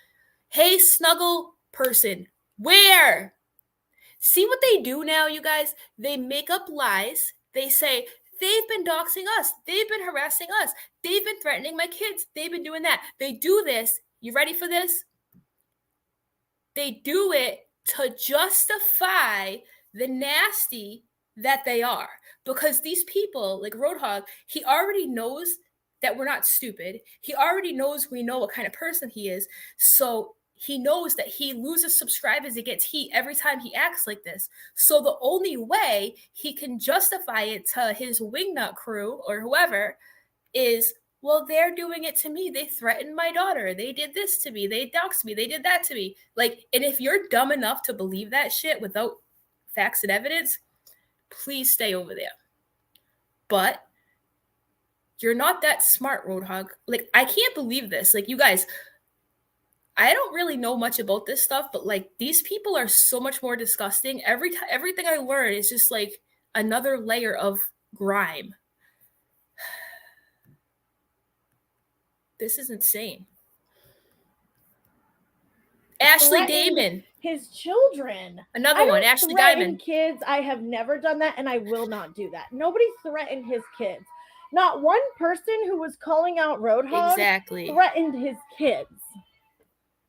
Hey, Snuggle person, where? See what they do now, you guys? They make up lies. They say, they've been doxing us. They've been harassing us. They've been threatening my kids. They've been doing that. They do this. You ready for this? They do it to justify the nasty that they are. Because these people, like Roadhog, he already knows that we're not stupid. He already knows we know what kind of person he is. So he knows that he loses subscribers, he gets heat every time he acts like this. So the only way he can justify it to his wingnut crew or whoever is, well, they're doing it to me. They threatened my daughter. They did this to me. They doxed me. They did that to me. Like, and if you're dumb enough to believe that shit without facts and evidence, please stay over there. But you're not that smart, Roadhog. Like, I can't believe this. Like, you guys, I don't really know much about this stuff, but like, these people are so much more disgusting. Everything I learn is just like another layer of grime. This is insane. Ashley Damon. His children. Another one, Ashley Diamond. Kids. I have never done that, and I will not do that. Nobody threatened his kids. Not one person who was calling out Roadhog threatened his kids.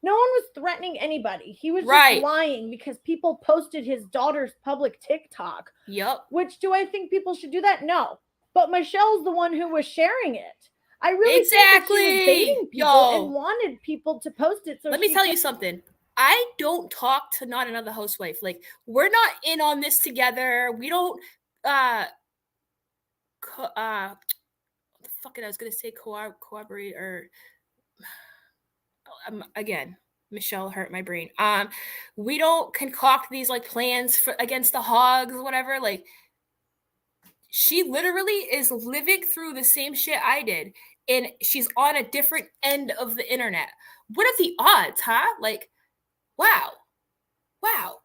No one was threatening anybody. He was just lying because people posted his daughter's public TikTok. Yep. Which, do I think people should do that? No. But Michelle's the one who was sharing it. I really think that she was baiting people and wanted people to post it. So let me tell you something. I don't talk to Not Another Housewife. Like, we're not in on this together. We don't I was gonna say cooperate or again, Michelle hurt my brain. We don't concoct these like plans against the Hogs or whatever. Like, she literally is living through the same shit I did, and she's on a different end of the internet. What are the odds, huh? Like, wow.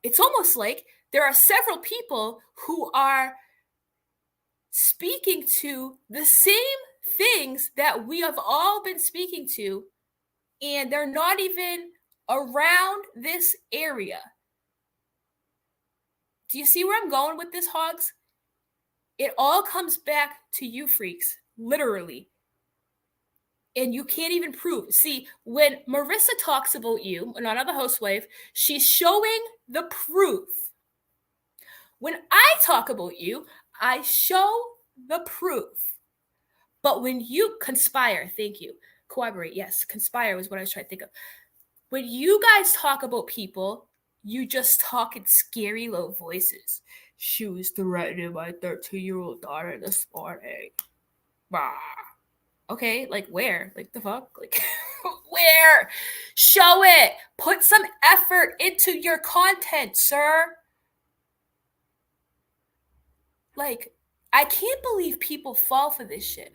It's almost like there are several people who are speaking to the same things that we have all been speaking to, and they're not even around this area. Do you see where I'm going with this, Hogs? It all comes back to you freaks, literally. And you can't even prove. See, when Marissa talks about you, Another Housewife, she's showing the proof. When I talk about you, I show the proof. But when you conspire, thank you, cooperate, yes, conspire was what I was trying to think of. When you guys talk about people, you just talk in scary low voices. She was threatening my 13-year-old daughter this morning. Bah. Okay, like where? Like the fuck? Like where? Show it. Put some effort into your content, sir. Like, I can't believe people fall for this shit.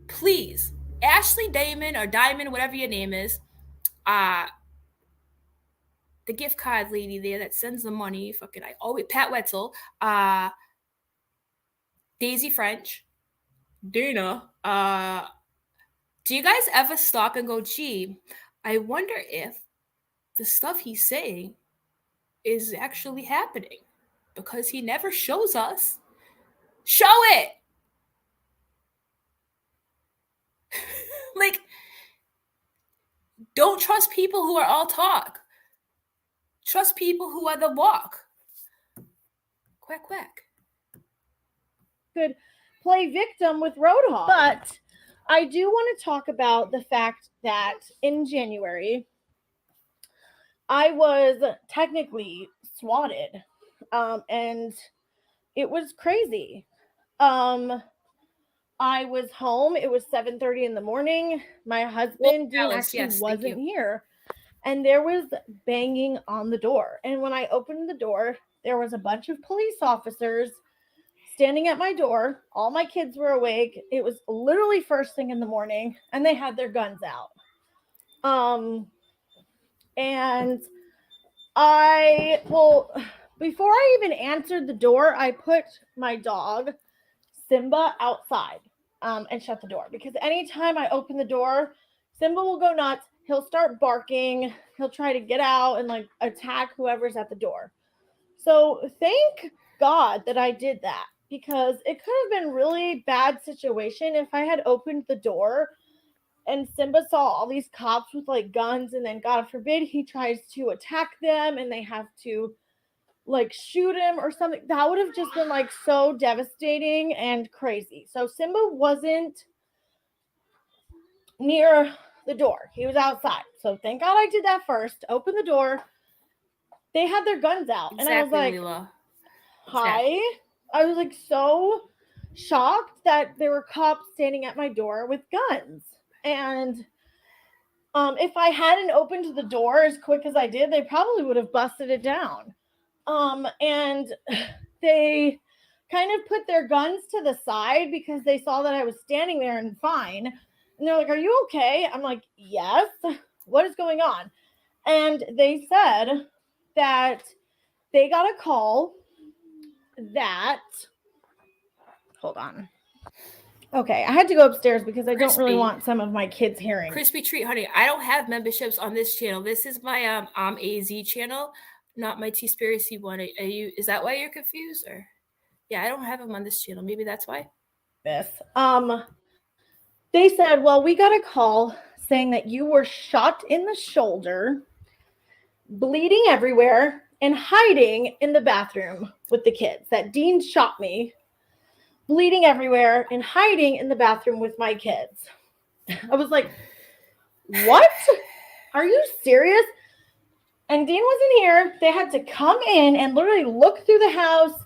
Please, Ashley Damon or Diamond, whatever your name is, the gift card lady there that sends the money, Pat Wetzel, Daisy French, Dana, do you guys ever stop and go, gee, I wonder if the stuff he's saying is actually happening? Because he never shows us. Show it! Like, don't trust people who are all talk. Trust people who are the walk. Quack, quack. Could play victim with Roadhog. But I do want to talk about the fact that in January, I was technically swatted. And it was crazy. I was home. It was 7:30 in the morning. My husband wasn't here. And there was banging on the door. And when I opened the door, there was a bunch of police officers standing at my door. All my kids were awake. It was literally first thing in the morning, and they had their guns out. And before I even answered the door, I put my dog, Simba, outside and shut the door. Because anytime I open the door, Simba will go nuts. He'll start barking. He'll try to get out and like attack whoever's at the door. So thank God that I did that, because it could have been really bad situation if I had opened the door and Simba saw all these cops with like guns, and then God forbid he tries to attack them and they have to like shoot him or something. That would have just been like so devastating and crazy. So Simba wasn't near the door. He was outside. So thank God I did that first. Open the door. They had their guns out. Exactly, and I was like, Leela. hi. Exactly. I was like so shocked that there were cops standing at my door with guns. And if I hadn't opened the door as quick as I did, they probably would have busted it down. And they kind of put their guns to the side because they saw that I was standing there and fine. And they're like, are you okay? I'm like, yes. What is going on? And they said that they got a call that, hold on. Okay, I had to go upstairs because I don't really want some of my kids hearing. Crispy treat, honey. I don't have memberships on this channel. This is my AZ channel, not my T-Spiracy one. Are you? Is that why you're confused? Or yeah, I don't have them on this channel. Maybe that's why. This. They said, well, we got a call saying that you were shot in the shoulder, bleeding everywhere, and hiding in the bathroom with the kids. That Dean shot me, bleeding everywhere, and hiding in the bathroom with my kids. I was like, what? Are you serious? And Dean wasn't here. They had to come in and literally look through the house,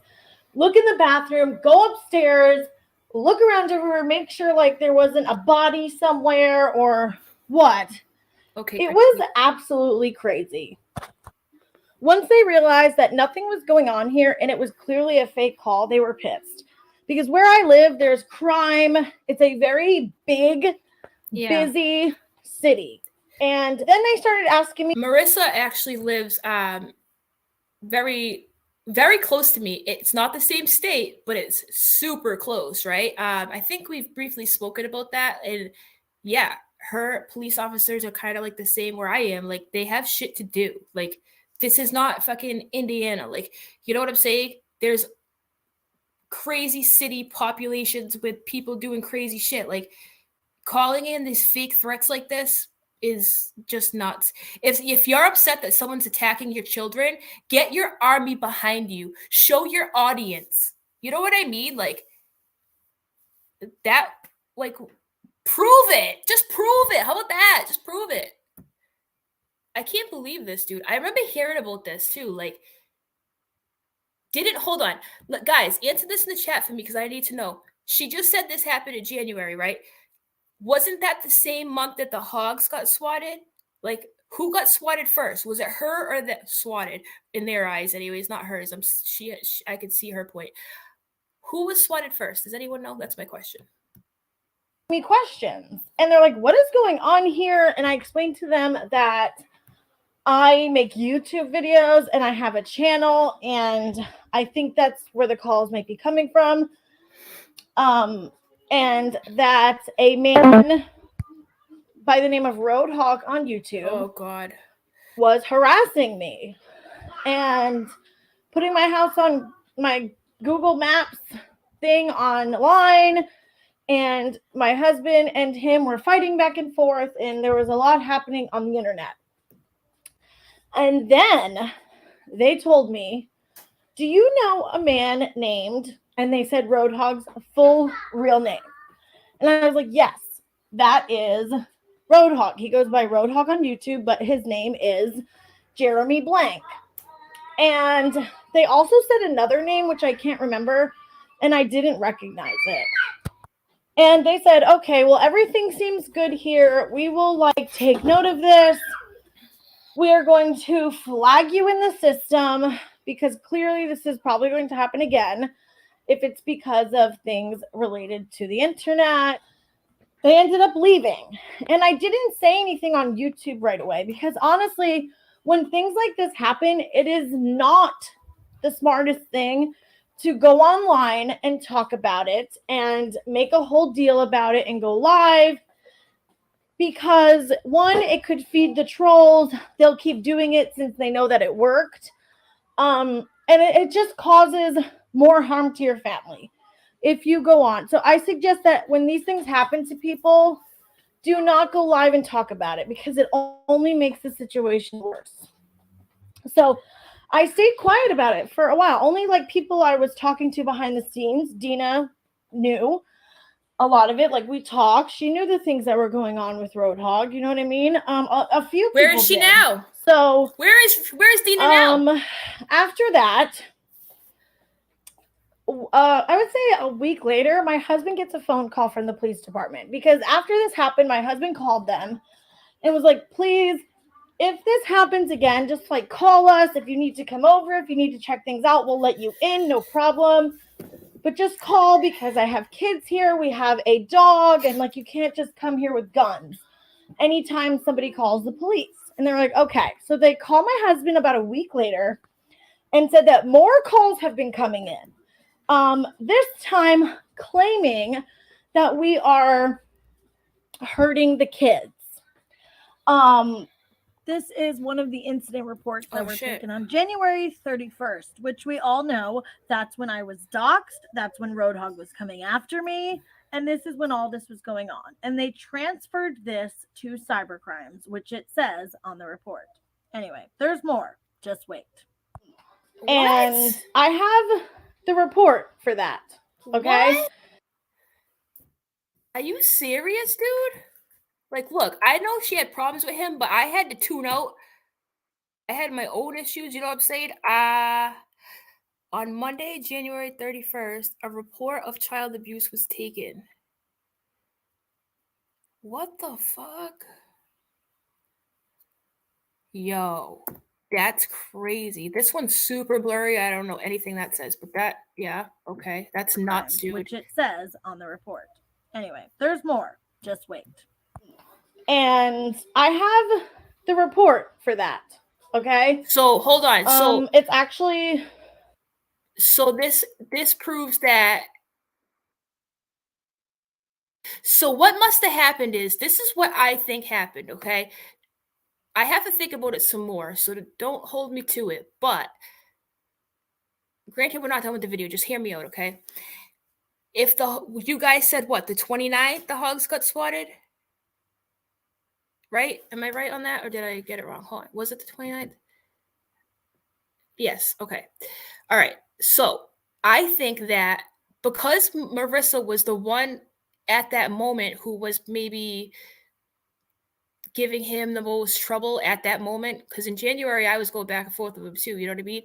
look in the bathroom, go upstairs, look around everywhere, make sure like there wasn't a body somewhere or what. Okay. It was absolutely crazy. Once they realized that nothing was going on here and it was clearly a fake call, they were pissed. Because where I live, there's crime. It's a very big, busy city. And then they started asking me. Marissa actually lives very, very close to me. It's not the same state, but it's super close, right? I think we've briefly spoken about that. And yeah, her police officers are kind of like the same where I am. Like, they have shit to do. Like, this is not fucking Indiana. Like, you know what I'm saying? There's crazy city populations with people doing crazy shit. Like, calling in these fake threats like this is just nuts. If you're upset that someone's attacking your children, get your army behind you. Show your audience. You know what I mean? Like, that, like, prove it. Just prove it. How about that? Just prove it. I can't believe this, dude. I remember hearing about this too. Like, hold on. Look, guys, answer this in the chat for me because I need to know. She just said this happened in January, right? Wasn't that the same month that the Hogs got swatted? Like, who got swatted first? Was it her or the swatted? In their eyes, anyways, not hers. I could see her point. Who was swatted first? Does anyone know? That's my question. Me questions. And they're like, what is going on here? And I explained to them that I make YouTube videos and I have a channel, and I think that's where the calls might be coming from. And that a man by the name of Roadhog on YouTube was harassing me and putting my house on my Google Maps thing online, and my husband and him were fighting back and forth, and there was a lot happening on the internet. And then they told me, do you know a man named, and they said Roadhog's full real name. And I was like, yes, that is Roadhog. He goes by Roadhog on YouTube, but his name is Jeremy Blank. And they also said another name, which I can't remember, and I didn't recognize it. And they said, okay, well, everything seems good here. We will like take note of this. We are going to flag you in the system because clearly this is probably going to happen again if it's because of things related to the internet. They ended up leaving. And I didn't say anything on YouTube right away because honestly, when things like this happen, it is not the smartest thing to go online and talk about it and make a whole deal about it and go live. Because one, it could feed the trolls. They'll keep doing it since they know that it worked. And it just causes more harm to your family if you go on. So I suggest that when these things happen to people, do not go live and talk about it, because it only makes the situation worse. So I stayed quiet about it for a while. Only like people I was talking to behind the scenes. Dina knew a lot of it. Like, we talked. She knew the things that were going on with Roadhog. You know what I mean? A few people. Where is she did. now? So where's Dina now? After that, I would say a week later, my husband gets a phone call from the police department, because after this happened, my husband called them and was like, please, if this happens again, just like call us. If you need to come over, if you need to check things out, we'll let you in, no problem. But just call, because I have kids here. We have a dog, and like, you can't just come here with guns anytime somebody calls the police. And they're like, okay. So they call my husband about a week later and said that more calls have been coming in. This time claiming that we are hurting the kids. This is one of the incident reports that were taken on January 31st, which we all know that's when I was doxxed. That's when Roadhog was coming after me. And this is when all this was going on. And they transferred this to cybercrimes, which it says on the report. Anyway, there's more. Just wait. What? And I have the report for that. Okay? What? Are you serious, dude? Like, look, I know she had problems with him, but I had to tune out. I had my own issues, you know what I'm saying? On Monday, January 31st, a report of child abuse was taken. What the fuck? Yo, that's crazy. This one's super blurry. I don't know anything that says, but that, yeah, okay. That's nuts, dude. Which it says on the report. Anyway, there's more. Just wait. And I have the report for that. Okay? So, hold on. So, it's actually... So this proves that. So what must have happened is, this is what I think happened, okay? I have to think about it some more, so don't hold me to it. But granted, we're not done with the video. Just hear me out, okay? If you guys said what, the 29th, the hogs got swatted? Right? Am I right on that, or did I get it wrong? Hold on. Was it the 29th? Yes. Okay. All right. So I think that because Marissa was the one at that moment who was maybe giving him the most trouble at that moment, because in January I was going back and forth with him too, you know what I mean?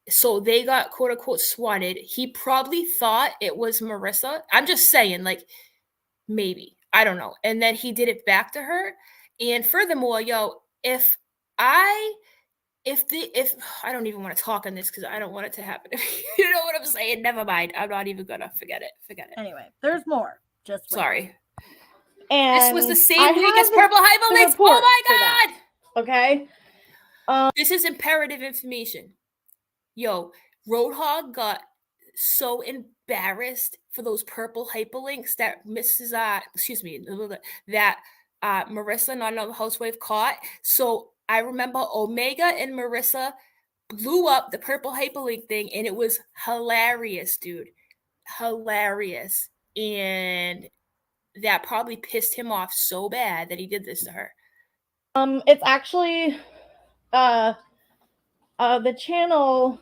So they got quote unquote swatted. He probably thought it was Marissa. I'm just saying, like, maybe. I don't know. And then he did it back to her. And furthermore, yo, if I don't even want to talk on this because I don't want it to happen. You know what I'm saying? Never mind. I'm not even gonna forget it. Anyway, there's more. Just wait. Sorry. And this was the same week as Purple Hyperlinks. Oh my god. Okay. This is imperative information. Yo, Roadhog got so embarrassed for those purple hyperlinks that Marissa, not Another Housewife, caught. So I remember Omega and Marissa blew up the purple hyperlink thing, and it was hilarious, dude. Hilarious. And that probably pissed him off so bad that he did this to her. It's actually the channel,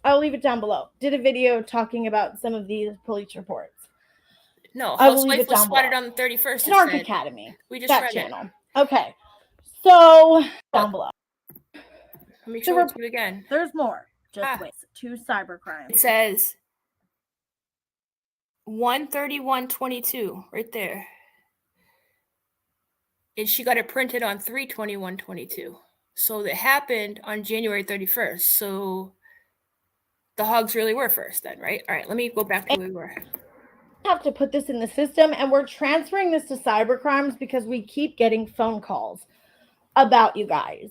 I'll leave it down below, did a video talking about some of these police reports. No, Housewife was spotted on the 31st. Snark Academy. We just that read channel. It. Okay. So down below. Let me show it to you again. There's more. Just wait. 2 cybercrimes. It says 13122 right there. And she got it printed on 3/21/22. So it happened on January 31st. So the hogs really were first then, right? All right, let me go back to where we were. Have to put this in the system, and we're transferring this to cybercrimes because we keep getting phone calls about you guys.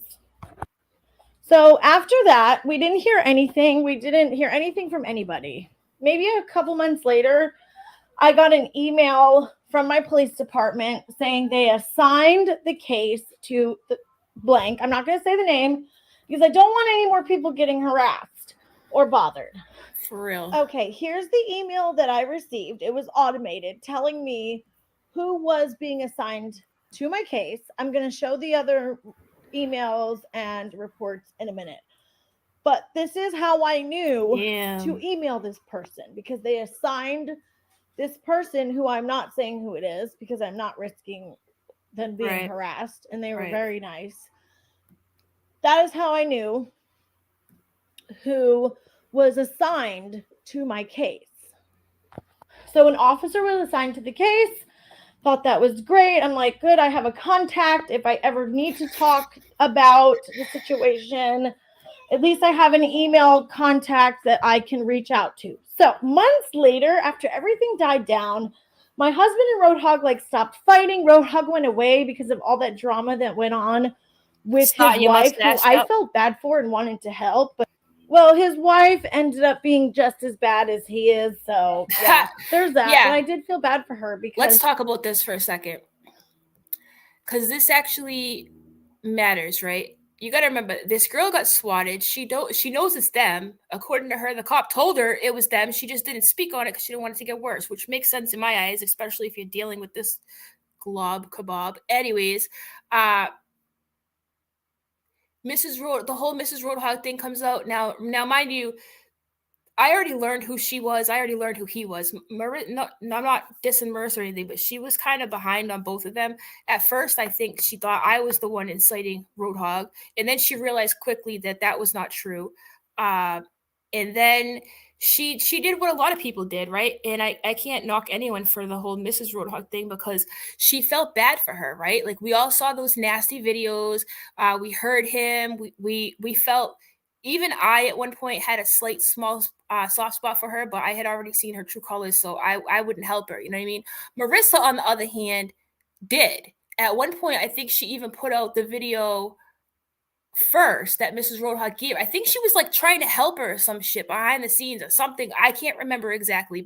So after that, we didn't hear anything. We didn't hear anything from anybody. Maybe a couple months later, I got an email from my police department saying they assigned the case to the blank. I'm not going to say the name. because I don't want any more people getting harassed or bothered. For real. Okay, here's the email that I received. It was automated telling me who was being assigned to my case. I'm going to show the other emails and reports in a minute. But this is how I knew to email this person, because they assigned this person who I'm not saying who it is because I'm not risking them being harassed, and they were very nice. That is how I knew who was assigned to my case. So an officer was assigned to the case, thought that was great. I'm like, good, I have a contact. If I ever need to talk about the situation, at least I have an email contact that I can reach out to. So months later, after everything died down, my husband and Roadhog like stopped fighting. Roadhog went away because of all that drama that went on with his wife, who I felt bad for and wanted to help. But well, his wife ended up being just as bad as he is. So yeah, there's that. Yeah. But I did feel bad for her because let's talk about this for a second, because this actually matters, right? You got to remember, this girl got swatted. She knows it's them. According to her, the cop told her it was them. She just didn't speak on it because she didn't want it to get worse, which makes sense in my eyes, especially if you're dealing with this kebab. Anyways, the whole Mrs. Roadhog thing comes out now. Mind you, I already learned who she was. I already learned who he was. No, I'm not dissing Marissa or anything, but she was kind of behind on both of them. At first, I think she thought I was the one inciting Roadhog, and then she realized quickly that that was not true. And then she did what a lot of people did, right? And I can't knock anyone for the whole Mrs. Roadhog thing, because she felt bad for her, right? Like, we all saw those nasty videos. We heard him. We felt. Even I, at one point, had a slight small soft spot for her, but I had already seen her true colors, so I wouldn't help her. You know what I mean? Marissa, on the other hand, did. At one point, I think she even put out the video first that Mrs. Roadhog gave. I think she was like trying to help her or some shit behind the scenes or something. I can't remember exactly,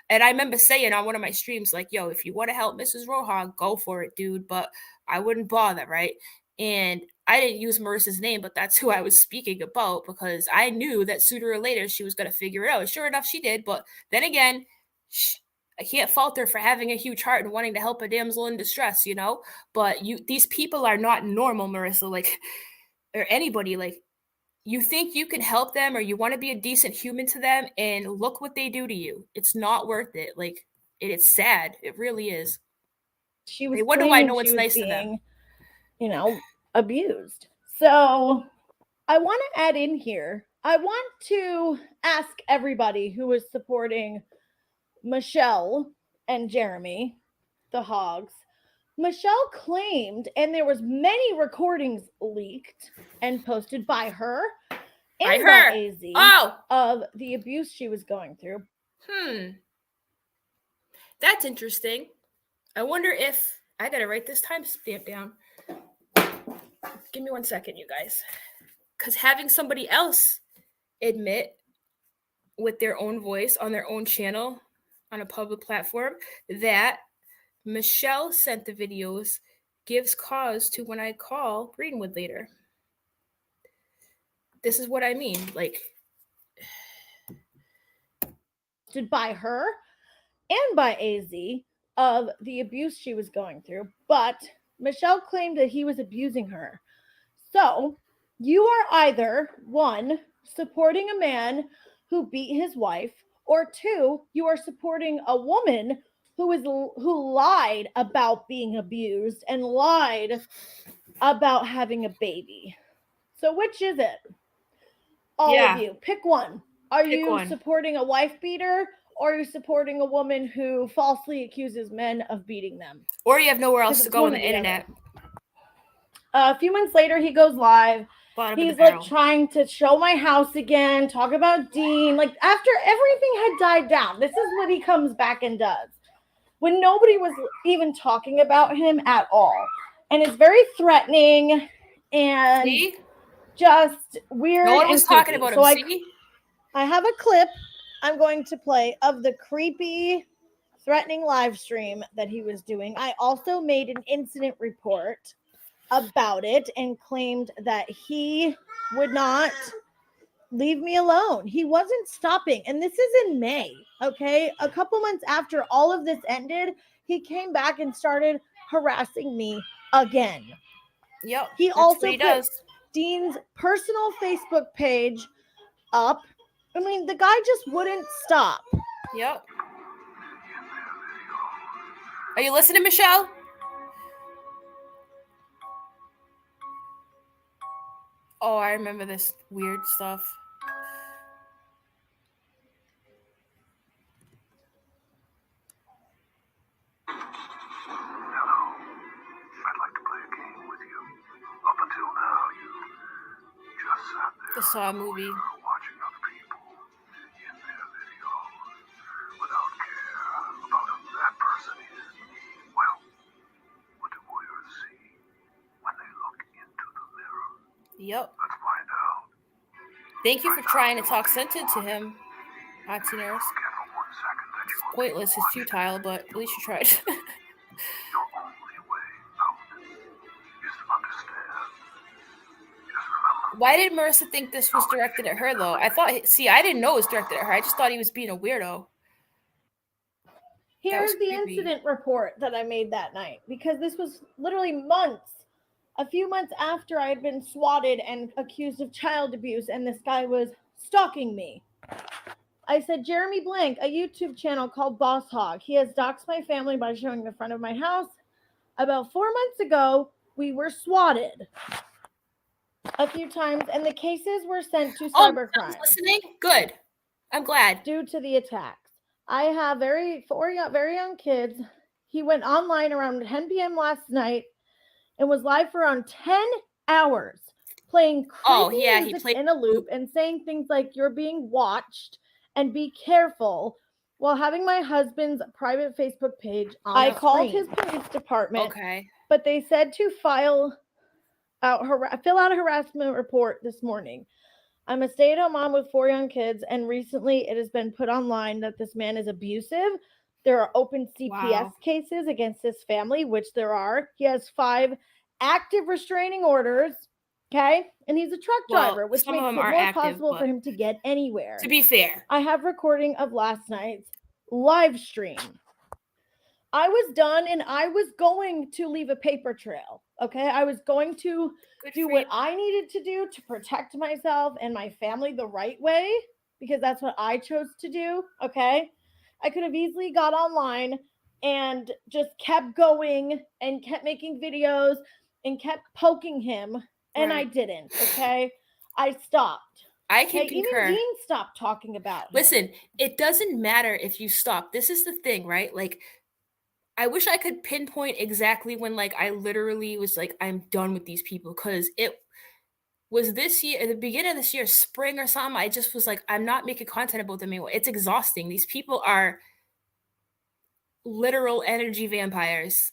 and I remember saying on one of my streams, like, yo, if you want to help Mrs. Roadhog, go for it, dude, but I wouldn't bother, right? And I didn't use Marissa's name, but that's who I was speaking about, because I knew that sooner or later she was going to figure it out. Sure enough, she did. But then again, I can't fault her for having a huge heart and wanting to help a damsel in distress, you know? But these people are not normal, Marissa, like, or anybody. Like, you think you can help them or you want to be a decent human to them, and look what they do to you. It's not worth it. Like, it's sad. It really is. She was. They wonder why no one's nice to them. You know, abused. So I want to add in here, I want to ask everybody who is supporting Michelle and Jeremy, the Hogs. Michelle claimed, and there was many recordings leaked and posted by her and by AZ of the abuse she was going through. That's interesting. I wonder if I gotta write this timestamp down. Give me 1 second, you guys. Because having somebody else admit with their own voice on their own channel on a public platform that Michelle sent the videos gives cause to when I call Greenwood later. This is what I mean. Like, by her and by AZ of the abuse she was going through, but Michelle claimed that he was abusing her. So you are either, one, supporting a man who beat his wife, or two, you are supporting a woman who lied about being abused and lied about having a baby. So which is it? All of you. Pick one. Are you supporting a wife beater, or are you supporting a woman who falsely accuses men of beating them? Or you have nowhere else to go on the internet. A few months later, he goes live. He's like trying to show my house again, talk about Dean. Like, after everything had died down, this is what he comes back and does. When nobody was even talking about him at all. And it's very threatening and just weird. No one was talking about him. I have a clip I'm going to play of the creepy, threatening live stream that he was doing. I also made an incident report about it and claimed that he would not leave me alone. He wasn't stopping. And this is in May, okay? A couple months after all of this ended, he came back and started harassing me again. Yep. He that's also what he put does. Dean's personal Facebook page up. I mean, the guy just wouldn't stop. Yep. Are you listening, Michelle? Oh, I remember this weird stuff. I'd like to play a game with you. Up until now, you just sat there Just saw a movie. watching other people in their videos without care about who that person is. Well, what do warriors see when they look into the mirror? Yep. Let's find out. Thank you for trying to talk sense into him, Auntie Nurse. Forget for 1 second that you It's pointless, it's futile, but at least you tried. your only way out is to understand. Just remember. Why did Marissa think this was directed at her, though? I didn't know it was directed at her. I just thought he was being a weirdo. Here's the creepy. incident report that I made that night, because this was literally a few months after I had been swatted and accused of child abuse, and this guy was stalking me. I said, Jeremy Blank, a YouTube channel called Boss Hog. He has doxed my family by showing the front of my house. About 4 months ago, we were swatted a few times, and the cases were sent to cybercrime. Someone's listening? Good. I'm glad. Due to the attacks. I have four very young kids. He went online around 10 p.m. last night and was live for around 10 hours playing creepy music in a loop and saying things like, you're being watched and be careful, while having my husband's private Facebook page on I called his police department, but they said to fill out a harassment report this morning. I'm a stay-at-home mom with 4 young kids, and recently it has been put online that this man is abusive. There are open CPS cases against his family, which there are. He has 5 active restraining orders, okay? And he's a truck driver, which makes it more possible for him to get anywhere. To be fair. I have recording of last night's live stream. I was done, and I was going to leave a paper trail, okay? I was going to do what I needed to do to protect myself and my family the right way, because that's what I chose to do, okay? I could have easily got online and just kept going and kept making videos and kept poking him, and I didn't, okay? I stopped. I can concur. Even Dean stopped talking about him. Listen, it doesn't matter if you stop. This is the thing, right? Like, I wish I could pinpoint exactly when, like, I literally was like, I'm done with these people, because it was this year, at the beginning of this year, spring or something. I just was like, I'm not making content about them anymore. It's exhausting. These people are literal energy vampires,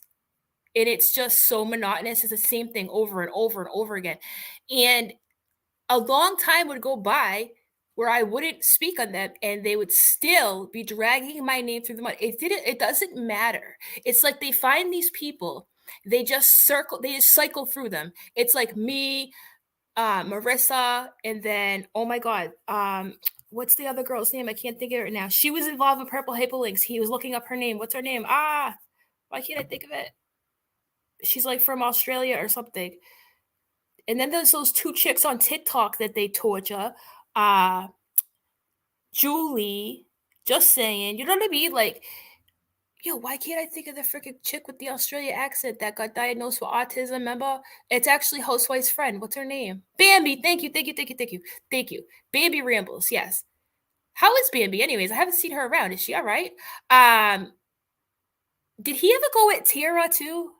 and it's just so monotonous. It's the same thing over and over and over again. And a long time would go by where I wouldn't speak on them, and they would still be dragging my name through the mud. It doesn't matter. It's like they find these people, they just cycle through them. It's like me, Marissa, and then, oh my God, what's the other girl's name? I can't think of it right now. She was involved with Purple Hyperlinks. He was looking up her name. What's her name? Why can't I think of it? She's like from Australia or something. And then there's those 2 chicks on TikTok that they torture. Julie, Just Sayin, you know what I mean? Like, yo, why can't I think of the freaking chick with the Australia accent that got diagnosed with autism? Remember? It's actually Housewife's friend. What's her name? Bambi. Thank you. Bambi Rambles. Yes. How is Bambi? Anyways, I haven't seen her around. Is she all right? Did he ever go with Tiara too?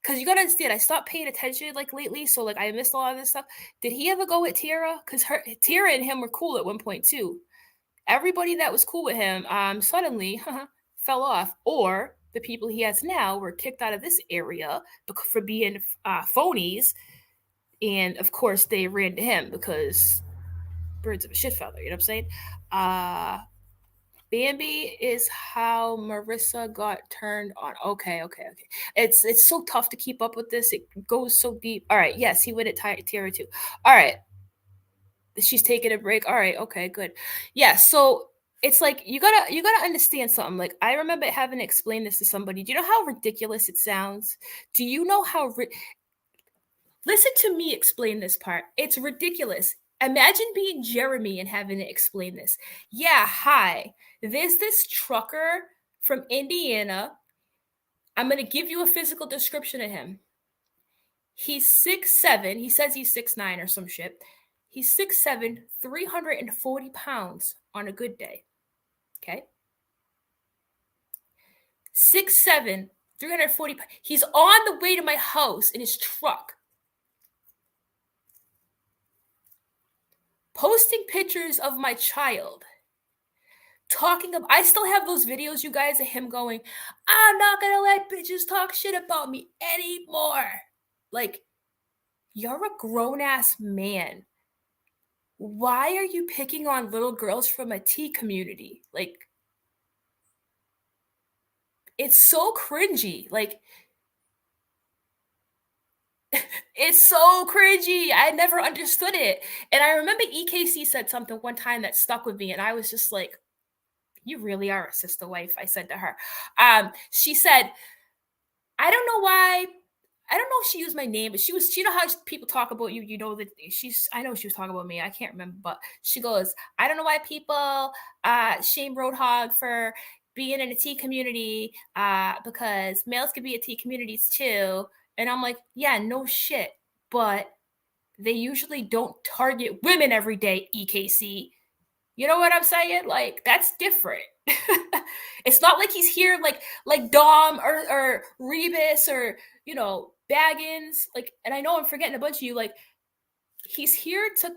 Because you gotta understand, I stopped paying attention like lately, so like I missed a lot of this stuff. Did he ever go with Tiara? Because Tiara and him were cool at one point too. Everybody that was cool with him suddenly fell off, or the people he has now were kicked out of this area for being phonies, and of course they ran to him because birds of a shit feather. You know what I'm saying? Bambi is how Marissa got turned on. Okay. It's so tough to keep up with this. It goes so deep. All right. Yes, he went at Tiara too. All right. She's taking a break. All right, okay, good. Yeah, so it's like you gotta understand something. Like I remember having to explain this to somebody. Do you know how ridiculous it sounds? Do you know how listen to me explain this part. It's ridiculous. Imagine being Jeremy and having to explain this. Yeah, hi. There's this trucker from Indiana. I'm going to give you a physical description of him. He's 6'7". He says he's 6'9" or some shit. He's 6'7", 340 pounds on a good day. Okay? 6'7", 340 pounds. He's on the way to my house in his truck, posting pictures of my child, I still have those videos, you guys, of him going, I'm not gonna let bitches talk shit about me anymore. Like, you're a grown-ass man. Why are you picking on little girls from a T community? Like, it's so cringy. Like, it's so cringy. I never understood it. And I remember EKC said something one time that stuck with me, and I was just like, you really are a sister wife, I said to her. She said, I don't know why. I don't know if she used my name, but you know how people talk about you, you know that I know she was talking about me. I can't remember, but she goes, I don't know why people shame Roadhog for being in a T community because males could be at T communities too. And I'm like, yeah, no shit. But they usually don't target women every day, EKC. You know what I'm saying? Like, that's different. It's not like he's here like Dom or Rebus or, you know, Baggins. Like, and I know I'm forgetting a bunch of you. Like, he's here to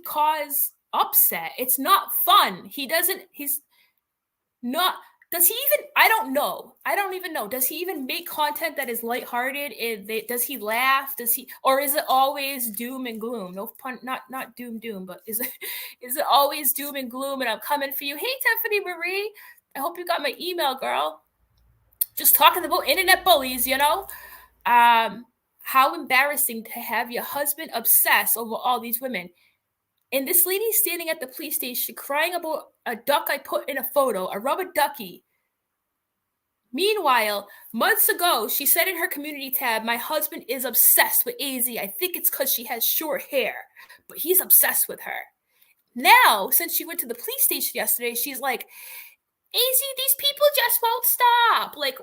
cause upset. It's not fun. He's not, does he even, I don't even know. Does he even make content that is lighthearted? Does he laugh? Or is it always doom and gloom? No pun, not doom, but is it always doom and gloom and I'm coming for you? Hey, Tiffany Marie, I hope you got my email, girl. Just talking about internet bullies, you know? How embarrassing to have your husband obsess over all these women. And this lady standing at the police station crying about a duck I put in a photo, a rubber ducky. Meanwhile, months ago, she said in her community tab, my husband is obsessed with AZ. I think it's because she has short hair, but he's obsessed with her. Now, since she went to the police station yesterday, she's like, AZ, these people just won't stop. Like,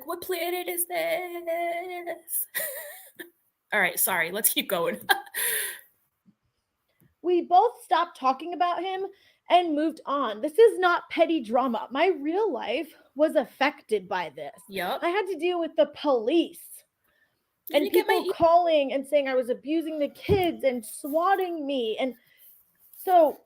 what planet is this? All right, sorry, let's keep going. We both stopped talking about him and moved on. This is not petty drama. My real life was affected by this. Yep. I had to deal with the police and people calling and saying I was abusing the kids and swatting me. And so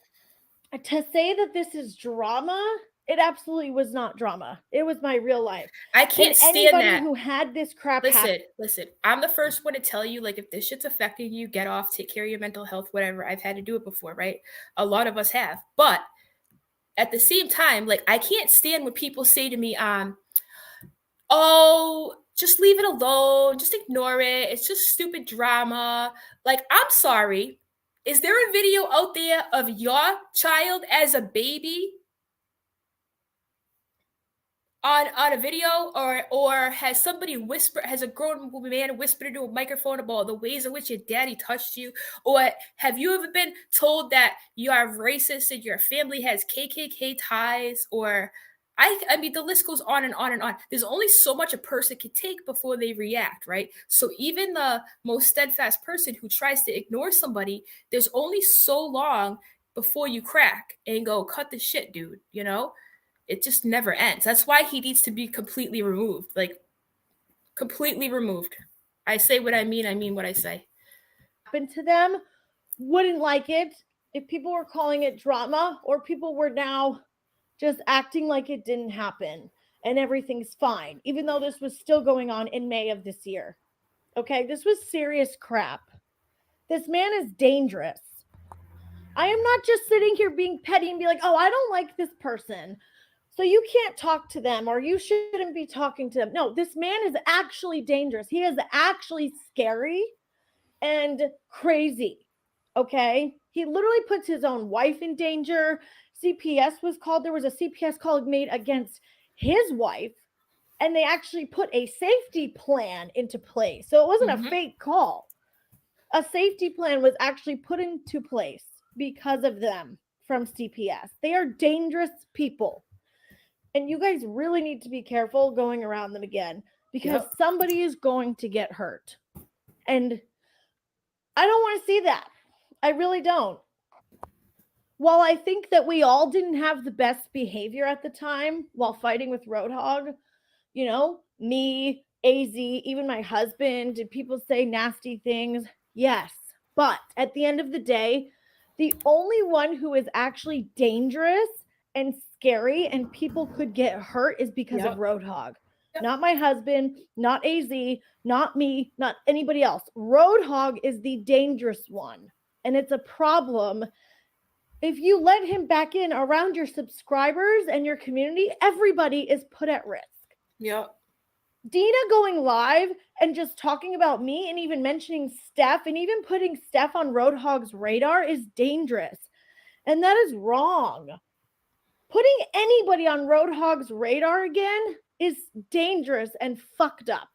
to say that this is drama, it absolutely was not drama. It was my real life. I can't stand that. Who had this crap happen. Listen. I'm the first one to tell you, like, if this shit's affecting you, get off, take care of your mental health, whatever. I've had to do it before, right? A lot of us have. But at the same time, like, I can't stand when people say to me, oh, just leave it alone. Just ignore it. It's just stupid drama. Like, I'm sorry. Is there a video out there of your child as a baby on a video, or has a grown man whispered into a microphone about the ways in which your daddy touched you? Or have you ever been told that you are racist and your family has KKK ties? Or I mean, the list goes on and on and on. There's only so much a person can take before they react, right? So even the most steadfast person who tries to ignore somebody, there's only so long before you crack and go, cut the shit, dude, you know? It just never ends. That's why he needs to be completely removed. Like, completely removed. I say what I mean what I say. Happened to them, wouldn't like it if people were calling it drama, or people were now just acting like it didn't happen and everything's fine, even though this was still going on in May of this year. Okay, this was serious crap. This man is dangerous. I am not just sitting here being petty and be like, oh, I don't like this person, so you can't talk to them, or you shouldn't be talking to them. No, this man is actually dangerous. He is actually scary. and crazy. Okay? He literally puts his own wife in danger. CPS was called. There was a CPS call made against his wife, and they actually put a safety plan into place. So it wasn't a fake call. A safety plan was actually put into place because of them from CPS. They are dangerous people. And you guys really need to be careful going around them again, because somebody is going to get hurt. And I don't want to see that. I really don't. While I think that we all didn't have the best behavior at the time while fighting with Roadhog, you know, me, AZ, even my husband, did people say nasty things? Yes. But at the end of the day, the only one who is actually dangerous and scary and people could get hurt is because of Roadhog. Not my husband, not AZ, not me, not anybody else. Roadhog is the dangerous one. And it's a problem. If you let him back in around your subscribers and your community, everybody is put at risk. Yep. Dina going live and just talking about me and even mentioning Steph and even putting Steph on Roadhog's radar is dangerous. And that is wrong. Putting anybody on Roadhog's radar again is dangerous and fucked up.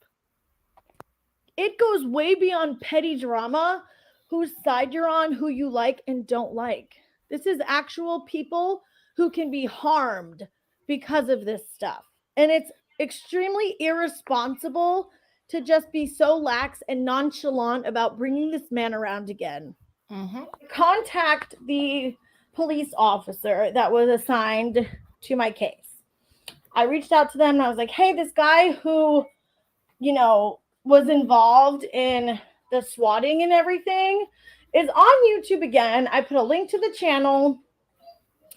It goes way beyond petty drama, whose side you're on, who you like and don't like. This is actual people who can be harmed because of this stuff. And it's extremely irresponsible to just be so lax and nonchalant about bringing this man around again. Contact the police officer that was assigned to my case. I reached out to them and I was like, hey, this guy who, you know, was involved in the swatting and everything is on YouTube again. I put a link to the channel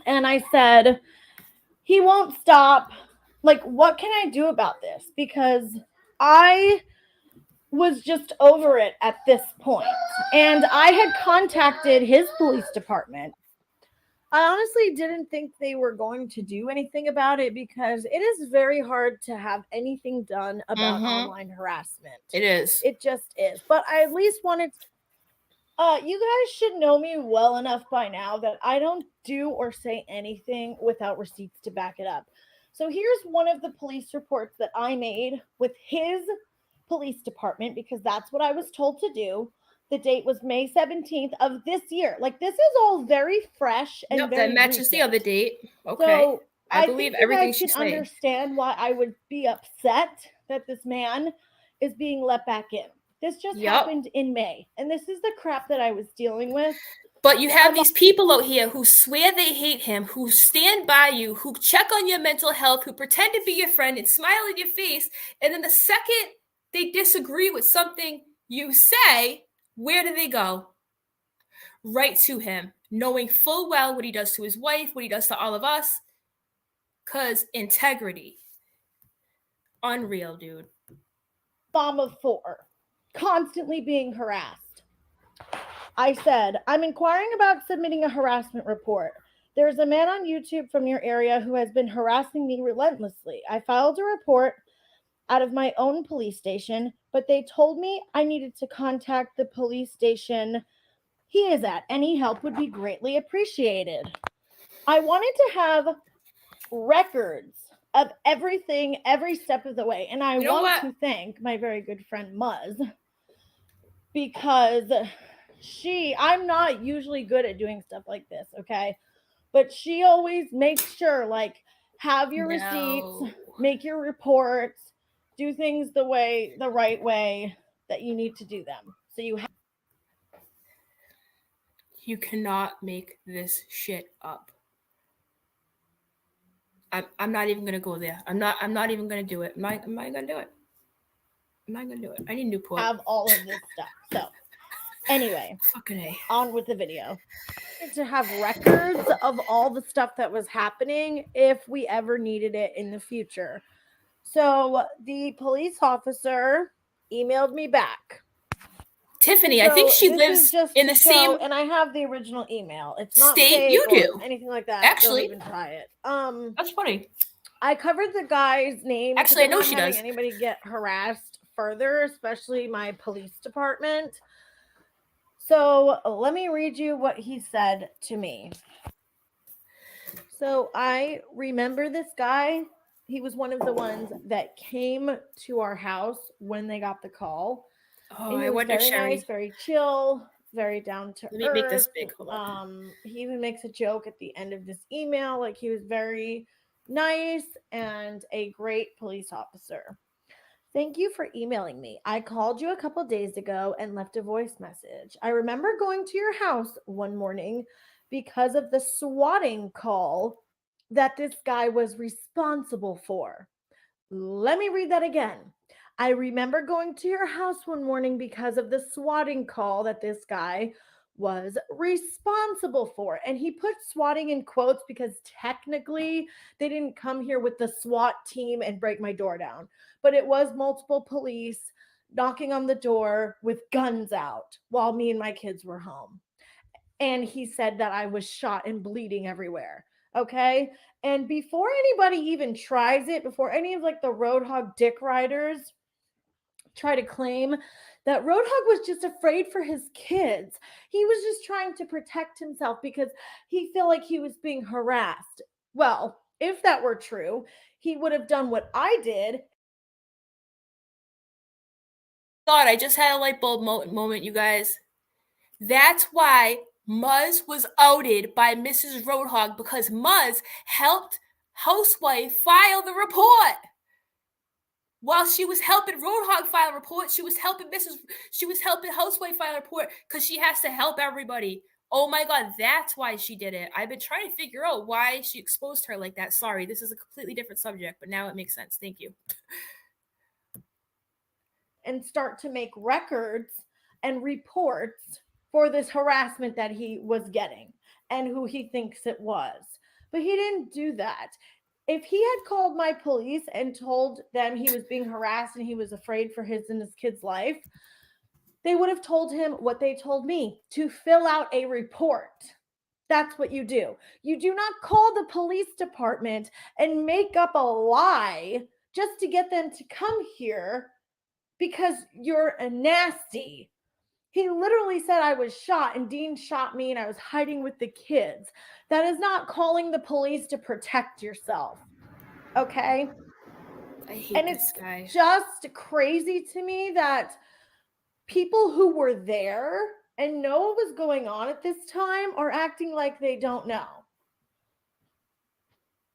and I said, he won't stop. Like, what can I do about this? Because I was just over it at this point. And I had contacted his police department. I honestly didn't think they were going to do anything about it because it is very hard to have anything done about online harassment. It is. It just is. But I at least wanted you guys should know me well enough by now that I don't do or say anything without receipts to back it up. So here's one of the police reports that I made with his police department because that's what I was told to do. The date was May 17th of this year. Like, this is all very fresh and very that matches recent. the other date. Okay. So I believe everything she's saying. Understand why I would be upset that this man is being let back in. This just happened in May. And this is the crap that I was dealing with. But you have these people out here who swear they hate him, who stand by you, who check on your mental health, who pretend to be your friend and smile in your face. And then the second they disagree with something you say, where do they go? Right to him, knowing full well what he does to his wife, what he does to all of us. Because integrity. Unreal, dude. Mom of 4. Constantly being harassed. I said, I'm inquiring about submitting a harassment report. There's a man on YouTube from your area who has been harassing me relentlessly. I filed a report out of my own police station, but they told me I needed to contact the police station he is at. Any help would be greatly appreciated. I wanted to have records of everything, every step of the way. And I want to thank my very good friend Muzz, because I'm not usually good at doing stuff like this, okay? But she always makes sure, like, have your receipts, make your reports, do things the right way that you need to do them. So you cannot make this shit up. I'm not even gonna go there. I'm not even gonna do it. Am I gonna do it? I'm not gonna do it. I need Newport. Have all of this stuff. So anyway, on with the video. To have records of all the stuff that was happening if we ever needed it in the future. So the police officer emailed me back. Tiffany, I think she lives in the same. And I have the original email. It's not state you do. Anything like that. Actually, don't even try it. That's funny. I covered the guy's name. Actually, I know she does. Anybody get harassed further, especially my police department. So let me read you what he said to me. So I remember this guy. He was one of the ones that came to our house when they got the call. Oh, And he I was wonder, very Sherry. nice, very chill, very down to Let me earth. make this big. Hold on. He even makes a joke at the end of this email, like he was very nice and a great police officer. Thank you for emailing me. I called you a couple days ago and left a voice message. I remember going to your house one morning because of the swatting call that this guy was responsible for. Let me read that again. I remember going to your house one morning because of the swatting call that this guy was responsible for. And he put swatting in quotes because technically they didn't come here with the SWAT team and break my door down, but it was multiple police knocking on the door with guns out while me and my kids were home. And he said that I was shot and bleeding everywhere. Okay. And before anybody even tries it, before any of like the Roadhog dick riders try to claim that Roadhog was just afraid for his kids, he was just trying to protect himself because he felt like he was being harassed. Well, if that were true, he would have done what I did. God, I just had a light bulb moment, you guys. That's why Muzz was outed by Mrs. Roadhog, because Muzz helped Housewife file the report. While she was helping Roadhog file a report, she was helping Housewife file a report because she has to help everybody. Oh my God, that's why she did it. I've been trying to figure out why she exposed her like that. Sorry, this is a completely different subject, but now it makes sense. Thank you. And start to make records and reports for this harassment that he was getting and who he thinks it was. But he didn't do that. If he had called my police and told them he was being harassed and he was afraid for his and his kid's life, they would have told him what they told me, to fill out a report. That's what you do. You do not call the police department and make up a lie just to get them to come here because you're a nasty. He literally said I was shot and Dean shot me and I was hiding with the kids. That is not calling the police to protect yourself. Okay? I hate And this it's guy. just crazy to me that people who were there and know what was going on at this time are acting like they don't know.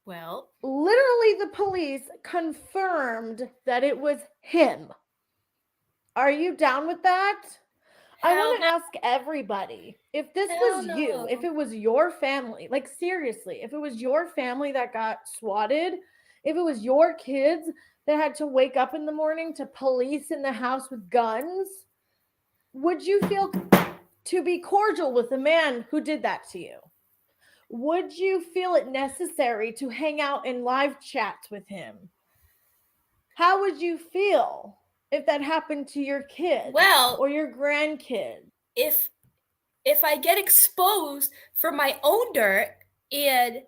Well, literally the police confirmed that it was him. Are you down with that? I want to ask everybody, if this was you, if it was your family, like seriously, if it was your family that got swatted, if it was your kids that had to wake up in the morning to police in the house with guns, would you feel to be cordial with the man who did that to you? Would you feel it necessary to hang out in live chats with him? How would you feel if that happened to your kids or your grandkids? If I get exposed for my own dirt and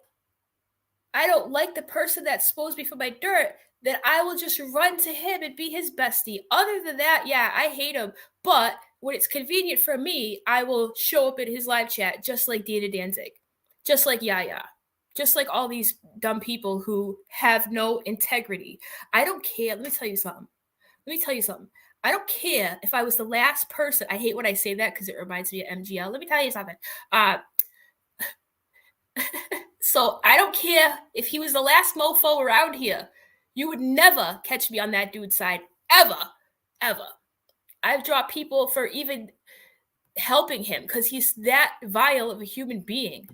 I don't like the person that exposed me for my dirt, then I will just run to him and be his bestie. Other than that, yeah, I hate him. But when it's convenient for me, I will show up in his live chat, just like Dana Danzig, just like Yaya, just like all these dumb people who have no integrity. I don't care. Let me tell you something. I don't care if I was the last person. I hate when I say that because it reminds me of MGL. Let me tell you something. So I don't care if he was the last mofo around here. You would never catch me on that dude's side. Ever. Ever. I've dropped people for even helping him because he's that vile of a human being.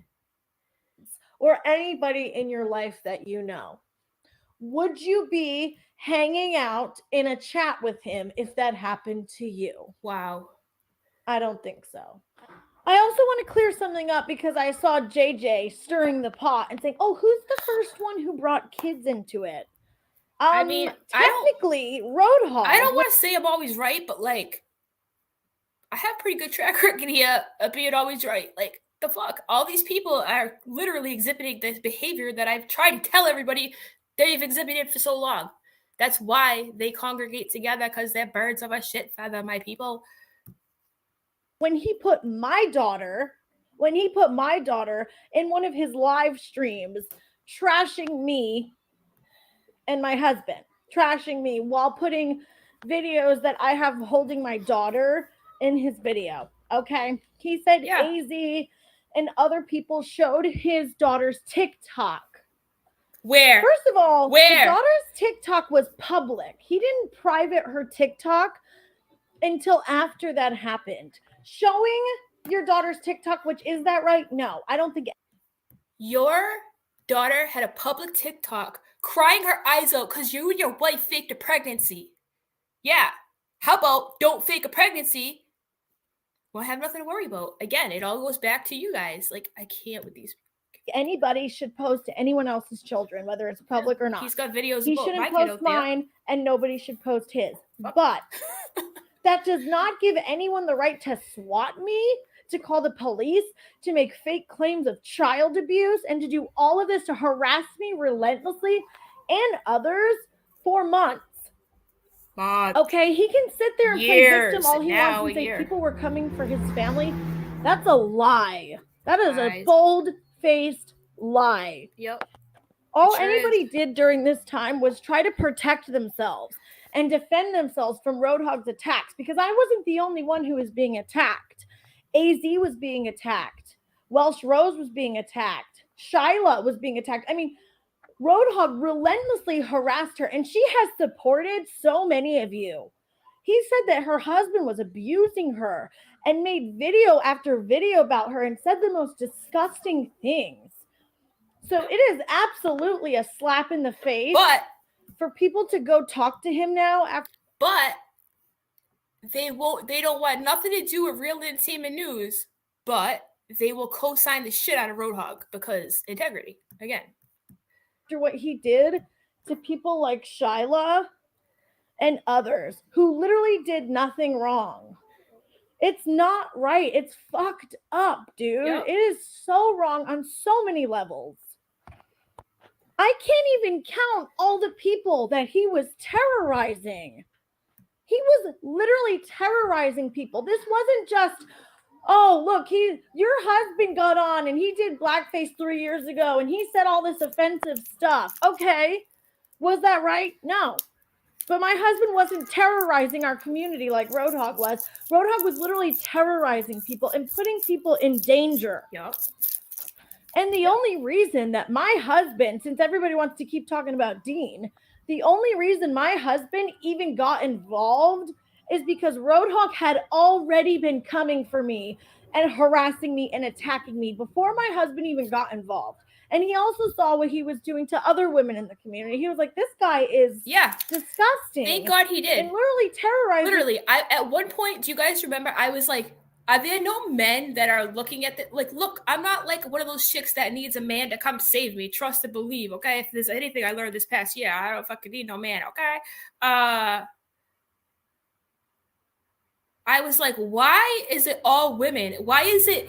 Or anybody in your life that you know. Would you be hanging out in a chat with him if that happened to you? Wow. I don't think so. I also want to clear something up because I saw JJ stirring the pot and saying, "Oh, who's the first one who brought kids into it?" I mean, technically, Roadhog. I don't want to say I'm always right, but like, I have pretty good track record here of being always right. Like, the fuck? All these people are literally exhibiting this behavior that I've tried to tell everybody they've exhibited for so long. That's why they congregate together, because they're birds of a shit feather, my people. when he put my daughter in one of his live streams, trashing me and my husband, trashing me while putting videos that I have holding my daughter in his video. Okay. He said AZ and other people showed his daughter's TikTok. Where? First of all, Where? the daughter's TikTok was public. He didn't private her TikTok until after that happened. Showing your daughter's TikTok, which is that right? No, I don't think. Your daughter had a public TikTok crying her eyes out because you and your wife faked a pregnancy. Yeah. How about don't fake a pregnancy? Well, I have nothing to worry about. Again, it all goes back to you guys. Like, I can't with these. Anybody should post to anyone else's children, whether it's public or not. He's got videos. He shouldn't post mine, and nobody should post his. But that does not give anyone the right to swat me, to call the police, to make fake claims of child abuse, and to do all of this to harass me relentlessly and others for months. Okay, he can sit there and play victim all he wants and say people were coming for his family. That's a lie. That is a bold-faced lie. Yep. All anybody did during this time was try to protect themselves and defend themselves from Roadhog's attacks, because I wasn't the only one who was being attacked. AZ was being attacked. Welsh Rose was being attacked. Shyla was being attacked. I mean, Roadhog relentlessly harassed her, and she has supported so many of you. He said that her husband was abusing her and made video after video about her and said the most disgusting things. So it is absolutely a slap in the face. But for people to go talk to him now after. But they don't want nothing to do with Real Entertainment News, but they will co-sign the shit out of Roadhog because integrity, again. After what he did to people like Shyla and others who literally did nothing wrong. It's not right. It's fucked up, dude. Yep. It is so wrong on so many levels. I can't even count all the people that he was terrorizing. He was literally terrorizing people. This wasn't just, oh, look, your husband got on and he did blackface 3 years ago and he said all this offensive stuff. Okay. Was that right? No. But my husband wasn't terrorizing our community like Roadhog was. Roadhog was literally terrorizing people and putting people in danger. Yep. And the only reason that my husband, since everybody wants to keep talking about Dean, the only reason my husband even got involved is because Roadhog had already been coming for me and harassing me and attacking me before my husband even got involved. And he also saw what he was doing to other women in the community. He was like, this guy is disgusting. Thank God he did. And literally terrorizing. Literally, at one point, do you guys remember, I was like, are there no men that are looking at the, like, look, I'm not like one of those chicks that needs a man to come save me. Trust and believe, okay? If there's anything I learned this past year, I don't fucking need no man, okay? I was like, why is it all women? Why is it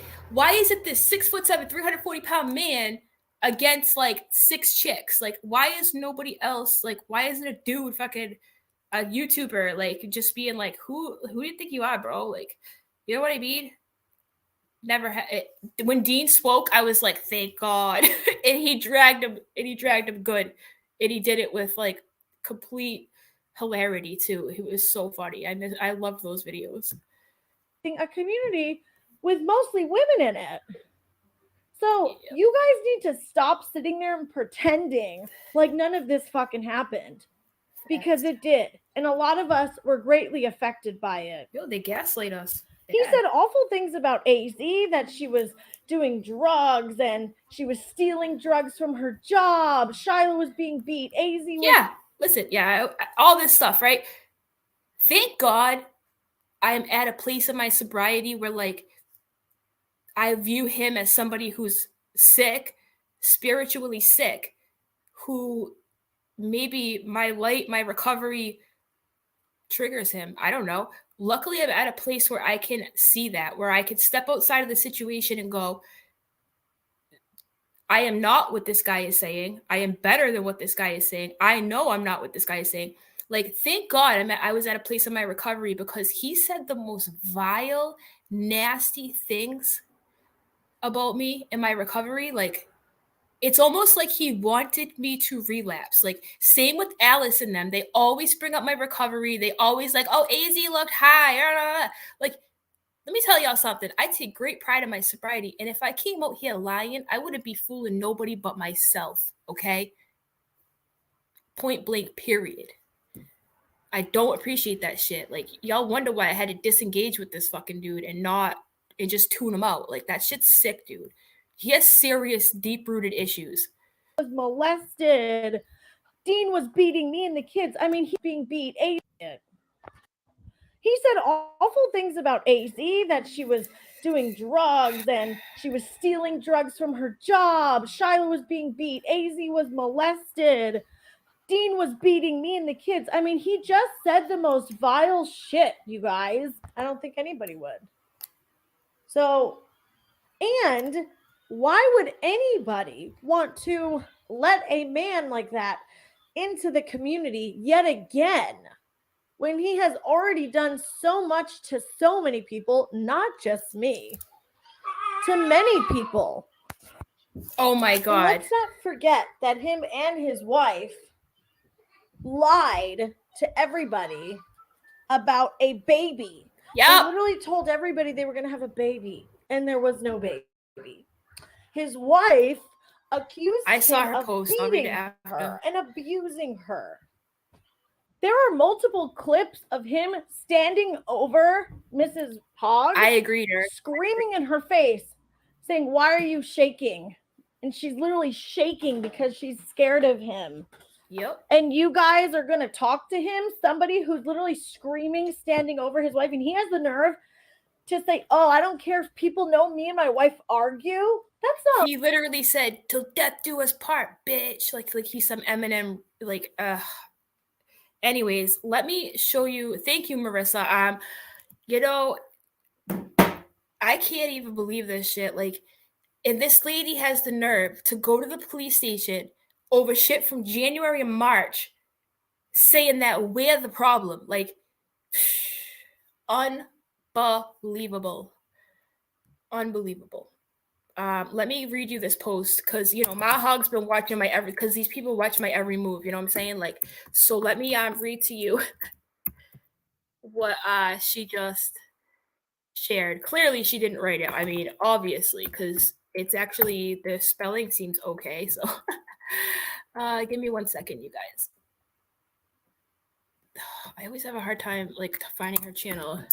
this 6'7", 340-pound man against like 6 chicks? Like, why is nobody else, like, why isn't a dude fucking a YouTuber, like, just being like, who do you think you are, bro? Like, you know what I mean? Never had it. When Dean spoke, I was like, thank God. And he dragged him good. And he did it with like complete hilarity too. It was so funny. I loved those videos. A community with mostly women in it. So you guys need to stop sitting there and pretending like none of this fucking happened. Because it did. And a lot of us were greatly affected by it. Yo, they gaslight us. He said awful things about AZ, that she was doing drugs and she was stealing drugs from her job. Shyla was being beat. AZ was... Listen, all this stuff, right? Thank God I'm at a place in my sobriety where, like, I view him as somebody who's sick, spiritually sick, who maybe my recovery triggers him. I don't know. Luckily, I'm at a place where I can see that, where I can step outside of the situation and go, I am not what this guy is saying. I am better than what this guy is saying. I know I'm not what this guy is saying. Like, thank God I was at a place in my recovery, because he said the most vile nasty things about me in my recovery. Like, it's almost like he wanted me to relapse. Like, same with Alice and them. They always bring up my recovery. They always like, oh, AZ looked high. Like, let me tell y'all something. I take great pride in my sobriety. And if I came out here lying, I wouldn't be fooling nobody but myself. Okay? Point blank, period. I don't appreciate that shit. Like, y'all wonder why I had to disengage with this fucking dude and just tune him out. Like, that shit's sick, dude. He has serious, deep-rooted issues. Was molested. Dean was beating me and the kids. I mean, he's being beat. He said awful things about AZ, that she was doing drugs and she was stealing drugs from her job. Shiloh was being beat. AZ was molested. Dean was beating me and the kids. I mean, he just said the most vile shit, you guys. I don't think anybody would. So, and why would anybody want to let a man like that into the community yet again when he has already done so much to so many people, not just me, to many people? Oh my God. And let's not forget that him and his wife lied to everybody about a baby. Yeah. They literally told everybody they were going to have a baby, and there was no baby. His wife accused him of beating her and abusing her. There are multiple clips of him standing over Mrs. Hog. I agreed. Screaming in her face, saying, "Why are you shaking?" And she's literally shaking because she's scared of him. Yep. And you guys are going to talk to him, somebody who's literally screaming, standing over his wife, and he has the nerve to say, "Oh, I don't care if people know me and my wife argue." That's not. He literally said, "Till death do us part, bitch." Like he's some Eminem, like, anyways, let me show you. Thank you, Marissa. You know, I can't even believe this shit. Like, and this lady has the nerve to go to the police station over shit from January and March, saying that we're the problem. Like, unbelievable. Unbelievable. Let me read you this post, because, you know, Ma Hog's been watching my every, because these people watch my every move, you know what I'm saying? Like, so let me read to you what she just shared. Clearly she didn't write it. I mean, obviously, because it's actually, the spelling seems okay. So give me 1 second, you guys. I always have a hard time like finding her channel.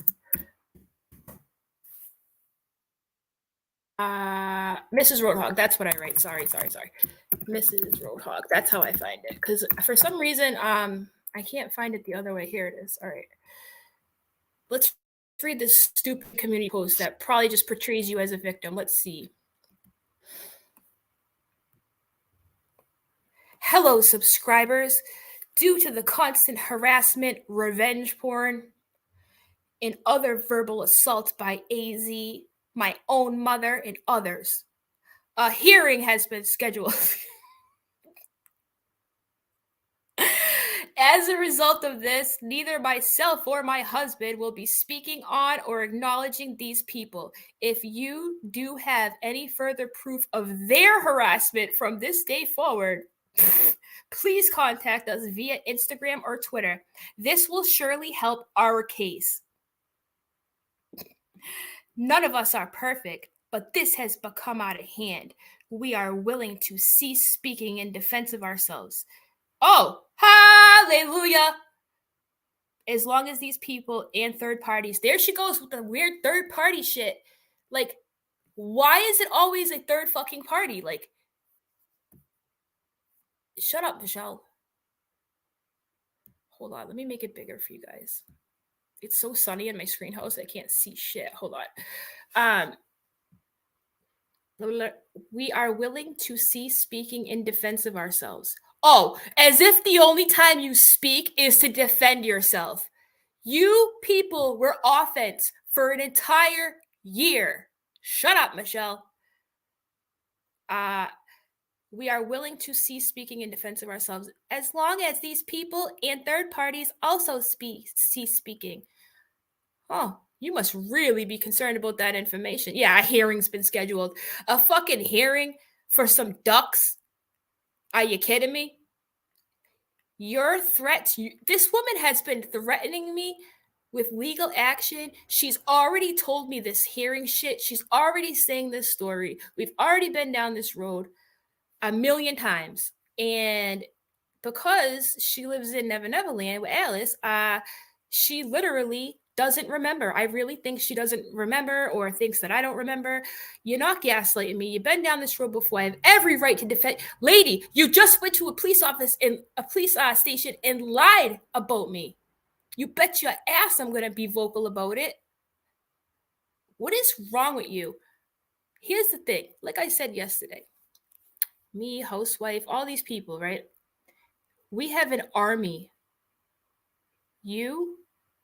Mrs. Roadhog, that's what I write. Sorry. Mrs. Roadhog, that's how I find it. Because for some reason, I can't find it the other way. Here it is. All right. Let's read this stupid community post that probably just portrays you as a victim. Let's see. Hello, subscribers. Due to the constant harassment, revenge porn, and other verbal assaults by AZ, my own mother, and others, a hearing has been scheduled. As a result of this, neither myself or my husband will be speaking on or acknowledging these people. If you do have any further proof of their harassment from this day forward, please contact us via Instagram or Twitter. This will surely help our case. None of us are perfect, but this has become out of hand. We are willing to cease speaking in defense of ourselves. Oh, hallelujah. As long as these people and third parties, there she goes with the weird third party shit. Like, why is it always a third fucking party? Like, shut up, Michelle. Hold on, let me make it bigger for you guys. It's so sunny in my screen house, I can't see shit. Hold on. We are willing to cease speaking in defense of ourselves. Oh, as if the only time you speak is to defend yourself. You people were offense for an entire year. Shut up, Michelle. We are willing to cease speaking in defense of ourselves as long as these people and third parties also cease speaking. Oh, You must really be concerned about that information. Yeah, a hearing's been scheduled. A fucking hearing for some ducks? Are you kidding me? Your threats, this woman has been threatening me with legal action. She's already told me this hearing shit. She's already saying this story. We've already been down this road a million times. And because she lives in Never Never Land with Alice, she literally doesn't remember. I really think she doesn't remember or thinks that I don't remember. You're not gaslighting me. You've been down this road before. I have every right to defend. Lady, you just went to a police office in a police station and lied about me. You bet your ass I'm going to be vocal about it. What is wrong with you? Here's the thing. Like I said yesterday, me, housewife, all these people, right? We have an army. You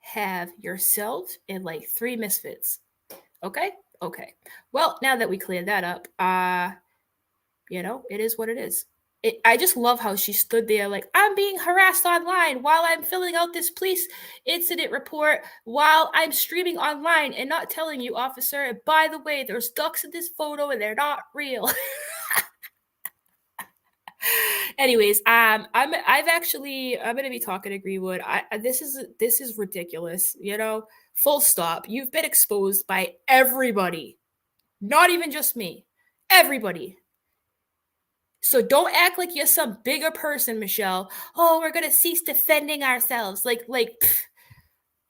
have yourself and like 3 misfits. Okay? Okay. Well, now that we cleared that up, it is what it is. I just love how she stood there like, I'm being harassed online while I'm filling out this police incident report, while I'm streaming online and not telling you, officer. And by the way, there's ducks in this photo and they're not real. Anyways, I'm gonna be talking to Greenwood. This is ridiculous, full stop. You've been exposed by everybody, not even just me, everybody. So don't act like you're some bigger person, Michelle. Oh, we're gonna cease defending ourselves. Pff.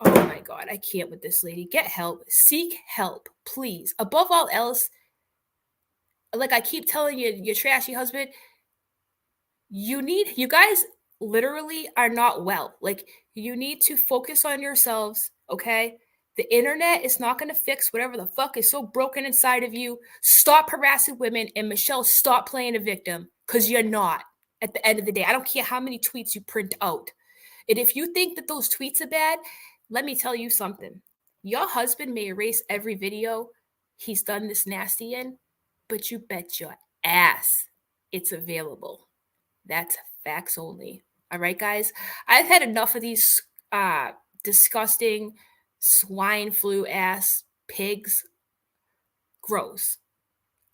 Oh my God, I can't with this lady. Get help, seek help, please. Above all else, like I keep telling you, your trashy husband, you guys literally are not well. Like, you need to focus on yourselves, okay? The internet is not going to fix whatever the fuck is so broken inside of you. Stop harassing women, and Michelle, stop playing a victim, because you're not. At the end of the day, I don't care how many tweets you print out. And if you think that those tweets are bad, let me tell you something. Your husband may erase every video he's done this nasty in, but you bet your ass it's available. That's facts only. All right, guys? I've had enough of these disgusting swine flu ass pigs. Gross.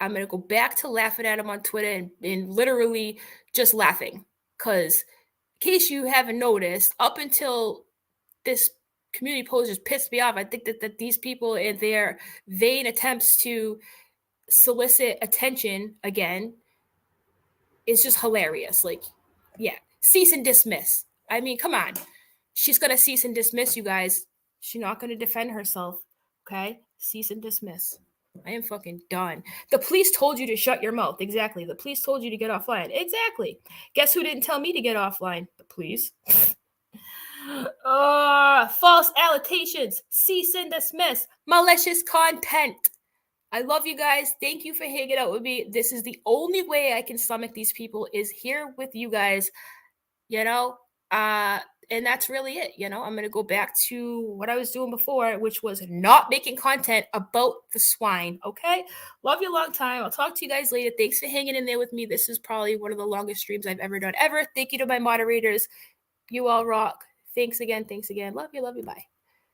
I'm going to go back to laughing at them on Twitter and literally just laughing. Because, in case you haven't noticed, up until this community post just pissed me off, I think that these people in their vain attempts to solicit attention again is just hilarious. Like, yeah, cease and dismiss. I mean, come on. She's going to cease and dismiss, you guys. She's not going to defend herself, okay? Cease and dismiss. I am fucking done. The police told you to shut your mouth. Exactly. The police told you to get offline. Exactly. Guess who didn't tell me to get offline? The police. False allegations. Cease and dismiss. Malicious content. I love you guys. Thank you for hanging out with me. This is the only way I can stomach these people, is here with you guys, and that's really it. I'm going to go back to what I was doing before, which was not making content about the swine. Okay. Love you a long time. I'll talk to you guys later. Thanks for hanging in there with me. This is probably one of the longest streams I've ever done ever. Thank you to my moderators. You all rock. Thanks again. Love you. Bye.